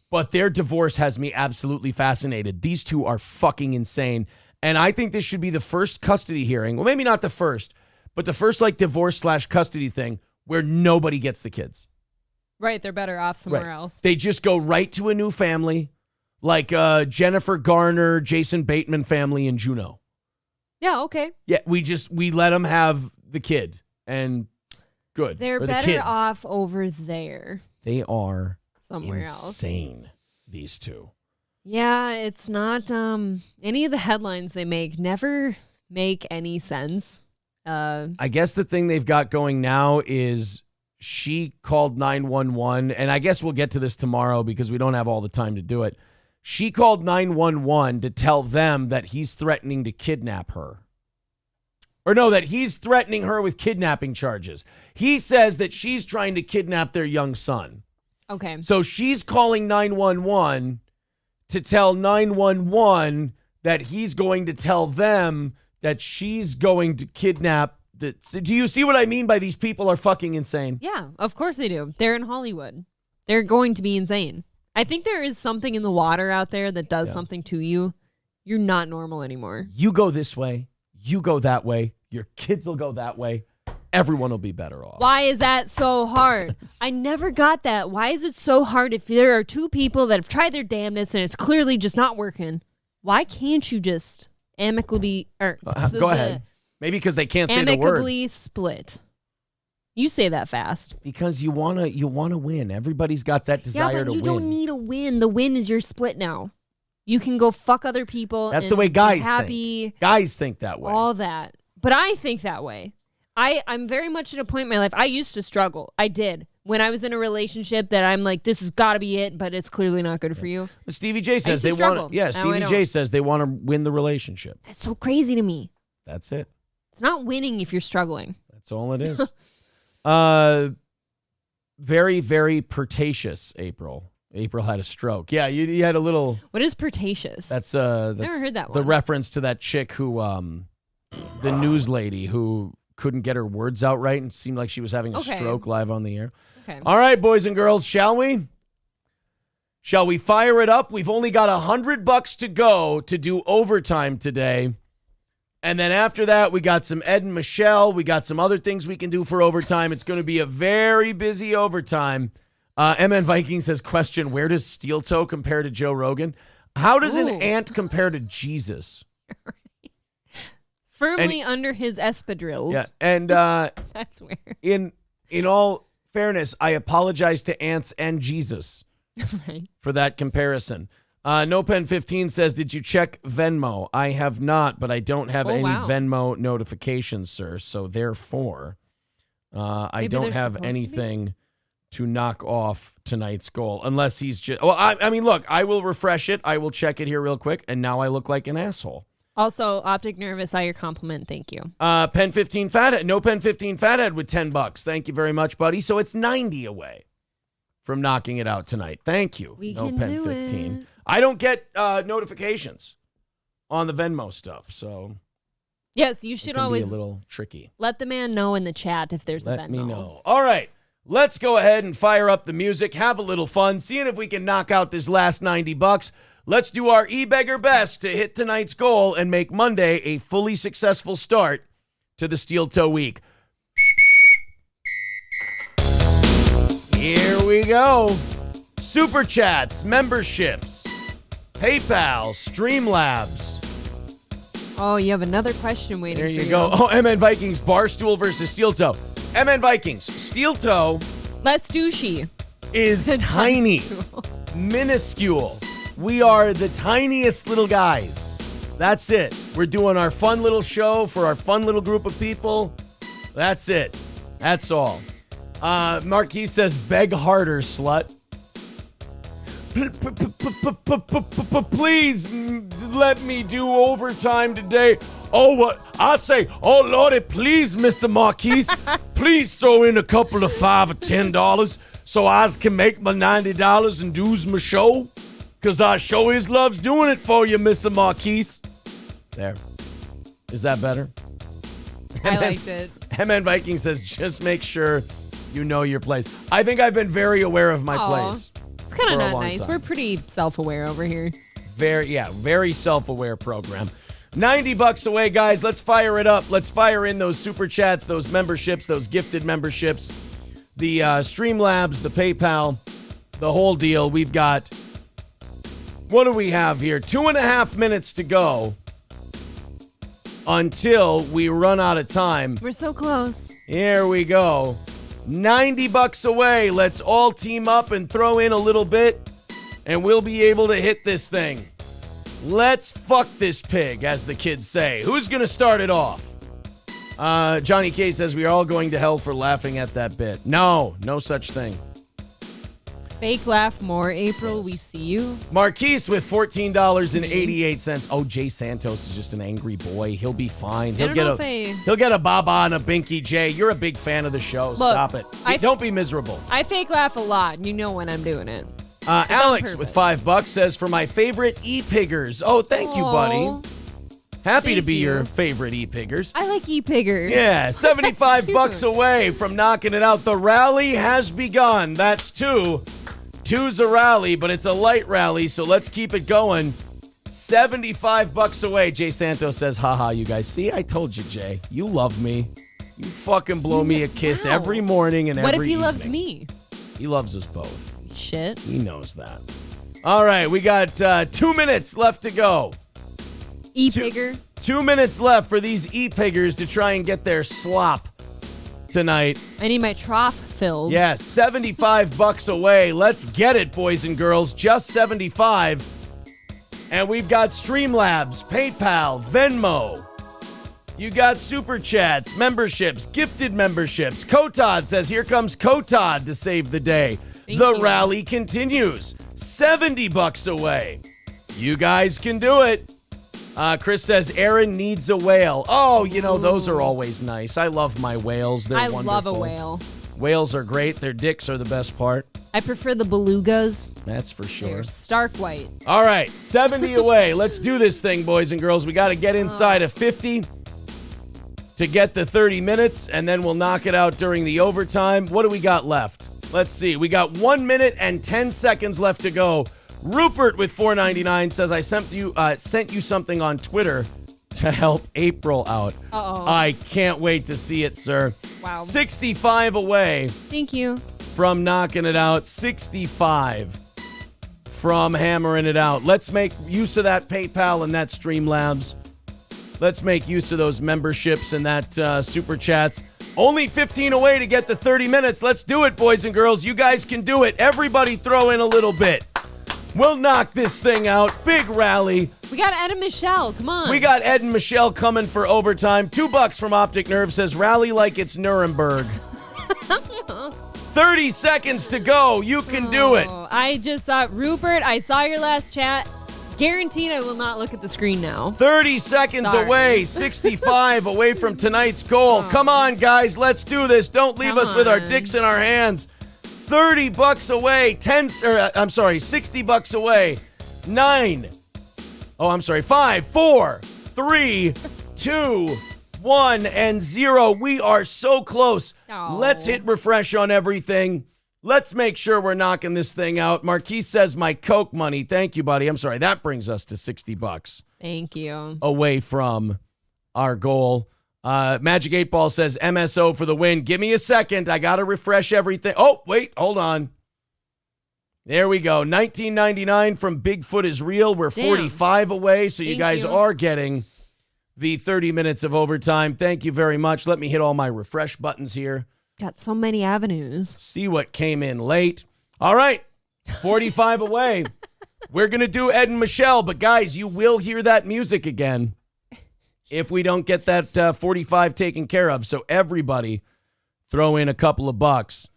But their divorce has me absolutely fascinated. These two are fucking insane. And I think this should be the first custody hearing. Well, maybe not the first, but the first like divorce/custody thing where nobody gets the kids. Right. They're better off somewhere else. They just go right to a new family, like Jennifer Garner, Jason Bateman family in Juneau. Yeah, okay. Yeah, we let them have the kid, and good. They're better off over there. They are somewhere insane, these two. Yeah, it's not any of the headlines they make never make any sense. I guess the thing they've got going now is she called 911, and I guess we'll get to this tomorrow because we don't have all the time to do it. She called 911 to tell them that he's threatening to kidnap her. Or no, that he's threatening her with kidnapping charges. He says that she's trying to kidnap their young son. Okay. So she's calling 911 to tell 911 that he's going to tell them that she's going to kidnap. Do you see what I mean by these people are fucking insane? Yeah, of course they do. They're in Hollywood. They're going to be insane. I think there is something in the water out there that does something to you. You're not normal anymore. You go this way. You go that way. Your kids will go that way. Everyone will be better off. Why is that so hard? I never got that. Why is it so hard if there are two people that have tried their damnedest and it's clearly just not working? Why can't you just amicably... Go ahead. Maybe because they can't say the word. Amicably split. You say that fast. Because you wanna win. Everybody's got that desire to win. You don't need a win. The win is your split now. You can go fuck other people. That's and the way guys be happy. think. Guys think that way. All that. But I think that way. I'm very much at a point in my life. I used to struggle. I did. When I was in a relationship that I'm like, this has got to be it, but it's clearly not good for you. Stevie J says they want. Yeah, Stevie J says they want to win the relationship. That's so crazy to me. That's it. It's not winning if you're struggling. That's all it is. Very, very pertentious, April. April had a stroke. Yeah, you had a little. What is pertentious? That's never heard that one. The reference to that chick who, the news lady who couldn't get her words out right and seemed like she was having a stroke live on the air. Okay. All right, boys and girls, shall we? Shall we fire it up? We've only got $100 to go to do overtime today. And then after that, we got some Ed and Michelle. We got some other things we can do for overtime. It's going to be a very busy overtime. MN Viking says, question, where does Steel Toe compare to Joe Rogan? How does an ant compare to Jesus? Firmly under his espadrilles. Yeah, and that's where. In all fairness, I apologize to ants and Jesus for that comparison. NoPen15 says, did you check Venmo? I have not, but I don't have any Venmo notifications, sir. So therefore, I don't have anything to knock off tonight's goal, unless he's just. Well, I mean, look, I will refresh it. I will check it here real quick, and now I look like an asshole. Also, Optic Nervous, your compliment. Thank you. Pen15 Fathead. No Pen15 Fathead with $10. Thank you very much, buddy. So it's 90 away from knocking it out tonight. Thank you. We no can Pen do 15. it. I don't get notifications on the Venmo stuff, so yes, you should always be a little tricky. Let the man know in the chat if there's a Venmo. Let me know. All right. Let's go ahead and fire up the music, have a little fun, seeing if we can knock out this last $90. Let's do our e-beggar best to hit tonight's goal and make Monday a fully successful start to the Steel Toe Week. Here we go. Super Chats, memberships, PayPal, Streamlabs. Oh, you have another question waiting for you. There you go. Oh, MN Vikings, Barstool versus Steel Toe. MN Vikings, Steel Toe. Less douchey. Is tiny. Minuscule. We are the tiniest little guys. That's it. We're doing our fun little show for our fun little group of people. That's it. That's all. Marquis says, beg harder, slut. Please let me do overtime today. Oh, what? I say, oh, Lordy, please, Mr. Marquis, please throw in a couple of $5 or $10 so I can make my $90 and do my show. Because I sure is loves doing it for you, Mr. Marquis. There. Is that better? I liked it. MN Viking says, just make sure you know your place. I think I've been very aware of my place. It's kind of not nice. We're pretty self-aware over here. Very self-aware program. $90 away, guys. Let's fire it up. Let's fire in those super chats, those memberships, those gifted memberships, the Streamlabs, the PayPal, the whole deal. We've got, what do we have here? 2.5 minutes to go until we run out of time. We're so close. Here we go. $90 away. Let's all team up and throw in a little bit, and we'll be able to hit this thing. Let's fuck this pig, as the kids say. Who's going to start it off? Johnny K says we are all going to hell for laughing at that bit. No such thing. Fake laugh more, April. We see you. Marquise with $14.88. Oh, Jay Santos is just an angry boy. He'll be fine. He'll get a baba and a binky. Jay, you're a big fan of the show. Look, Stop it. Don't be miserable. I fake laugh a lot. You know when I'm doing it. Alex with $5 says, for my favorite e-piggers. Oh, thank you, buddy. Happy to be your favorite e-piggers. I like e-piggers. Yeah, $75 away from knocking it out. The rally has begun. That's two. Two's a rally, but it's a light rally, so let's keep it going. $75 away. Jay Santos says, haha, you guys. See, I told you, Jay. You love me. You fucking blow me a kiss every morning and every evening. What if he loves me? He loves us both. Shit. He knows that. All right, we got 2 minutes left to go. E-pigger. 2 minutes left for these e-piggers to try and get their slop tonight. I need my trough filled. Yes, $75 away. Let's get it, boys and girls. Just 75. And we've got Streamlabs, PayPal, Venmo. You got Super Chats, memberships, gifted memberships. Kotod says, here comes Kotod to save the day. The rally continues. $70 away. You guys can do it. Chris says, Aaron needs a whale. Oh, you know, those are always nice. I love my whales. They're wonderful. Love a whale. Whales are great. Their dicks are the best part. I prefer the belugas. That's for sure. They're stark white. All right, 70 away. Let's do this thing, boys and girls. We got to get inside of 50 to get the 30 minutes, and then we'll knock it out during the overtime. What do we got left? Let's see. We got 1 minute and 10 seconds left to go. Rupert with $4.99 says, I sent you something on Twitter to help April out. Uh-oh. I can't wait to see it, sir. Wow. 65 away. Thank you. From knocking it out. 65 from hammering it out. Let's make use of that PayPal and that Streamlabs. Let's make use of those memberships and that Super Chats. Only 15 away to get the 30 minutes. Let's do it, boys and girls. You guys can do it. Everybody throw in a little bit. We'll knock this thing out. Big rally. We got Ed and Michelle. Come on. We got Ed and Michelle coming for overtime. $2 from Optic Nerve says rally like it's Nuremberg. 30 seconds to go. You can do it. I just thought, Rupert, I saw your last chat. Guaranteed I will not look at the screen now. 30 seconds Sorry. away. 65 away from tonight's goal. Come on, guys. Let's do this. Don't leave us with our dicks in our hands. $30 away. 60 away. 5, 4, 3, 2, 1, and 0. We are so close. Let's hit refresh on everything. Let's make sure we're knocking this thing out. Marquise says my Coke money. Thank you, buddy. I'm sorry. That brings us to $60 Thank you. away from our goal. Magic 8 Ball says MSO for the win. Give me a second. I got to refresh everything. Oh, wait. Hold on. There we go. 1999 from Bigfoot is Real. We're 45 away, so you guys are getting the 30 minutes of overtime. Thank you very much. Let me hit all my refresh buttons here. Got so many avenues. See what came in late. All right. 45 away. We're going to do Ed and Michelle, but guys, you will hear that music again if we don't get that 45 taken care of. So everybody throw in a couple of bucks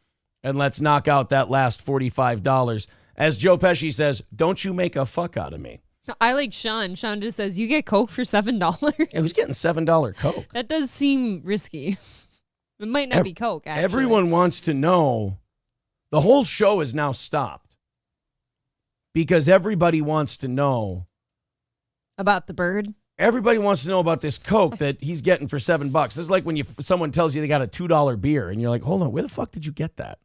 and let's knock out that last $45. As Joe Pesci says, don't you make a fuck out of me. I like Sean. Sean just says, you get Coke for $7? Yeah, who's getting $7 Coke? That does seem risky. It might not be Coke, actually. Everyone wants to know. The whole show is now stopped because everybody wants to know. About the bird? Everybody wants to know about this Coke that he's getting for $7. This is like when someone tells you they got a $2 beer and you're like, hold on, where the fuck did you get that?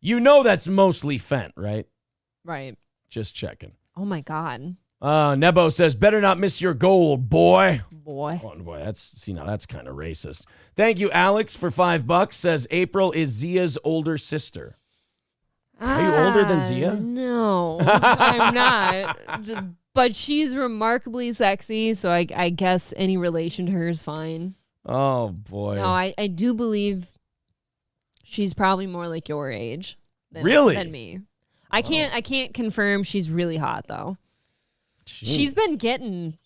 You know that's mostly Fent, right? Right. Just checking. Oh, my God. Nebo says, better not miss your goal, boy. Boy. Oh, boy, that's kind of racist. Thank you, Alex, for $5. Says April is Zia's older sister. Are you older than Zia? No, I'm not. But she's remarkably sexy, so I guess any relation to her is fine. Oh, boy. No, I do believe she's probably more like your age than me. I can't confirm she's really hot, though. Jeez. She's been getting,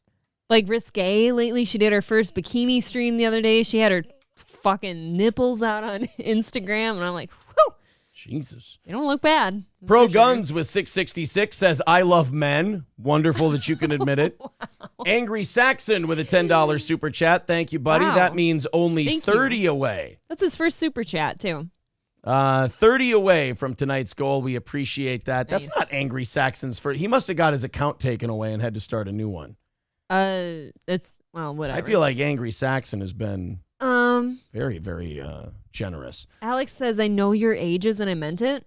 like, risque lately. She did her first bikini stream the other day. She had her fucking nipples out on Instagram, and I'm like, whew. Jesus. They don't look bad. Pro Guns with 666 says, I love men. Wonderful that you can admit it. Wow. Angry Saxon with a $10 super chat. Thank you, buddy. Wow. That means only 30 away. That's his first super chat, too. 30 away from tonight's goal. We appreciate that. Nice. That's not Angry Saxon's first. He must have got his account taken away and had to start a new one. It's, well, whatever. I feel like Angry Saxon has been very, very generous. Alex says, I know your ages and I meant it.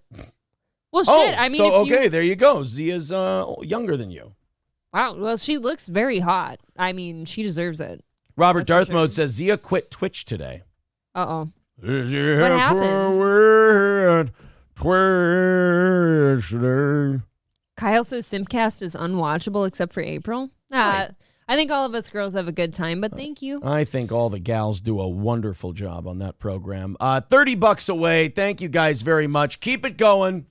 Well, shit. I mean, so, okay, there you go. Zia's younger than you. Wow. Well, she looks very hot. I mean, she deserves it. Robert Darth Mode says Zia quit Twitch today. Uh-oh. What happened? Kyle says Simcast is unwatchable except for April. I I think all of us girls have a good time, but thank you. I think all the gals do a wonderful job on that program. $30 away. Thank you guys very much. Keep it going.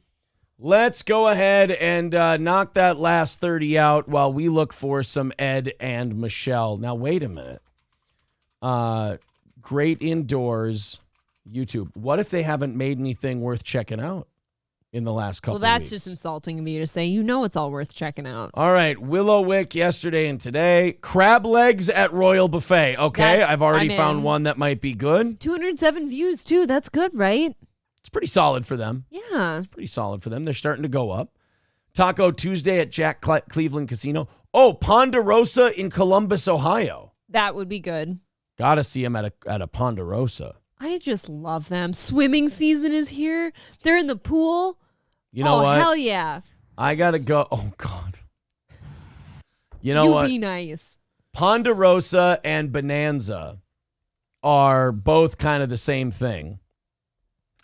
Let's go ahead and knock that last 30 out while we look for some Ed and Michelle. Now, wait a minute. Great Indoors, YouTube. What if they haven't made anything worth checking out in the last couple of weeks? Well, that's just insulting of you to say. You know it's all worth checking out. All right. Willow Wick yesterday and today. Crab legs at Royal Buffet. Okay, I've already found one that might be good. 207 views, too. That's good, right? It's pretty solid for them. Yeah. It's pretty solid for them. They're starting to go up. Taco Tuesday at Jack Cleveland Casino. Oh, Ponderosa in Columbus, Ohio. That would be good. Gotta see them at a Ponderosa. I just love them. Swimming season is here. They're in the pool. You know what? Oh, hell yeah. I gotta go. Oh, God. You know what? Be nice. Ponderosa and Bonanza are both kind of the same thing.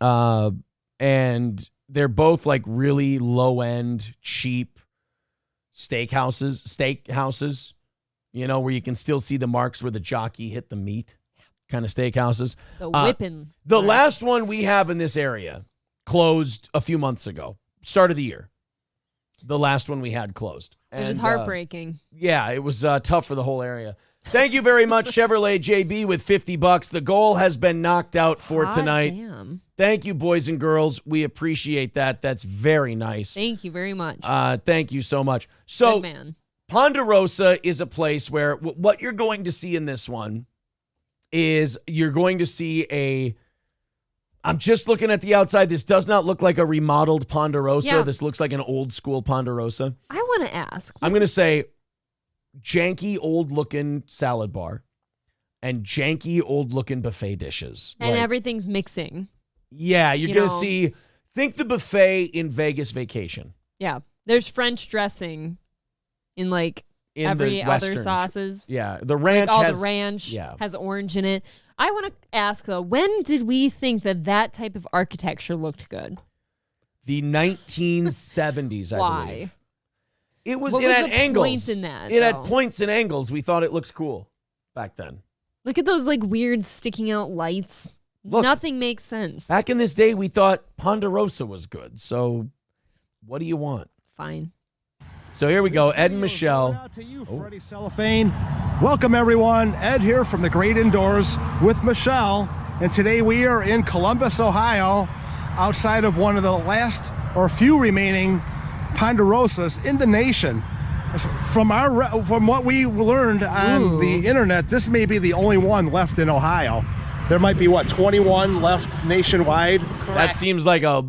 And they're both like really low-end, cheap steakhouses, you know, where you can still see the marks where the jockey hit the meat kind of steakhouses. The whipping. The last one we have in this area closed a few months ago, start of the year. The last one we had closed. It was heartbreaking. Yeah, it was tough for the whole area. Thank you very much, Chevrolet JB, with $50. The goal has been knocked out for tonight. Damn. Thank you, boys and girls. We appreciate that. That's very nice. Thank you very much. Thank you so much. So, good man. Ponderosa is a place where what you're going to see in this one is you're going to see I'm just looking at the outside. This does not look like a remodeled Ponderosa. Yeah. This looks like an old school Ponderosa. I want to ask. I'm going to say janky, old-looking salad bar and janky, old-looking buffet dishes. And everything's mixing. Yeah, you're going to see, think the buffet in Vegas Vacation. Yeah. There's French dressing in In every the other Western. sauces. Yeah, the ranch all has... the ranch yeah. has orange in it. I want to ask, though, when did we think that type of architecture looked good? The 1970s, I Why? believe. It was, What it was had the angles. point in that, it though? had points and angles. We thought it looks cool back then. Look at those weird sticking out lights. Look, Nothing makes sense. Back in this day, we thought Ponderosa was good. So what do you want? Fine. So here we go. Ed and Michelle. Freddie Cellophane. Welcome, everyone. Ed here from the Great Indoors with Michelle. And today we are in Columbus, Ohio, outside of one of the last or few remaining Ponderosas in the nation. From what we learned on the internet, this may be the only one left in Ohio. There might be, 21 left nationwide? That seems like a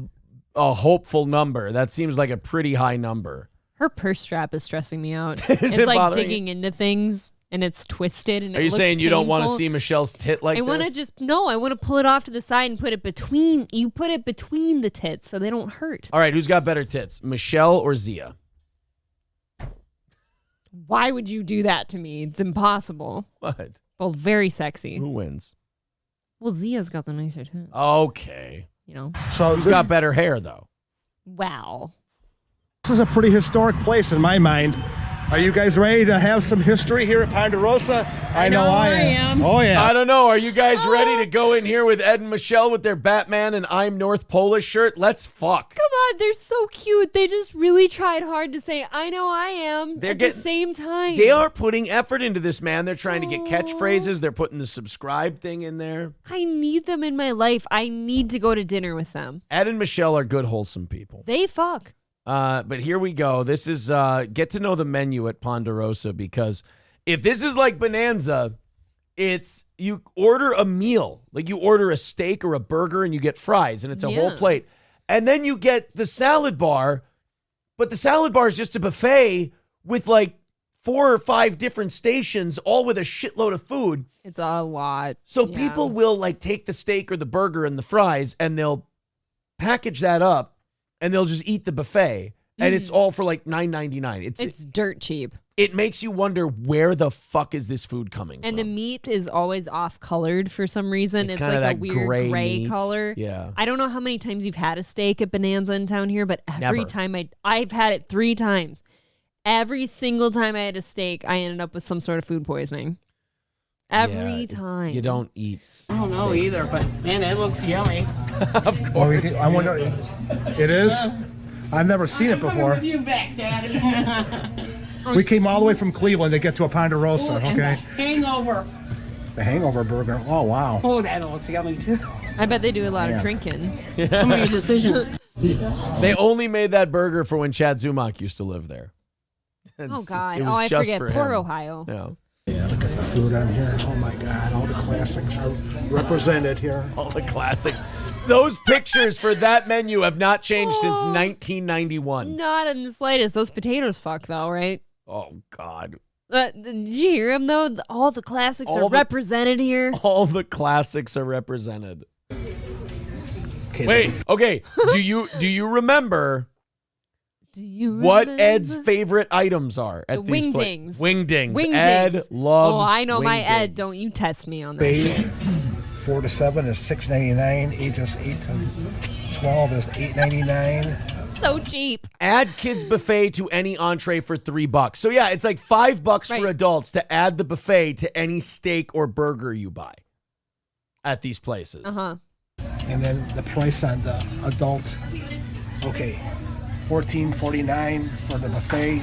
hopeful number. That seems like a pretty high number. Her purse strap is stressing me out. Is it's it like bothering digging into things and it's twisted and Are you saying you don't want to see Michelle's tit like I want to this? I want to pull it off to the side and put it between the tits so they don't hurt. All right, who's got better tits, Michelle or Zia? Why would you do that to me? It's impossible. What? Well, very sexy. Who wins? Well, Zia's got the nicer tits. Okay. So who's got better hair, though? Wow. This is a pretty historic place in my mind. Are you guys ready to have some history here at Ponderosa? I know I am. Oh, yeah. I don't know. Are you guys ready to go in here with Ed and Michelle with their Batman and I'm North Polish shirt? Let's fuck. Come on, they're so cute. They just really tried hard to say, I know I am at the same time. They are putting effort into this, man. They're trying to get catchphrases. They're putting the subscribe thing in there. I need them in my life. I need to go to dinner with them. Ed and Michelle are good, wholesome people. They fuck. But here we go. This is get to know the menu at Ponderosa, because if this is like Bonanza, it's you order a meal. Like you order a steak or a burger and you get fries and it's a whole plate. And then you get the salad bar, but the salad bar is just a buffet with like 4 or 5 different stations, all with a shitload of food. It's a lot. So people will like take the steak or the burger and the fries and they'll package that up. And they'll just eat the buffet, and it's all for like $9.99. It's dirt cheap. It makes you wonder, where the fuck is this food coming from? And the meat is always off-colored for some reason. It's kinda like a that weird gray gray meat. color. Yeah. I don't know how many times you've had a steak at Bonanza in town here, but every Never. time I've had it 3 times. Every single time I had a steak, I ended up with some sort of food poisoning. Every time. You don't eat. I don't know either, but man, it looks yummy. Of course. I wonder. It is? I've never seen it before. With you back, Daddy. We came all the way from Cleveland to get to a Ponderosa, And okay? the hangover. The hangover burger. Oh, wow. Oh, that looks yummy too. I bet they do a lot Yeah. of drinking. Some of your decisions. They only made that burger for when Chad Zumach used to live there. Oh, God. It was I just forget. for Poor him. Ohio. Yeah. Yeah, look at the food on here. Oh, my God. All the classics are represented here. All the classics. Those pictures for that menu have not changed since 1991. Not in the slightest. Those potatoes fuck, though, right? Oh, God. Did you hear him, though? All the classics All are the- represented here. All the classics are represented. Okay, Wait, okay. Do you remember Do you what remember? Ed's favorite items are at The these wingdings. Wingdings. Wingdings. Ed loves Oh, I know my wingdings. Ed. Don't you test me on that. Bait, 4 to 7 is $6.99. Ages 8 to 12 is $8.99. So cheap. Add kids buffet to any entree for $3. So yeah, it's like $5 for adults to add the buffet to any steak or burger you buy at these places. Uh-huh. And then the price on the adult, okay, $14.49 for the buffet,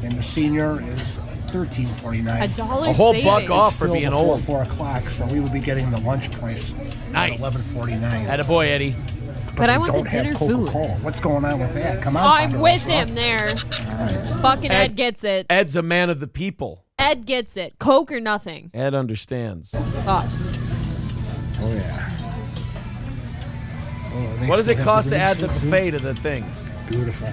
and the senior is $13.49. $1 A whole savings. buck off for Still being before old. 4 o'clock, so we would be getting the lunch price Nice. at $11.49. Attaboy, Eddie. But I they want the don't have dinner food. Coca-Cola. What's going on with that? Come on, I'm with Ponderosa. him there. All right. Fucking Ed gets it. Ed's a man of the people. Ed gets it. Coke or nothing. Ed understands. Fuck. Oh, yeah. Oh, they What does still it have cost to green add the shit, too? buffet to the thing? Beautiful.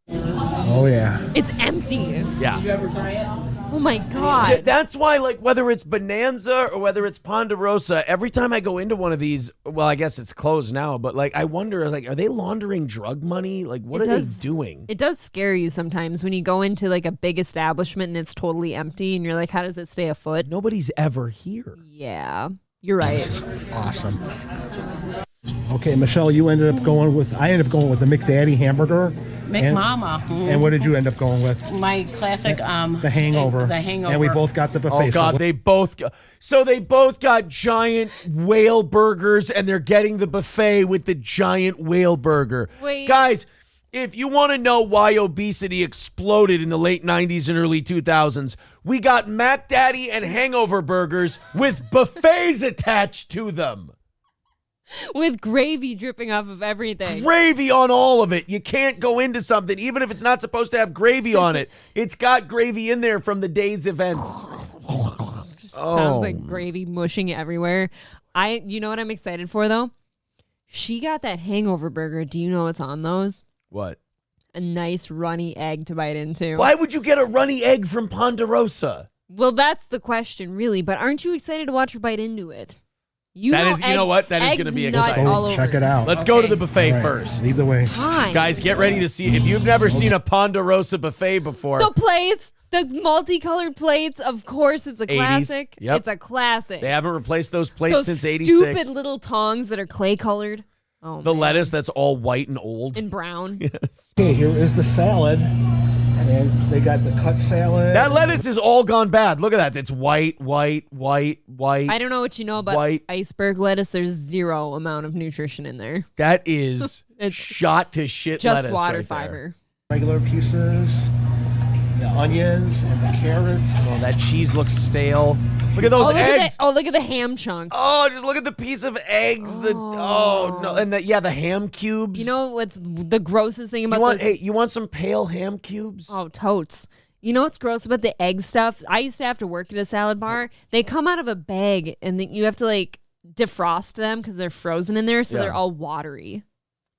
Oh, yeah. It's empty. Yeah. Did you ever try it? Oh my God. That's why, like, whether it's Bonanza or whether it's Ponderosa, every time I go into one of these, well, I guess it's closed now, but like, I wonder, I was like, are they laundering drug money? Like, what It are does- they doing? It does scare you sometimes when you go into like a big establishment and it's totally empty and you're like, how does it stay afloat? Nobody's ever here. Yeah, you're right. Awesome. Okay, Michelle, I ended up going with the McDaddy hamburger. McMama. And what did you end up going with? My classic, The Hangover. The Hangover. And we both got the buffet. Oh God, they both got giant whale burgers, and they're getting the buffet with the giant whale burger. Wait. Guys, if you want to know why obesity exploded in the late 90s and early 2000s, we got Mac Daddy and Hangover burgers with buffets attached to them. With gravy dripping off of everything. Gravy on all of it. You can't go into something, even if it's not supposed to have gravy on it. It's got gravy in there from the day's events. Sounds like gravy mushing everywhere. You know what I'm excited for though? She got that Hangover burger. Do you know what's on those? What? A nice runny egg to bite into. Why would you get a runny egg from Ponderosa? Well, that's the question, really. But aren't you excited to watch her bite into it? You know what? That is going to be eggs nut exciting. all over. Check it out. Let's go to the buffet All right, first. Lead the way. Fine. Guys, get ready to see. If you've never seen a Ponderosa buffet before, The plates, the multicolored plates. Of course, it's a 80s, classic. yep. It's a classic. they haven't replaced those plates Those since '86. stupid little tongs that are clay colored. Oh, The man. lettuce that's all white and old. And brown. Yes. Okay, here is the salad. And they got the cut salad. That lettuce is all gone bad. Look at that. It's white, white, white, white. I don't know what you know about White. iceberg lettuce. There's zero amount of nutrition in there. That is It's shot to shit just lettuce water right there. fiber. Regular pieces, the onions and the carrots. Oh, that cheese looks stale. Look at those eggs. Look at the ham chunks. Oh, just look at the piece of eggs. No, and the ham cubes. You know what's the grossest thing about this? You want some pale ham cubes? Oh, totes. You know what's gross about the egg stuff? I used to have to work at a salad bar. They come out of a bag, and then you have to like defrost them because they're frozen in there, so Yeah. they're all watery.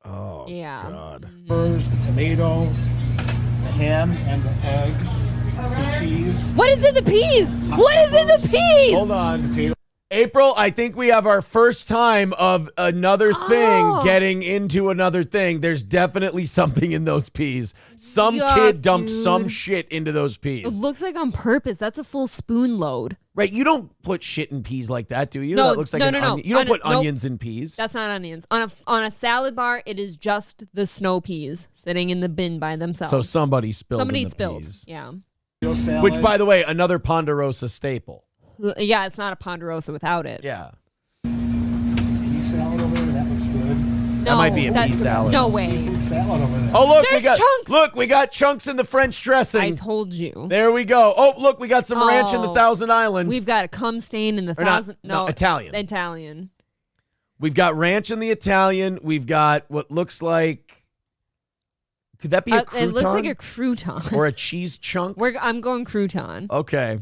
Oh, yeah. God. There's the tomato, the ham, and the eggs, some cheese. What is in the peas? What is in the peas? Hold on. April, I think we have our first time of another thing getting into another thing. There's definitely something in those peas. Some kid dumped some shit into those peas. It looks like on purpose. That's a full spoon load. Right, you don't put shit in peas like that, do you? No, That looks like no. onion. You don't put nope. onions in peas. That's not onions. On a salad bar, it is just the snow peas sitting in the bin by themselves. So somebody spilled in the spilled. peas. Yeah. Which, by the way, another Ponderosa staple. Yeah, it's not a Ponderosa without it. Yeah. Pea salad over there, that looks good. That might be a pea salad. No way. Salad over there. Oh, look, There's chunks. Look, we got chunks in the French dressing. I told you. There we go. Oh, look, we got some ranch in the Thousand Island. We've got a cum stain in the Or not- thousand. no, Italian. Italian. We've got ranch in the Italian. We've got what looks like. Could that be a crouton? It looks like a crouton. Or a cheese chunk? I'm going crouton. Okay.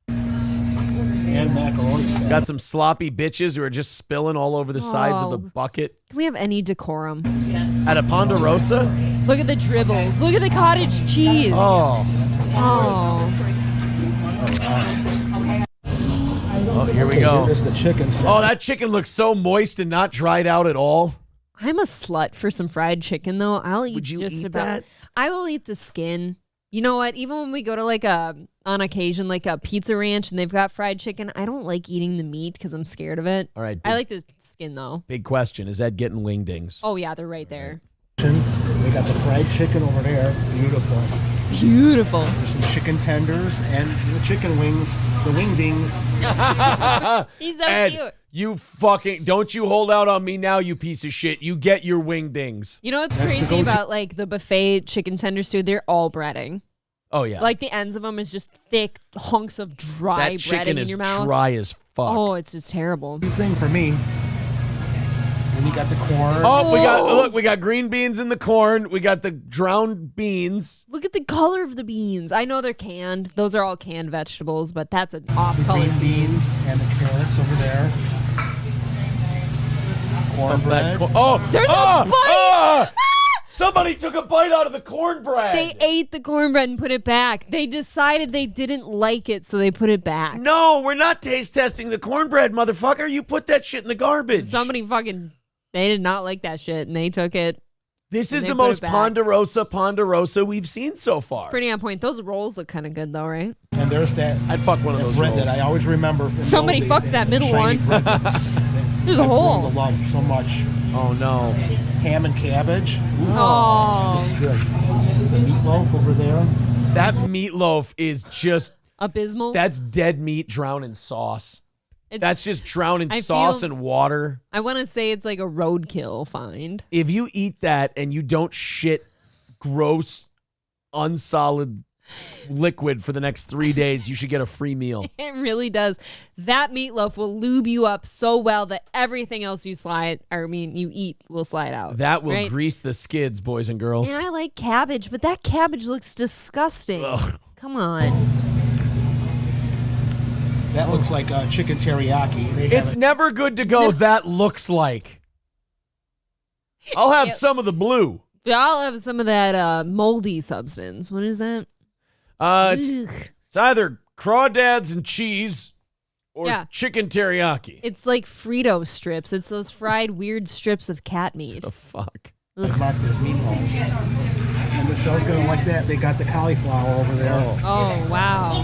And macaroni salad. Got some sloppy bitches who are just spilling all over the sides of the bucket. Can we have any decorum? At a Ponderosa? Look at the dribbles. Look at the cottage cheese. Oh. Oh, here we go. Here's the chicken. Oh, that chicken looks so moist and not dried out at all. I'm a slut for some fried chicken, though. I'll eat Would you just eat about. that? I will eat the skin. You know what? Even when we go to on occasion, like a pizza ranch and they've got fried chicken, I don't like eating the meat because I'm scared of it. All right. I like the skin, though. Big question. Is Ed getting wingdings? Oh, yeah, they're right there. We got the fried chicken over there. Beautiful. Beautiful. There's some chicken tenders and the chicken wings, the wingdings. He's so Ed, cute. you fucking don't you hold out on me now, you piece of shit. You get your wingdings. You know what's That's the crazy go-to. about like the buffet chicken tenders too? They're all breading. Oh yeah. Like the ends of them is just thick hunks of dry that breading chicken in is your mouth. dry as fuck. Oh, it's just terrible. New thing for me. Then you got the corn. Oh, we got green beans in the corn. We got the drowned beans. Look at the color of the beans. I know they're canned. Those are all canned vegetables, but that's an off-color Green beans and the carrots over there. Cornbread. There's a bite! Somebody took a bite out of the cornbread. They ate the cornbread and put it back. They decided they didn't like it, so they put it back. No, we're not taste testing the cornbread, motherfucker. You put that shit in the garbage. Somebody they did not like that shit, and they took it. This and is they the put it most back. Ponderosa we've seen so far. It's pretty on point. Those rolls look kind of good, though, right? And there's that. I'd fuck one of those bread rolls. that I always remember. From Somebody the fucked that middle shiny one. bread There's a hole. I love so much. Oh no. Ham and cabbage. Ooh, Oh. looks good. There's a meatloaf over there. That meatloaf is just abysmal. That's dead meat drowned in sauce. It's- That's just drowned in I sauce feel- and water. I want to say it's like a roadkill find. If you eat that and you don't shit gross, unsolid liquid for the next 3 days, you should get a free meal. It really does. That meatloaf will lube you up so well that everything else you eat will slide out. That will right? grease the skids, boys and girls. And I like cabbage, but that cabbage looks disgusting. Ugh. Come on. That looks like chicken teriyaki. They have It's never good to go, that looks like. I'll have some of the blue. I'll have some of that moldy substance. What is that? It's either crawdads and cheese or Yeah. chicken teriyaki. It's like Frito strips. It's those fried weird strips of cat meat. The fuck? Let's mark this meatballs. And Michelle's going to like that. They got the cauliflower over there. Oh, wow.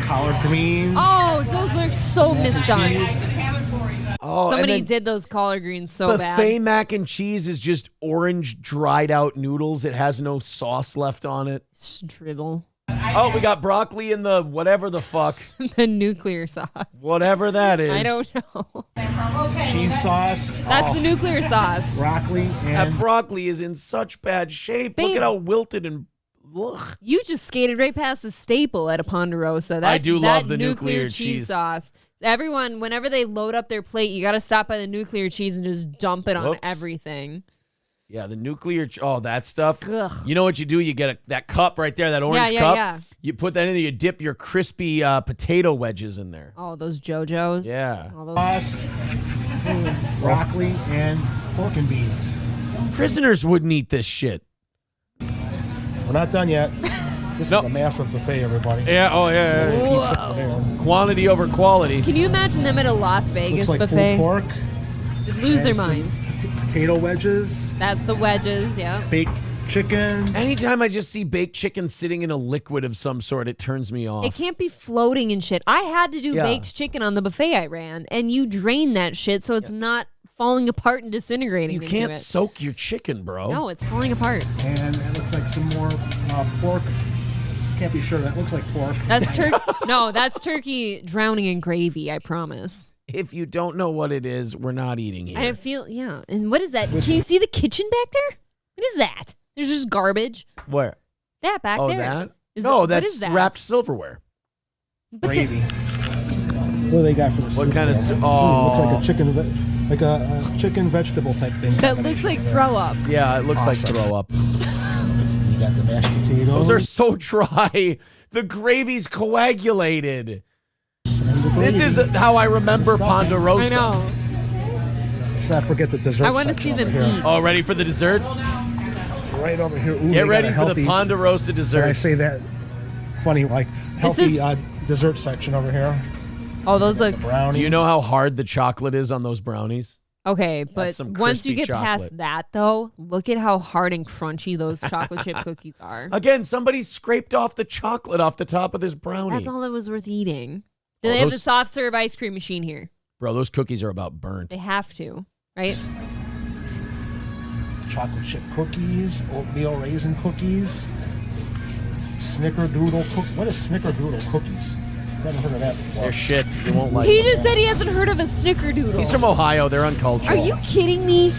Collard greens. Oh, those look so misdone. Oh, Somebody and then did those collard greens so buffet bad. mac and cheese is just orange dried out noodles. It has no sauce left on it. Dribble. Oh, we got broccoli in the whatever the fuck. The nuclear sauce. Whatever that is. I don't know. Cheese sauce. That's the nuclear sauce. Broccoli That and broccoli is in such bad shape. Look Babe. at how wilted and ugh. You just skated right past the staple at a Ponderosa. I do love that the nuclear cheese. sauce. Everyone, whenever they load up their plate, you got to stop by the nuclear cheese and just dump it on Whoops. everything. Yeah, the nuclear. That stuff. Ugh. You know what you do? You get that cup right there, that orange Yeah, cup. yeah. You put that in there. You dip your crispy potato wedges in there. Oh, those JoJo's. Yeah. All those. sauce, broccoli, and pork and beans. Prisoners wouldn't eat this shit. We're not done yet. This is a massive buffet, everybody. Yeah, oh yeah. Whoa. Quantity over quality. Can you imagine them at a Las Vegas Looks like buffet? pulled pork. They'd lose their and some minds. Potato wedges. That's the wedges, yeah. Baked chicken. Anytime I just see baked chicken sitting in a liquid of some sort, it turns me off. It can't be floating and shit. I had to do Yeah. baked chicken on the buffet I ran, and you drain that shit so it's not falling apart and disintegrating. You into can't it. soak your chicken, bro. No, it's falling apart. And it looks like some more pork. Can't be sure. That looks like pork. That's turkey. No, that's turkey drowning in gravy. I promise. If you don't know what it is, we're not eating here. I feel yeah. And what is that? Can you see the kitchen back there? What is that? There's just garbage. Where? That back Oh, there. that? Is No, what that's is that? wrapped silverware. Gravy. What do they got for the What soup kind of there? soup? Ooh, Oh. looks like a chicken, like a chicken vegetable type thing. That looks like throw up. Yeah, it looks like throw up. You got the mashed potatoes. Those are so dry. The gravy's coagulated. This is how I remember Ponderosa. I know. Let's not forget the dessert. I want to section see over them here. eat. Oh, ready for the desserts? Right over here. Ooh, Get they ready got a for the healthy, Ponderosa when desserts. I say that, funny, like healthy dessert section over here. Oh, those look. Do you know how hard the chocolate is on those brownies? Okay, but some once you crispy get past chocolate. that, though, look at how hard and crunchy those chocolate chip cookies are. Again, somebody scraped off the chocolate off the top of this brownie. That's all that was worth eating. Do Oh, they have the those- soft serve ice cream machine here? Bro, those cookies are about burnt. They have to, right? Chocolate chip cookies, oatmeal raisin cookies, snickerdoodle cook. What is snickerdoodle cookies? Never heard of that before. They're shit. You won't like He them. just said he hasn't heard of a snickerdoodle. He's from Ohio. They're uncultured. Are you kidding me,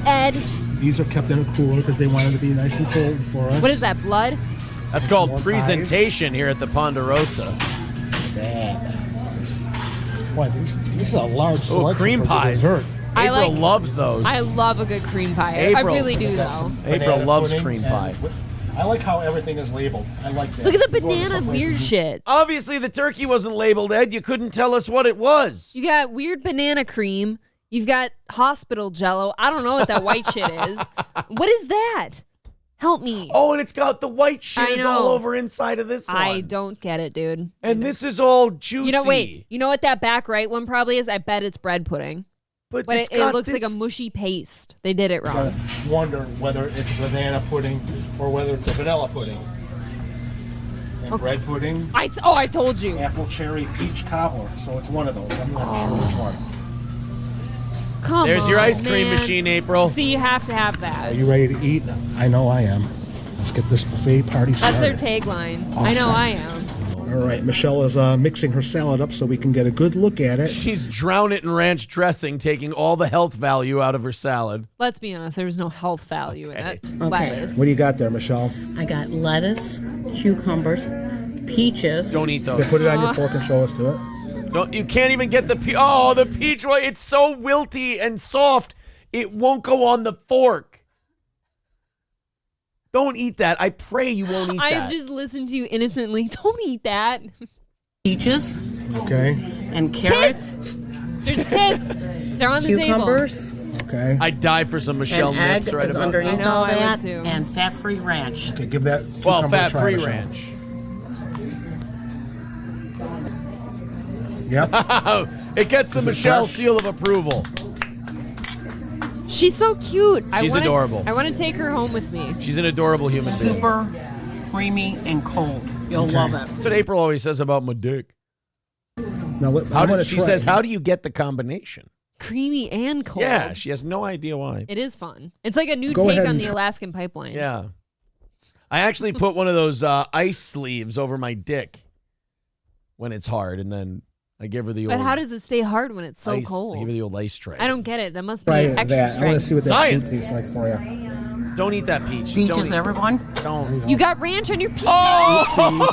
Ed? These are kept in a cooler because they wanted to be nice and cold for us. What is that, blood? That's called More presentation here at the Ponderosa. What? This is a large Oh, selection cream for the pies. dessert. I April like- loves those. I love a good cream pie. I April. really do, though. April Banana loves pudding cream and pie. I like how everything is labeled. I like that. Look at the You go to banana some places weird and- shit. Obviously, the turkey wasn't labeled, Ed. You couldn't tell us what it was. You got weird banana cream. You've got hospital jello. I don't know what that white shit is. What is that? Help me. Oh, and it's got the white I shiz all know. over inside of this one. I don't get it, dude. And this is all juicy. You know, wait. You know what that back right one probably is? I bet it's bread pudding. But it looks like a mushy paste. They did it wrong. I wonder whether it's banana pudding or whether it's a vanilla pudding. And bread pudding. I told you. Apple cherry peach cobbler. So it's one of those. I'm not sure which one. Come There's on, your ice cream man. machine, April. See, you have to have that. Are you ready to eat? I know I am. Let's get this buffet party That's started. their tagline. I know I am. All right, Michelle is mixing her salad up so we can get a good look at it. She's drowned it in ranch dressing, taking all the health value out of her salad. Let's be honest, there was no health value in it. Okay. Lettuce. What do you got there, Michelle? I got lettuce, cucumbers, peaches. Don't eat Okay, those. put it on your fork and show us to it. You can't even get the the peach. It's so wilty and soft, it won't go on the fork. Don't eat that. I pray you won't eat I that. just listened to you innocently. Don't eat that. Peaches Okay. and carrots. There's tits. They're on the Cucumbers. Okay. I'd die for some Michelle An egg nips right is about underneath I know, all I would that, too. and fat-free ranch. Okay, give that Well, cucumber a try, fat-free Michelle. ranch. Yep. It gets the Is it Michelle fresh? seal of approval. She's so cute. She's adorable. I want to take her home with me. She's an adorable human being. Super creamy and cold. You'll Okay. love it. That's what April always says about my dick. Now, She says, how do you get the combination? Creamy and cold. Yeah, she has no idea why. It is fun. It's like a new Go take ahead on and the Alaskan pipeline. Yeah. I actually put one of those ice sleeves over my dick when it's hard, and then I give her the old But how does it stay hard when it's so ice, I cold? give her the old ice tray. I don't get it. That must be Try extra that. I want to strength. see what that Science. fruit tastes like for you. Don't eat that peach. Peaches, Don't eat- everyone. Don't. You got ranch on your peaches. Oh!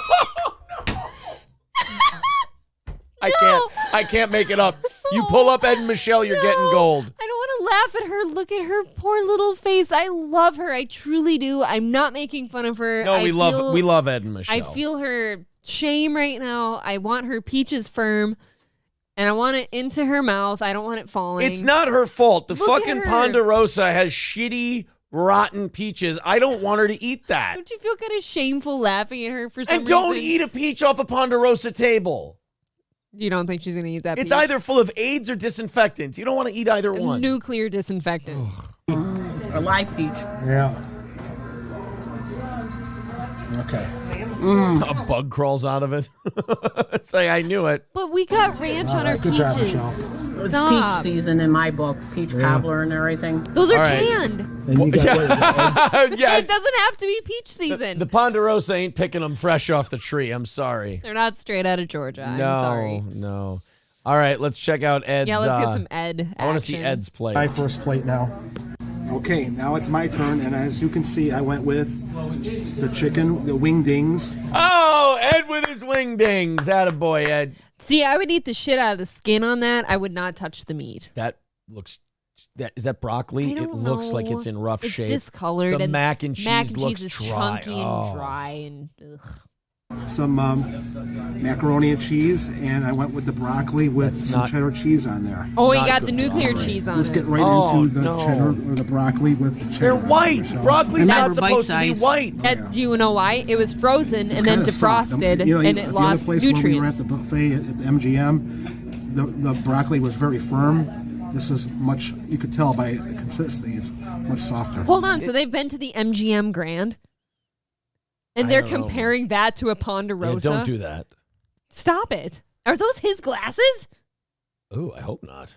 I can't make it up. You pull up Ed and Michelle, you're getting gold. I don't want to laugh at her. Look at her poor little face. I love her. I truly do. I'm not making fun of her. No, I we feel- love Ed and Michelle. I feel her shame right now. I want her peaches firm, and I want it into her mouth. I don't want it falling. It's not her fault. The Look at fucking her. Ponderosa has shitty rotten peaches. I don't want her to eat that. Don't you feel kind of shameful laughing at her for some And don't reason? eat a peach off a Ponderosa table. You don't think she's going to eat that It's peach? either full of AIDS or disinfectant. You don't want to eat either one. Nuclear disinfectant. A live peach. Yeah. Okay. A bug crawls out of it. It's like, I knew it. But we got ranch on our Good peaches. job, Michelle. It's Stop. peach season in my book. Peach cobbler and everything. Those are All right. canned. And you got Yeah. It doesn't have to be peach season. The Ponderosa ain't picking them fresh off the tree. I'm sorry. They're not straight out of Georgia. I'm No, sorry. no. All right, let's check out Ed's. Yeah, let's get some Ed action. I want to see Ed's plate. my first plate now. Okay, now it's my turn, and as you can see, I went with the chicken, the wingdings. Oh, Ed with his wingdings. Attaboy, Ed. See, I would eat the shit out of the skin on that. I would not touch the meat. That looks. Is that broccoli? I don't It looks like know. it's in rough It's shape. discolored. The and mac and cheese looks is dry. chunky and Oh. dry and ugh. Some macaroni and cheese, and I went with the broccoli with That's some not- cheddar cheese on there. Oh, you not got good the nuclear broccoli. cheese on Let's it. get right Oh, into the no. cheddar or the broccoli with the cheddar. They're white. Michelle. Broccoli's And not Never supposed to be bite-sized. white. Do you know why? It was frozen and then kinda soft. defrosted, You know, and the it other lost place when we were at nutrients. the buffet at the MGM, the broccoli was very firm. This is much, you could tell by the consistency, it's much softer. Hold on, so they've been to the MGM Grand, and they're don't know. comparing that to a Ponderosa. Yeah, don't do that. Stop it. Are those his glasses? Ooh, I hope not.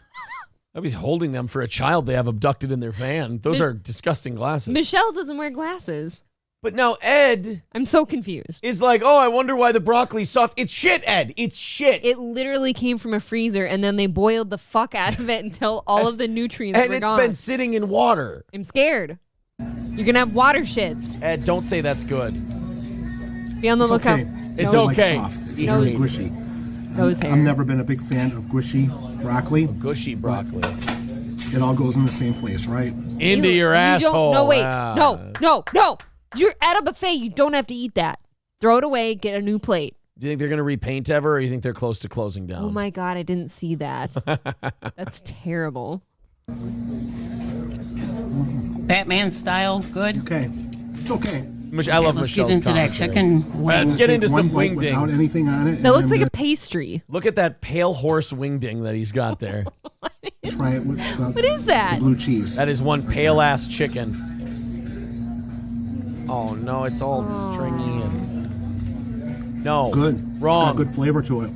I was holding them for a child they have abducted in their van. Those are disgusting glasses. Michelle doesn't wear glasses. But now Ed I'm so confused. is like, oh, I wonder why the broccoli's soft. It's shit, Ed. It's shit. It literally came from a freezer, and then they boiled the fuck out of it until all of the nutrients and were it's gone. been sitting in water. I'm scared. You're gonna have water shits. Ed, don't say that's good. Be on the It's lookout. okay. It's I like okay. soft. It's Nose- very gushy. nose hair. I've never been a big fan of gushy broccoli. Gushy broccoli. It all goes in the same place, right? Into your asshole. No, wait. Ah. No. You're at a buffet. You don't have to eat that. Throw it away. Get a new plate. Do you think they're going to repaint ever, or you think they're close to closing down? Oh my God, I didn't see that. That's terrible. Batman style, good. Okay. It's okay. I love Let's get Michelle's into that commentary. chicken Let's wing. get into One some bite without wingdings. anything on it. That looks and like a then pastry. Look at that pale horse wingding that he's got there. try it with the, What is that? the blue cheese. That is one pale ass chicken. Oh no, it's all stringy and no. Good. It's Wrong. got good flavor to it.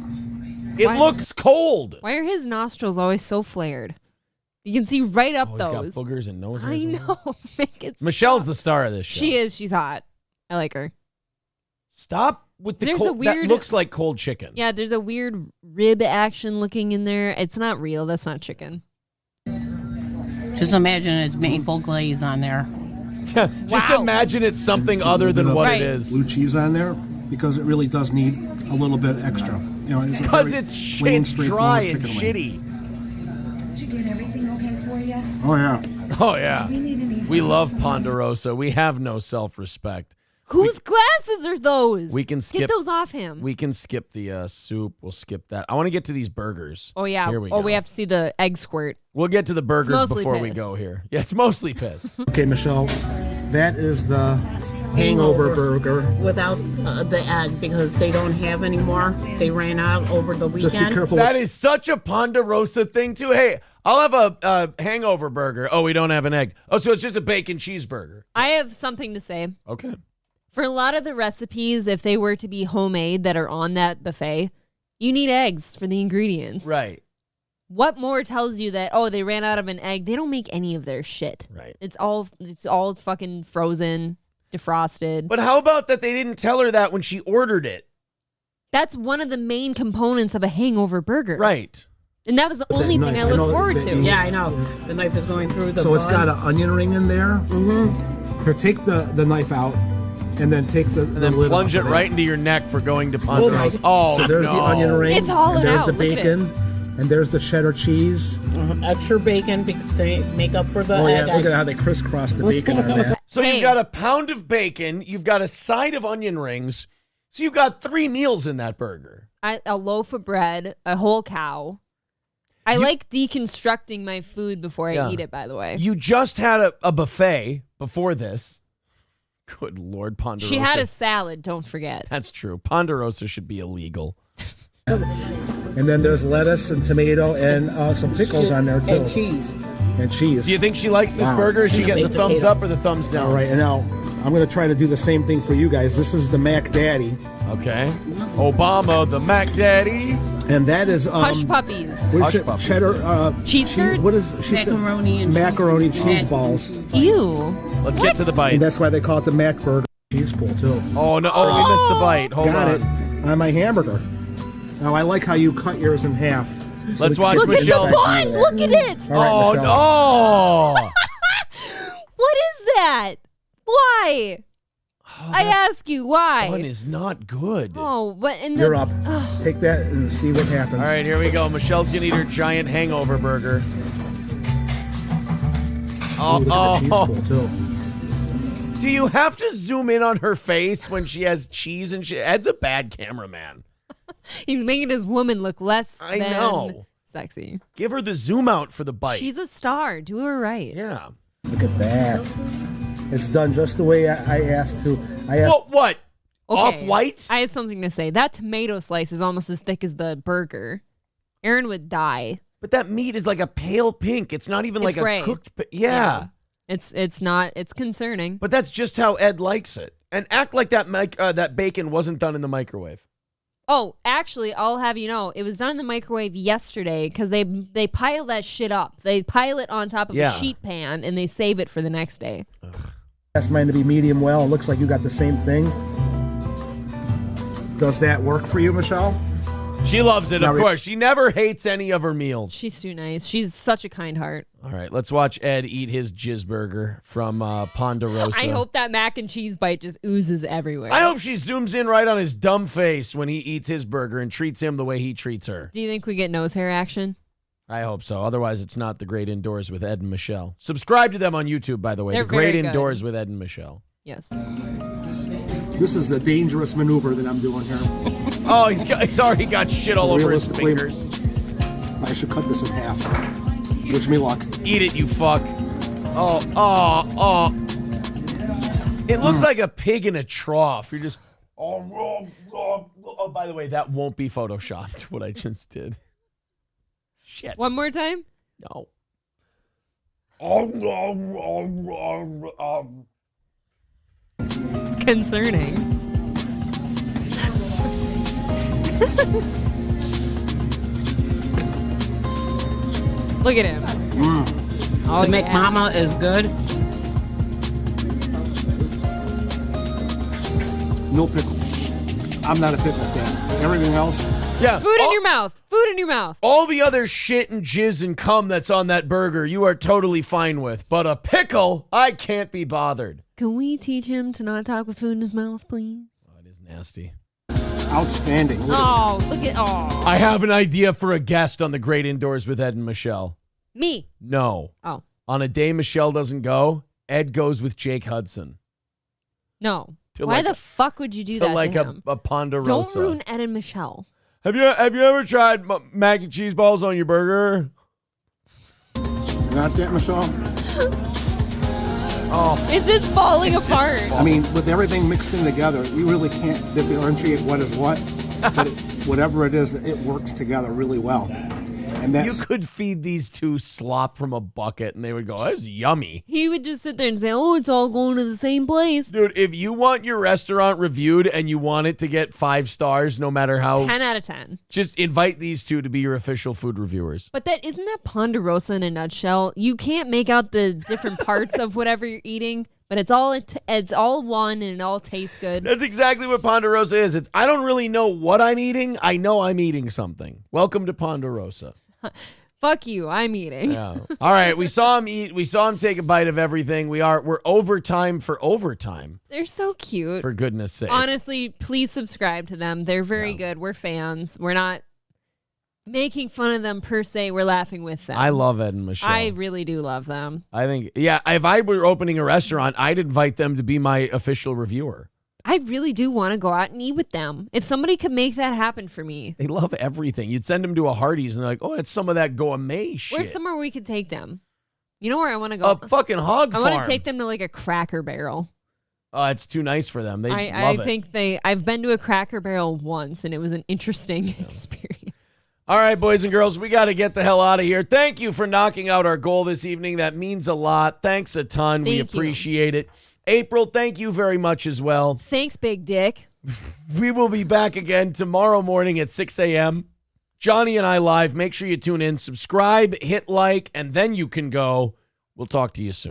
It Why- looks cold. Why are his nostrils always so flared? You can see right up Oh, those. he's got boogers and nose I hairs. know. Make it Michelle's the star of this show. She is. She's hot. I like her. Stop with the There's cold. a weird- That looks like cold chicken. Yeah, there's a weird rib action looking in there. It's not real. That's not chicken. Just imagine it's maple glaze on there. Just Wow. imagine it's something other than what Right. it is. Blue cheese on there because it really does need a little bit extra. You know, it's a Because very it's plain, shit, dry straightforward and chicken wing. shitty. Did you get everything okay for you? Oh yeah. Oh yeah. Do we need any We love sauce? Ponderosa. We have no self-respect. Whose glasses are those? We can skip Get those off him. We can skip the soup. We'll skip that. I want to get to these burgers. Oh yeah. Here we go. We have to see the egg squirt. We'll get to the burgers mostly before we piss. go here. Yeah, it's mostly piss. Okay, Michelle, that is the hangover burger. Without the egg because they don't have any more. They ran out over the weekend. Just be careful. That is such a Ponderosa thing too. Hey, I'll have a hangover burger. Oh, we don't have an egg. Oh, so it's just a bacon cheeseburger. I have something to say. Okay. For a lot of the recipes, if they were to be homemade that are on that buffet, you need eggs for the ingredients. Right. What more tells you that, oh, they ran out of an egg? They don't make any of their shit. Right. It's all fucking frozen, defrosted. But how about that they didn't tell her that when she ordered it? That's one of the main components of a hangover burger. Right. And that was the only thing I knife, I looked know forward that to. you- Yeah, I know. The knife is going through the So it's bun. got an onion ring in there. Mm-hmm. Here, take the knife out, and then take the And then lid plunge off it of right into your neck for going to Ponderosa. Oh, So there's no. the onion ring. It's hollowed and there's out. the Look at it. bacon, and there's the cheddar cheese. Extra bacon because they make up for the Oh yeah, egg. look at how they crisscross the bacon on that. So Hey. you've got a pound of bacon, you've got a side of onion rings, so you've got 3 meals in that burger. A loaf of bread, a whole cow. I like deconstructing my food before I eat it, by the way. You just had a buffet before this. Good Lord, Ponderosa. She had a salad, don't forget. That's true. Ponderosa should be illegal. And then there's lettuce and tomato and some pickles on there, too. And cheese. And cheese. Do you think she likes this burger? Is she getting the thumbs up or the thumbs down? All right, and now I'm going to try to do the same thing for you guys. This is the Mac Daddy. Okay. Obama, the Mac Daddy. And that is Hush Puppies. What is it? Cheddar cheese curds? What is she macaroni said? Macaroni cheese balls. Ew. Let's get to the bites. And that's why they call it the Mac Burger cheese pool too. Oh no! Oh, we missed the bite. Hold Got on. it on my hamburger. Now I like how you cut yours in half. Let's watch Look Michelle. at the bun. Look at it. All right, Michelle. no! What is that? Why? I ask you, why? Bun is not good. Oh, but in the... You're up. Take that and see what happens. All right, here we go. Michelle's gonna eat her giant hangover burger. Ooh, look at the cheese pool too. Do you have to zoom in on her face when she has cheese and shit? Ed's a bad cameraman. He's making his woman look less I than know. sexy. Give her the zoom out for the bite. She's a star. Do her right. Yeah. Look at that. It's done just the way I asked to. What? Okay, Off-white? I have something to say. That tomato slice is almost as thick as the burger. Aaron would die. But that meat is like a pale pink. It's not even It's like gray. a cooked. Yeah. It's not. It's concerning. But that's just how Ed likes it. And act like that bacon wasn't done in the microwave. Oh, actually, I'll have you know, it was done in the microwave yesterday because they pile that shit up. They pile it on top of a sheet pan and they save it for the next day. Asked mine to be medium well. It looks like you got the same thing. Does that work for you, Michelle? She loves it, Now of course. She never hates any of her meals. She's too nice. She's such a kind heart. All right, let's watch Ed eat his jizz burger from Ponderosa. I hope that mac and cheese bite just oozes everywhere. I hope she zooms in right on his dumb face when he eats his burger and treats him the way he treats her. Do you think we get nose hair action? I hope so. Otherwise, it's not The Great Indoors with Ed and Michelle. Subscribe to them on YouTube, by the way. They're The Great very good. Indoors with Ed and Michelle. Yes. This is a dangerous maneuver that I'm doing here. Oh, he's already got shit all over his fingers. I should cut this in half. Wish me luck. Eat it, you fuck. Oh. It looks like a pig in a trough. You're just... Oh, by the way, that won't be photoshopped, what I just did. Shit. One more time? No. It's concerning. Look at him. Oh, The McMama is good. No pickle. I'm not a pickle fan. Everything else. Yeah. Food in your mouth. Food in your mouth. All the other shit and jizz and cum that's on that burger, you are totally fine with. But a pickle, I can't be bothered. Can we teach him to not talk with food in his mouth, please? Oh, it is nasty. Outstanding. Look at I have an idea for a guest on The Great Indoors with Ed and Michelle. me. No. Oh, On a day Michelle doesn't go, Ed goes with Jake Hudson. no. To Why like the a- fuck would you do To that like to him? a Ponderosa. Don't ruin Ed and Michelle. Have you ever tried mac and cheese balls on your burger? Not that, Michelle. Oh, It's just falling apart. I mean, with everything mixed in together, you really can't differentiate what is what. But whatever it is, it works together really well. And you that's could feed these two slop from a bucket and they would go, that's yummy. He would just sit there and say, oh, it's all going to the same place. Dude, if you want your restaurant reviewed and you want it to get 5 stars no matter how... 10 out of 10. Just invite these two to be your official food reviewers. But isn't that Ponderosa in a nutshell? You can't make out the different parts of whatever you're eating, but it's all one and it all tastes good. That's exactly what Ponderosa is. I don't really know what I'm eating. I know I'm eating something. Welcome to Ponderosa. Fuck you, I'm eating. Yeah. All right, we saw him eat. We saw him take a bite of everything. We're overtime for overtime. They're so cute. For goodness sake. Honestly, please subscribe to them. They're very good. We're fans. We're not making fun of them per se. We're laughing with them. I love Ed and Michelle. I really do love them. I think, yeah, if I were opening a restaurant, I'd invite them to be my official reviewer. I really do want to go out and eat with them. If somebody could make that happen for me. They love everything. You'd send them to a Hardee's and they're like, oh, it's some of that gourmet shit. Where's somewhere we could take them? You know where I want to go? A fucking hog farm. I want to take them to like a Cracker Barrel. Oh, it's too nice for them. They love it. I think I've been to a Cracker Barrel once, and it was an interesting experience. All right, boys and girls, we got to get the hell out of here. Thank you for knocking out our goal this evening. That means a lot. Thanks a ton. We appreciate it. April, thank you very much as well. Thanks, Big Dick. We will be back again tomorrow morning at 6 a.m. Johnny and I live. Make sure you tune in, subscribe, hit like, and then you can go. We'll talk to you soon.